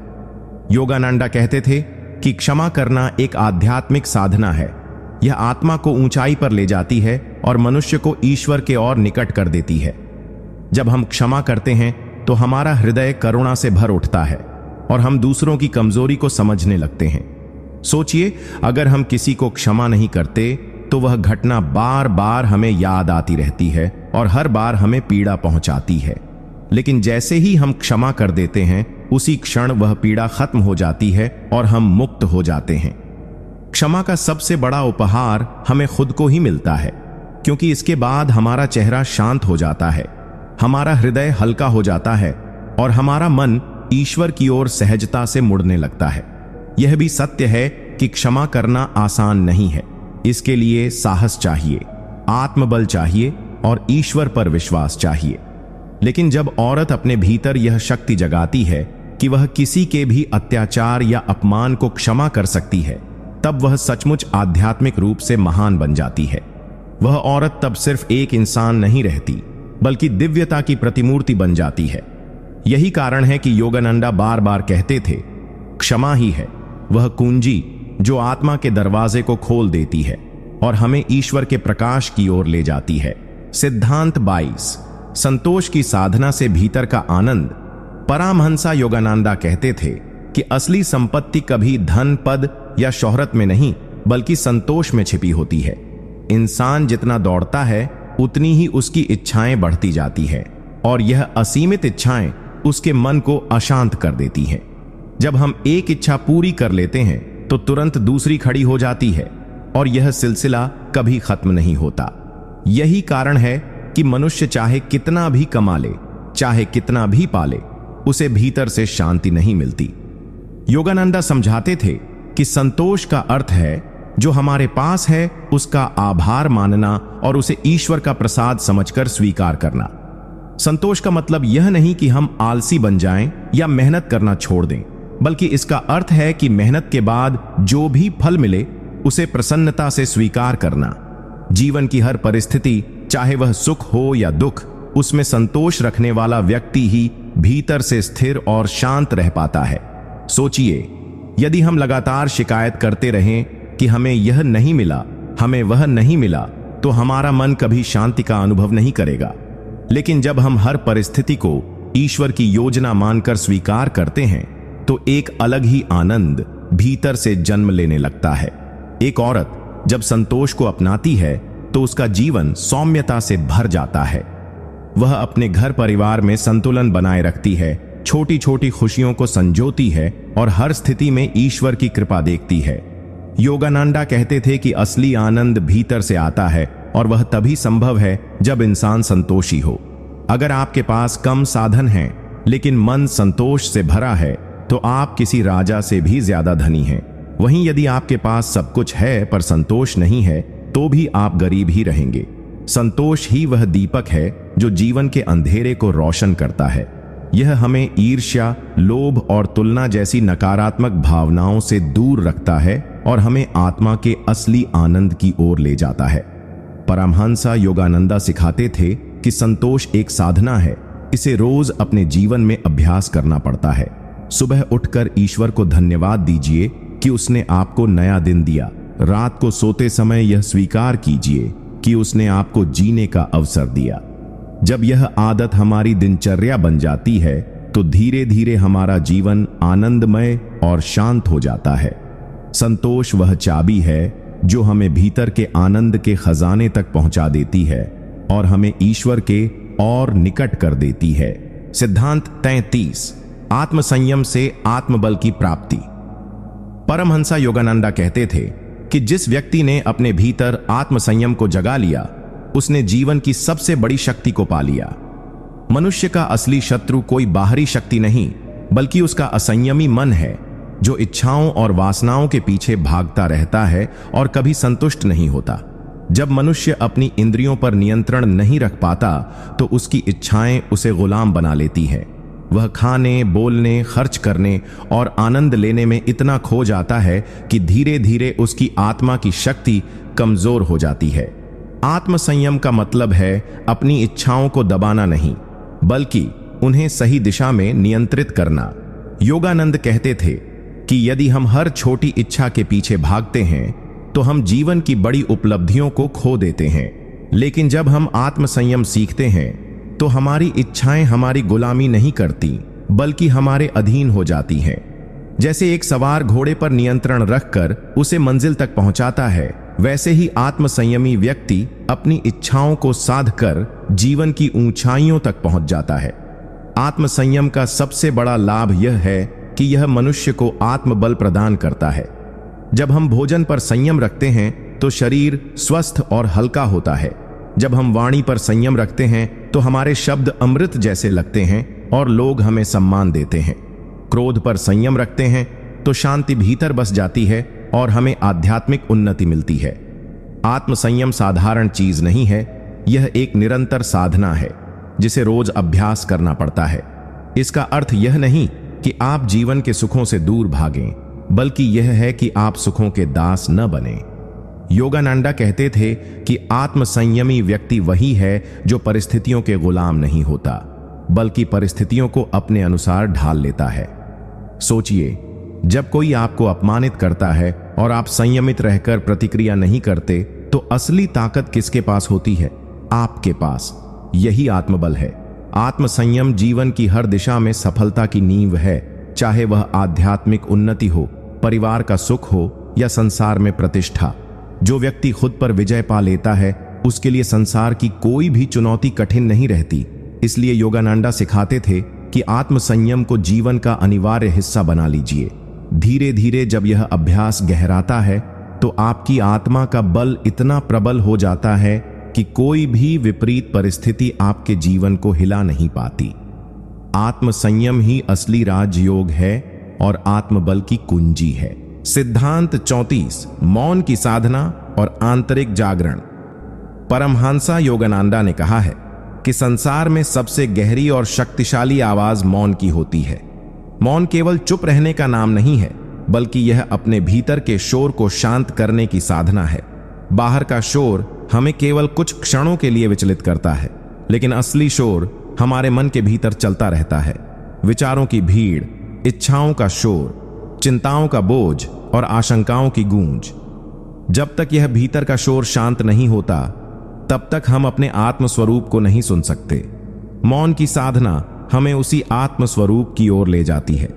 [SPEAKER 1] योगानंदा कहते थे कि क्षमा करना एक आध्यात्मिक साधना है। यह आत्मा को ऊंचाई पर ले जाती है और मनुष्य को ईश्वर के और निकट कर देती है। जब हम क्षमा करते हैं तो हमारा हृदय करुणा से भर उठता है और हम दूसरों की कमजोरी को समझने लगते हैं। सोचिए, अगर हम किसी को क्षमा नहीं करते तो वह घटना बार बार हमें याद आती रहती है और हर बार हमें पीड़ा पहुंचाती है। लेकिन जैसे ही हम क्षमा कर देते हैं, उसी क्षण वह पीड़ा खत्म हो जाती है और हम मुक्त हो जाते हैं। क्षमा का सबसे बड़ा उपहार हमें खुद को ही मिलता है, क्योंकि इसके बाद हमारा चेहरा शांत हो जाता है, हमारा हृदय हल्का हो जाता है और हमारा मन ईश्वर की ओर सहजता से मुड़ने लगता है। यह भी सत्य है कि क्षमा करना आसान नहीं है। इसके लिए साहस चाहिए, आत्मबल चाहिए और ईश्वर पर विश्वास चाहिए। लेकिन जब औरत अपने भीतर यह शक्ति जगाती है कि वह किसी के भी अत्याचार या अपमान को क्षमा कर सकती है, तब वह सचमुच आध्यात्मिक रूप से महान बन जाती है। वह औरत तब सिर्फ एक इंसान नहीं रहती, बल्कि दिव्यता की प्रतिमूर्ति बन जाती है। यही कारण है कि योगानंदा बार बार कहते थे, क्षमा ही है वह कुंजी जो आत्मा के दरवाजे को खोल देती है और हमें ईश्वर के प्रकाश की ओर ले जाती है। सिद्धांत 22, संतोष की साधना से भीतर का आनंद। परमहंसा योगानंदा कहते थे कि असली संपत्ति कभी धन, पद या शोहरत में नहीं, बल्कि संतोष में छिपी होती है। इंसान जितना दौड़ता है उतनी ही उसकी इच्छाएं बढ़ती जाती है और यह असीमित इच्छाएं उसके मन को अशांत कर देती हैं। जब हम एक इच्छा पूरी कर लेते हैं तो तुरंत दूसरी खड़ी हो जाती है और यह सिलसिला कभी खत्म नहीं होता। यही कारण है कि मनुष्य चाहे कितना भी कमा ले, चाहे कितना भी पाले, उसे भीतर से शांति नहीं मिलती। योगानंदा समझाते थे कि संतोष का अर्थ है जो हमारे पास है उसका आभार मानना और उसे ईश्वर का प्रसाद समझकर स्वीकार करना। संतोष का मतलब यह नहीं कि हम आलसी बन जाएं या मेहनत करना छोड़ दें, बल्कि इसका अर्थ है कि मेहनत के बाद जो भी फल मिले उसे प्रसन्नता से स्वीकार करना। जीवन की हर परिस्थिति, चाहे वह सुख हो या दुख, उसमें संतोष रखने वाला व्यक्ति ही भीतर से स्थिर और शांत रह पाता है। सोचिए, यदि हम लगातार शिकायत करते रहें कि हमें यह नहीं मिला, हमें वह नहीं मिला, तो हमारा मन कभी शांति का अनुभव नहीं करेगा। लेकिन जब हम हर परिस्थिति को ईश्वर की योजना मानकर स्वीकार करते हैं तो एक अलग ही आनंद भीतर से जन्म लेने लगता है। एक औरत जब संतोष को अपनाती है तो उसका जीवन सौम्यता से भर जाता है। वह अपने घर परिवार में संतुलन बनाए रखती है, छोटी छोटी खुशियों को संजोती है और हर स्थिति में ईश्वर की कृपा देखती है। योगानंदा कहते थे कि असली आनंद भीतर से आता है और वह तभी संभव है जब इंसान संतोषी हो। अगर आपके पास कम साधन हैं लेकिन मन संतोष से भरा है तो आप किसी राजा से भी ज्यादा धनी हैं। वहीं यदि आपके पास सब कुछ है पर संतोष नहीं है तो भी आप गरीब ही रहेंगे। संतोष ही वह दीपक है जो जीवन के अंधेरे को रोशन करता है। यह हमें ईर्ष्या, लोभ और तुलना जैसी नकारात्मक भावनाओं से दूर रखता है और हमें आत्मा के असली आनंद की ओर ले जाता है। परमहंसा योगानंदा सिखाते थे कि संतोष एक साधना है, इसे रोज अपने जीवन में अभ्यास करना पड़ता है। सुबह उठकर ईश्वर को धन्यवाद दीजिए कि उसने आपको नया दिन दिया। रात को सोते समय यह स्वीकार कीजिए कि उसने आपको जीने का अवसर दिया। जब यह आदत हमारी दिनचर्या बन जाती है तो धीरे धीरे हमारा जीवन आनंदमय और शांत हो जाता है। संतोष वह चाबी है जो हमें भीतर के आनंद के खजाने तक पहुंचा देती है और हमें ईश्वर के और निकट कर देती है। सिद्धांत 33 आत्मसंयम से आत्मबल की प्राप्ति। परमहंसा योगानंदा कहते थे कि जिस व्यक्ति ने अपने भीतर आत्मसंयम को जगा लिया, उसने जीवन की सबसे बड़ी शक्ति को पा लिया। मनुष्य का असली शत्रु कोई बाहरी शक्ति नहीं, बल्कि उसका असंयमी मन है, जो इच्छाओं और वासनाओं के पीछे भागता रहता है और कभी संतुष्ट नहीं होता। जब मनुष्य अपनी इंद्रियों पर नियंत्रण नहीं रख पाता, तो उसकी इच्छाएं उसे गुलाम बना लेती है। वह खाने, बोलने, खर्च करने और आनंद लेने में इतना खो जाता है कि धीरे धीरे उसकी आत्मा की शक्ति कमजोर हो जाती है। आत्मसंयम का मतलब है अपनी इच्छाओं को दबाना नहीं, बल्कि उन्हें सही दिशा में नियंत्रित करना। योगानंद कहते थे कि यदि हम हर छोटी इच्छा के पीछे भागते हैं, तो हम जीवन की बड़ी उपलब्धियों को खो देते हैं। लेकिन जब हम आत्मसंयम सीखते हैं, तो हमारी इच्छाएं हमारी गुलामी नहीं करती, बल्कि हमारे अधीन हो जाती हैं। जैसे एक सवार घोड़े पर नियंत्रण रखकर उसे मंजिल तक पहुंचाता है, वैसे ही आत्मसंयमी व्यक्ति अपनी इच्छाओं को साध कर जीवन की ऊंचाइयों तक पहुंच जाता है। आत्मसंयम का सबसे बड़ा लाभ यह है कि यह मनुष्य को आत्मबल प्रदान करता है। जब हम भोजन पर संयम रखते हैं, तो शरीर स्वस्थ और हल्का होता है। जब हम वाणी पर संयम रखते हैं, तो हमारे शब्द अमृत जैसे लगते हैं और लोग हमें सम्मान देते हैं। क्रोध पर संयम रखते हैं, तो शांति भीतर बस जाती है और हमें आध्यात्मिक उन्नति मिलती है। आत्मसंयम साधारण चीज नहीं है, यह एक निरंतर साधना है, जिसे रोज अभ्यास करना पड़ता है। इसका अर्थ यह नहीं कि आप जीवन के सुखों से दूर भागें, बल्कि यह है कि आप सुखों के दास न बने। योगानंदा कहते थे कि आत्मसंयमी व्यक्ति वही है जो परिस्थितियों के गुलाम नहीं होता, बल्कि परिस्थितियों को अपने अनुसार ढाल लेता है। सोचिए, जब कोई आपको अपमानित करता है और आप संयमित रहकर प्रतिक्रिया नहीं करते, तो असली ताकत किसके पास होती है? आपके पास। यही आत्मबल है। आत्मसंयम जीवन की हर दिशा में सफलता की नींव है, चाहे वह आध्यात्मिक उन्नति हो, परिवार का सुख हो या संसार में प्रतिष्ठा। जो व्यक्ति खुद पर विजय पा लेता है, उसके लिए संसार की कोई भी चुनौती कठिन नहीं रहती। इसलिए योगानंदा सिखाते थे कि आत्मसंयम को जीवन का अनिवार्य हिस्सा बना लीजिए। धीरे धीरे जब यह अभ्यास गहराता है, तो आपकी आत्मा का बल इतना प्रबल हो जाता है कि कोई भी विपरीत परिस्थिति आपके जीवन को हिला नहीं पाती। आत्मसंयम ही असली राजयोग है और आत्मबल की कुंजी है। सिद्धांत 34 मौन की साधना और आंतरिक जागरण। परमहंसा योगानंदा ने कहा है कि संसार में सबसे गहरी और शक्तिशाली आवाज मौन की होती है। मौन केवल चुप रहने का नाम नहीं है, बल्कि यह अपने भीतर के शोर को शांत करने की साधना है। बाहर का शोर हमें केवल कुछ क्षणों के लिए विचलित करता है, लेकिन असली शोर हमारे मन के भीतर चलता रहता है। विचारों की भीड़, इच्छाओं का शोर, चिंताओं का बोझ और आशंकाओं की गूंज। जब तक यह भीतर का शोर शांत नहीं होता, तब तक हम अपने आत्मस्वरूप को नहीं सुन सकते। मौन की साधना हमें उसी आत्मस्वरूप की ओर ले जाती है।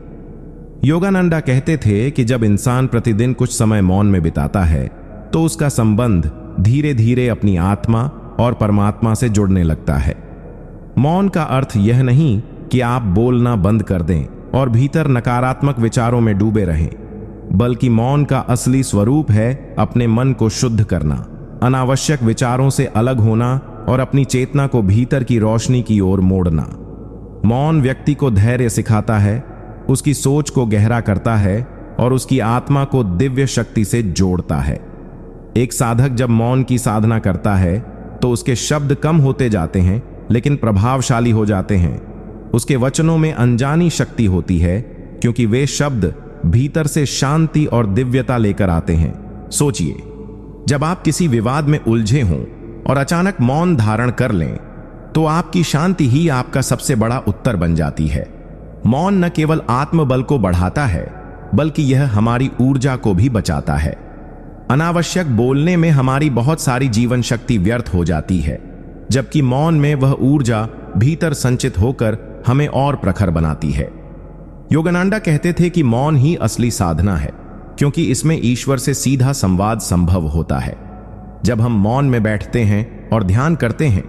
[SPEAKER 1] योगानंदा कहते थे कि जब इंसान प्रतिदिन कुछ समय मौन में बिताता है, तो उसका संबंध धीरे धीरे अपनी आत्मा और परमात्मा से जुड़ने लगता है। मौन का अर्थ यह नहीं कि आप बोलना बंद कर दें और भीतर नकारात्मक विचारों में डूबे रहें, बल्कि मौन का असली स्वरूप है अपने मन को शुद्ध करना, अनावश्यक विचारों से अलग होना और अपनी चेतना को भीतर की रोशनी की ओर मोड़ना। मौन व्यक्ति को धैर्य सिखाता है, उसकी सोच को गहरा करता है और उसकी आत्मा को दिव्य शक्ति से जोड़ता है। एक साधक जब मौन की साधना करता है, तो उसके शब्द कम होते जाते हैं, लेकिन प्रभावशाली हो जाते हैं। उसके वचनों में अनजानी शक्ति होती है, क्योंकि वे शब्द भीतर से शांति और दिव्यता लेकर आते हैं। सोचिए, जब आप किसी विवाद में उलझे हों और अचानक मौन धारण कर लें, तो आपकी शांति ही आपका सबसे बड़ा उत्तर बन जाती है। मौन न केवल आत्मबल को बढ़ाता है, बल्कि यह हमारी ऊर्जा को भी बचाता है। अनावश्यक बोलने में हमारी बहुत सारी जीवन शक्ति व्यर्थ हो जाती है, जबकि मौन में वह ऊर्जा भीतर संचित होकर हमें और प्रखर बनाती है। योगानंदा कहते थे कि मौन ही असली साधना है, क्योंकि इसमें ईश्वर से सीधा संवाद संभव होता है। जब हम मौन में बैठते हैं और ध्यान करते हैं,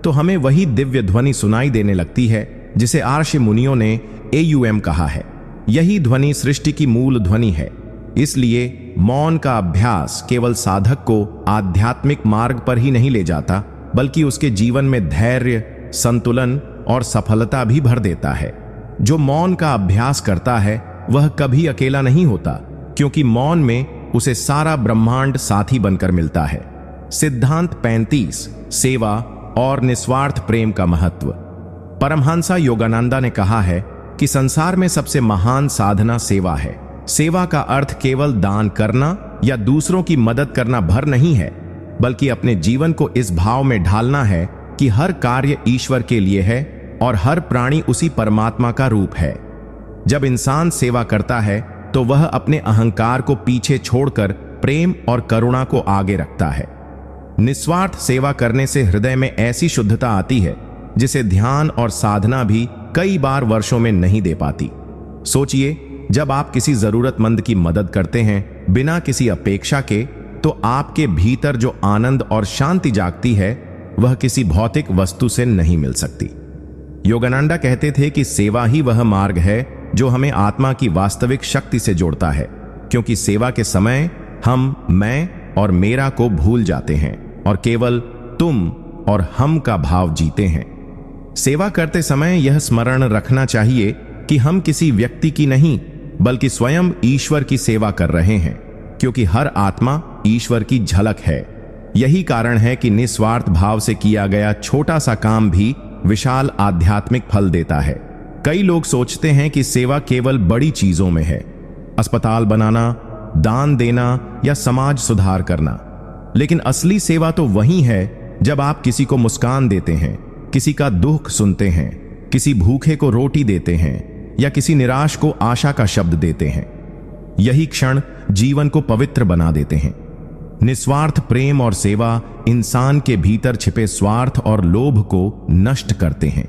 [SPEAKER 1] तो हमें वही दिव्य ध्वनि सुनाई देने लगती है जिसे आर्ष मुनियों ने एयुएम कहा है। यही ध्वनि सृष्टि की मूल ध्वनि है। इसलिए मौन का अभ्यास केवल साधक को आध्यात्मिक मार्ग पर ही नहीं ले जाता, बल्कि उसके जीवन में धैर्य, संतुलन और सफलता भी भर देता है। जो मौन का अभ्यास करता है वह कभी अकेला नहीं होता, क्योंकि मौन में उसे सारा ब्रह्मांड साथी बनकर मिलता है। सिद्धांत 35, सेवा और निस्वार्थ प्रेम का महत्व। परमहंसा योगानंदा ने कहा है कि संसार में सबसे महान साधना सेवा है। सेवा का अर्थ केवल दान करना या दूसरों की मदद करना भर नहीं है, बल्कि अपने जीवन को इस भाव में ढालना है कि हर कार्य ईश्वर के लिए है और हर प्राणी उसी परमात्मा का रूप है। जब इंसान सेवा करता है तो वह अपने अहंकार को पीछे छोड़कर प्रेम और करुणा को आगे रखता है। निस्वार्थ सेवा करने से हृदय में ऐसी शुद्धता आती है जिसे ध्यान और साधना भी कई बार वर्षों में नहीं दे पाती। सोचिए, जब आप किसी जरूरतमंद की मदद करते हैं बिना किसी अपेक्षा के, तो आपके भीतर जो आनंद और शांति जागती है वह किसी भौतिक वस्तु से नहीं मिल सकती। योगानंदा कहते थे कि सेवा ही वह मार्ग है जो हमें आत्मा की वास्तविक शक्ति से जोड़ता है, क्योंकि सेवा के समय हम मैं और मेरा को भूल जाते हैं और केवल तुम और हम का भाव जीते हैं। सेवा करते समय यह स्मरण रखना चाहिए कि हम किसी व्यक्ति की नहीं, बल्कि स्वयं ईश्वर की सेवा कर रहे हैं, क्योंकि हर आत्मा ईश्वर की झलक है। यही कारण है कि निस्वार्थ भाव से किया गया छोटा सा काम भी विशाल आध्यात्मिक फल देता है। कई लोग सोचते हैं कि सेवा केवल बड़ी चीजों में है, अस्पताल बनाना, दान देना या समाज सुधार करना, लेकिन असली सेवा तो वही है जब आप किसी को मुस्कान देते हैं, किसी का दुख सुनते हैं, किसी भूखे को रोटी देते हैं या किसी निराश को आशा का शब्द देते हैं। यही क्षण जीवन को पवित्र बना देते हैं। निस्वार्थ प्रेम और सेवा इंसान के भीतर छिपे स्वार्थ और लोभ को नष्ट करते हैं।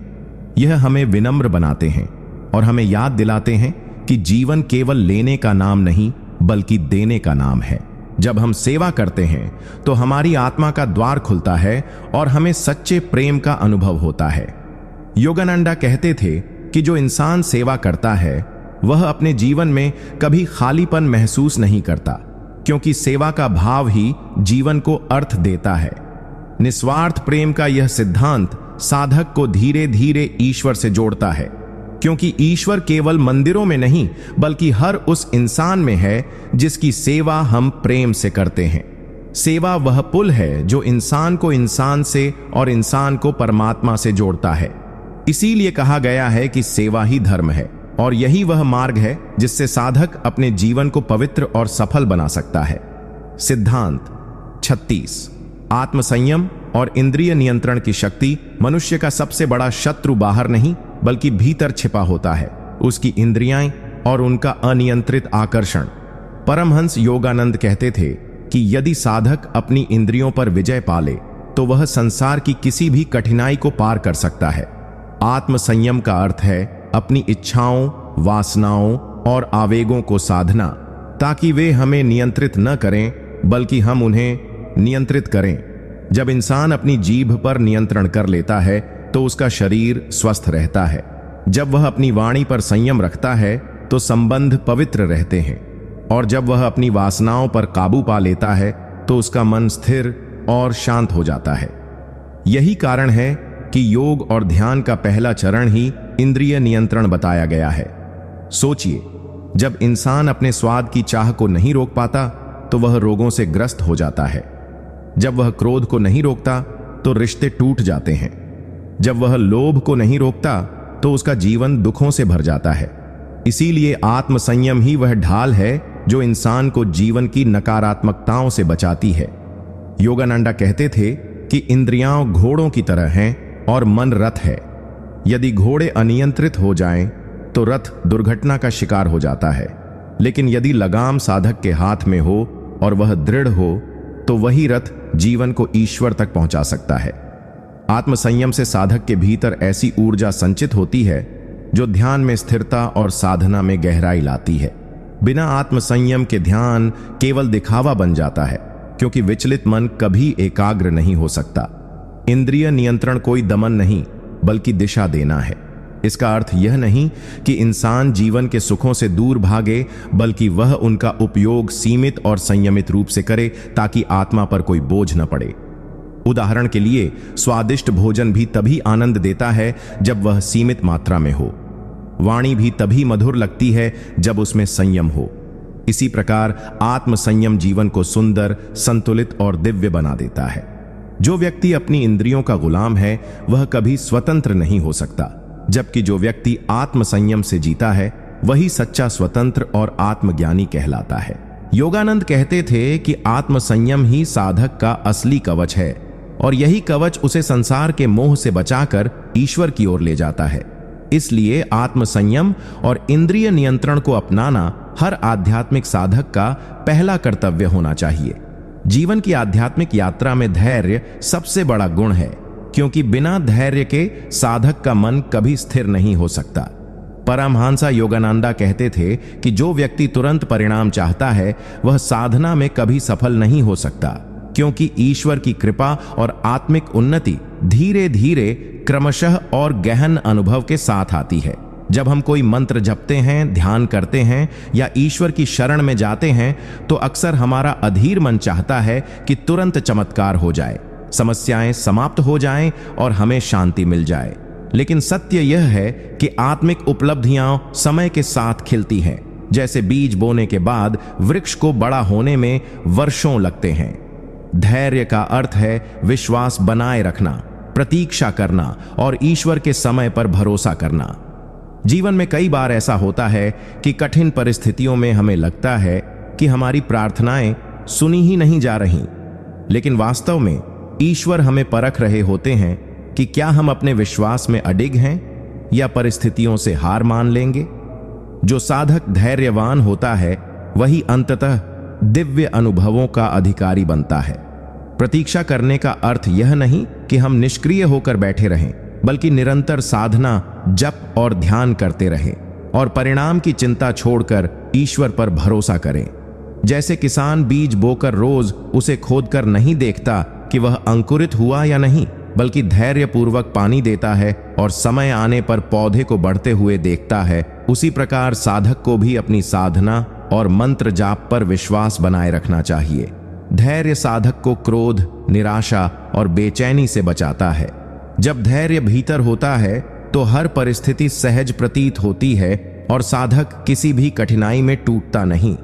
[SPEAKER 1] यह हमें विनम्र बनाते हैं और हमें याद दिलाते हैं कि जीवन केवल लेने का नाम नहीं, बल्कि देने का नाम है। जब हम सेवा करते हैं तो हमारी आत्मा का द्वार खुलता है और हमें सच्चे प्रेम का अनुभव होता है। योगानंदा कहते थे कि जो इंसान सेवा करता है वह अपने जीवन में कभी खालीपन महसूस नहीं करता, क्योंकि सेवा का भाव ही जीवन को अर्थ देता है। निस्वार्थ प्रेम का यह सिद्धांत साधक को धीरे धीरे ईश्वर से जोड़ता है, क्योंकि ईश्वर केवल मंदिरों में नहीं, बल्कि हर उस इंसान में है जिसकी सेवा हम प्रेम से करते हैं। सेवा वह पुल है जो इंसान को इंसान से और इंसान को परमात्मा से जोड़ता है। इसीलिए कहा गया है कि सेवा ही धर्म है, और यही वह मार्ग है जिससे साधक अपने जीवन को पवित्र और सफल बना सकता है। सिद्धांत 36, आत्मसंयम और इंद्रिय नियंत्रण की शक्ति। मनुष्य का सबसे बड़ा शत्रु बाहर नहीं, बल्कि भीतर छिपा होता है, उसकी इंद्रियां और उनका अनियंत्रित आकर्षण। परमहंस योगानंद कहते थे कि यदि साधक अपनी इंद्रियों पर विजय पाले तो वह संसार की किसी भी कठिनाई को पार कर सकता है। आत्मसंयम का अर्थ है अपनी इच्छाओं, वासनाओं और आवेगों को साधना, ताकि वे हमें नियंत्रित न करें, बल्कि हम उन्हें नियंत्रित करें। जब इंसान अपनी जीभ पर नियंत्रण कर लेता है तो उसका शरीर स्वस्थ रहता है। जब वह अपनी वाणी पर संयम रखता है तो संबंध पवित्र रहते हैं, और जब वह अपनी वासनाओं पर काबू पा लेता है तो उसका मन स्थिर और शांत हो जाता है। यही कारण है कि योग और ध्यान का पहला चरण ही इंद्रिय नियंत्रण बताया गया है। सोचिए, जब इंसान अपने स्वाद की चाह को नहीं रोक पाता तो वह रोगों से ग्रस्त हो जाता है। जब वह क्रोध को नहीं रोकता तो रिश्ते टूट जाते हैं। जब वह लोभ को नहीं रोकता तो उसका जीवन दुखों से भर जाता है। इसीलिए आत्मसंयम ही वह ढाल है जो इंसान को जीवन की नकारात्मकताओं से बचाती है। योगानंदा कहते थे कि इंद्रियां घोड़ों की तरह हैं और मन रथ है। यदि घोड़े अनियंत्रित हो जाएं तो रथ दुर्घटना का शिकार हो जाता है, लेकिन यदि लगाम साधक के हाथ में हो और वह दृढ़ हो तो वही रथ जीवन को ईश्वर तक पहुंचा सकता है। आत्मसंयम से साधक के भीतर ऐसी ऊर्जा संचित होती है जो ध्यान में स्थिरता और साधना में गहराई लाती है। बिना आत्मसंयम के ध्यान केवल दिखावा बन जाता है, क्योंकि विचलित मन कभी एकाग्र नहीं हो सकता। इंद्रिय नियंत्रण कोई दमन नहीं, बल्कि दिशा देना है। इसका अर्थ यह नहीं कि इंसान जीवन के सुखों से दूर भागे, बल्कि वह उनका उपयोग सीमित और संयमित रूप से करे ताकि आत्मा पर कोई बोझ न पड़े। उदाहरण के लिए, स्वादिष्ट भोजन भी तभी आनंद देता है जब वह सीमित मात्रा में हो। वाणी भी तभी मधुर लगती है जब उसमें संयम हो। इसी प्रकार आत्म संयम जीवन को सुंदर, संतुलित और दिव्य बना देता है। जो व्यक्ति अपनी इंद्रियों का गुलाम है वह कभी स्वतंत्र नहीं हो सकता, जबकि जो व्यक्ति आत्म संयम से जीता है वही सच्चा स्वतंत्र और आत्मज्ञानी कहलाता है। योगानंद कहते थे कि आत्म संयम ही साधक का असली कवच है और यही कवच उसे संसार के मोह से बचाकर ईश्वर की ओर ले जाता है। इसलिए आत्म संयम और इंद्रिय नियंत्रण को अपनाना हर आध्यात्मिक साधक का पहला कर्तव्य होना चाहिए। जीवन की आध्यात्मिक यात्रा में धैर्य सबसे बड़ा गुण है, क्योंकि बिना धैर्य के साधक का मन कभी स्थिर नहीं हो सकता। परमहंसा योगानंदा कहते थे कि जो व्यक्ति तुरंत परिणाम चाहता है वह साधना में कभी सफल नहीं हो सकता, क्योंकि ईश्वर की कृपा और आत्मिक उन्नति धीरे धीरे, क्रमशः और गहन अनुभव के साथ आती है। जब हम कोई मंत्र जपते हैं, ध्यान करते हैं या ईश्वर की शरण में जाते हैं तो अक्सर हमारा अधीर मन चाहता है कि तुरंत चमत्कार हो जाए, समस्याएं समाप्त हो जाएं और हमें शांति मिल जाए। लेकिन सत्य यह है कि आत्मिक उपलब्धियां समय के साथ खिलती हैं। जैसे बीज बोने के बाद वृक्ष को बड़ा होने में वर्षों लगते हैं। धैर्य का अर्थ है विश्वास बनाए रखना, प्रतीक्षा करना और ईश्वर के समय पर भरोसा करना। जीवन में कई बार ऐसा होता है कि कठिन परिस्थितियों में हमें लगता है कि हमारी प्रार्थनाएं सुनी ही नहीं जा रही, लेकिन वास्तव में ईश्वर हमें परख रहे होते हैं कि क्या हम अपने विश्वास में अडिग हैं या परिस्थितियों से हार मान लेंगे। जो साधक धैर्यवान होता है वही अंततः दिव्य अनुभवों का अधिकारी बनता है। प्रतीक्षा करने का अर्थ यह नहीं कि हम निष्क्रिय होकर बैठे रहें, बल्कि निरंतर साधना, जप और ध्यान करते रहें और परिणाम की चिंता छोड़कर ईश्वर पर भरोसा करें। जैसे किसान बीज बोकर रोज उसे खोदकर नहीं देखता कि वह अंकुरित हुआ या नहीं, बल्कि धैर्यपूर्वक पानी देता है और समय आने पर पौधे को बढ़ते हुए देखता है, उसी प्रकार साधक को भी अपनी साधना और मंत्र जाप पर विश्वास बनाए रखना चाहिए। धैर्य साधक को क्रोध, निराशा और बेचैनी से बचाता है। जब धैर्य भीतर होता है तो हर परिस्थिति सहज प्रतीत होती है और साधक किसी भी कठिनाई में टूटता नहीं।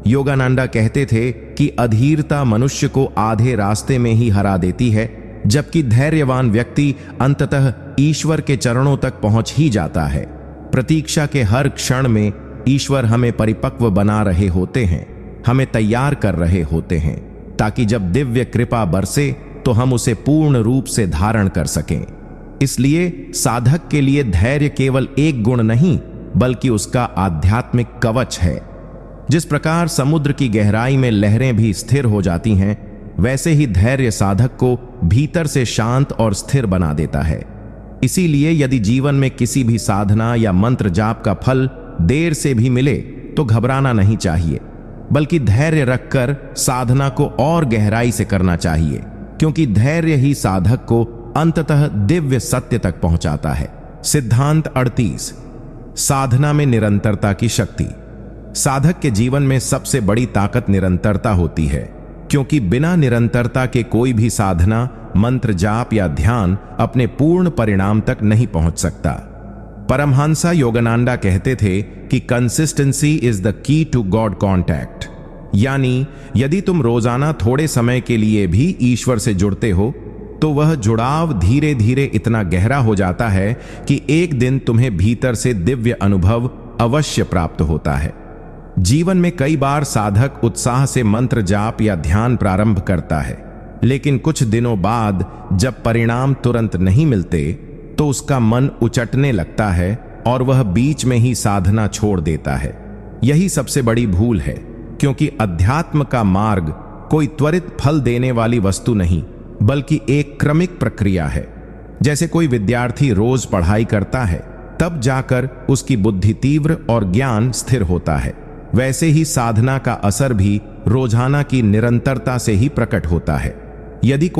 [SPEAKER 1] योगानंदा कहते थे कि अधीरता मनुष्य को आधे रास्ते में ही हरा देती है, जबकि धैर्यवान व्यक्ति अंततः ईश्वर के चरणों तक पहुंच ही जाता है। प्रतीक्षा के हर क्षण में ईश्वर हमें परिपक्व बना रहे होते हैं, हमें तैयार कर रहे होते हैं, ताकि जब दिव्य कृपा बरसे तो हम उसे पूर्ण रूप से धारण कर सकें। इसलिए साधक के लिए धैर्य केवल एक गुण नहीं, बल्कि उसका आध्यात्मिक कवच है। जिस प्रकार समुद्र की गहराई में लहरें भी स्थिर हो जाती हैं, वैसे ही धैर्य साधक को भीतर से शांत और स्थिर बना देता है। इसीलिए यदि जीवन में किसी भी साधना या मंत्र जाप का फल देर से भी मिले तो घबराना नहीं चाहिए, बल्कि धैर्य रखकर साधना को और गहराई से करना चाहिए, क्योंकि धैर्य ही साधक को अंततः दिव्य सत्य तक पहुंचाता है। सिद्धांत 38। साधना में निरंतरता की शक्ति। साधक के जीवन में सबसे बड़ी ताकत निरंतरता होती है, क्योंकि बिना निरंतरता के कोई भी साधना, मंत्र जाप या ध्यान अपने पूर्ण परिणाम तक नहीं पहुंच सकता। परमहंसा योगानंदा कहते थे कि consistency is the key to God contact, यानी यदि तुम रोजाना थोड़े समय के लिए भी ईश्वर से जुड़ते हो तो वह जुड़ाव धीरे धीरे इतना गहरा हो जाता है कि एक दिन तुम्हें भीतर से दिव्य अनुभव अवश्य प्राप्त होता है। जीवन में कई बार साधक उत्साह से मंत्र जाप या ध्यान प्रारंभ करता है, लेकिन कुछ दिनों बाद जब परिणाम तुरंत नहीं मिलते तो उसका मन उचटने लगता है और वह बीच में ही साधना छोड़ देता है। यही सबसे बड़ी भूल है, क्योंकि अध्यात्म का मार्ग कोई त्वरित फल देने वाली वस्तु नहीं, बल्कि एक क्रमिक प्रक्रिया है। जैसे कोई विद्यार्थी रोज पढ़ाई करता है, तब जाकर उसकी बुद्धि तीव्र और ज्ञान स्थिर होता है, वैसे ही साधना का असर भी रोजाना की निरंतरता से ही प्रकट होता है। यदि कोई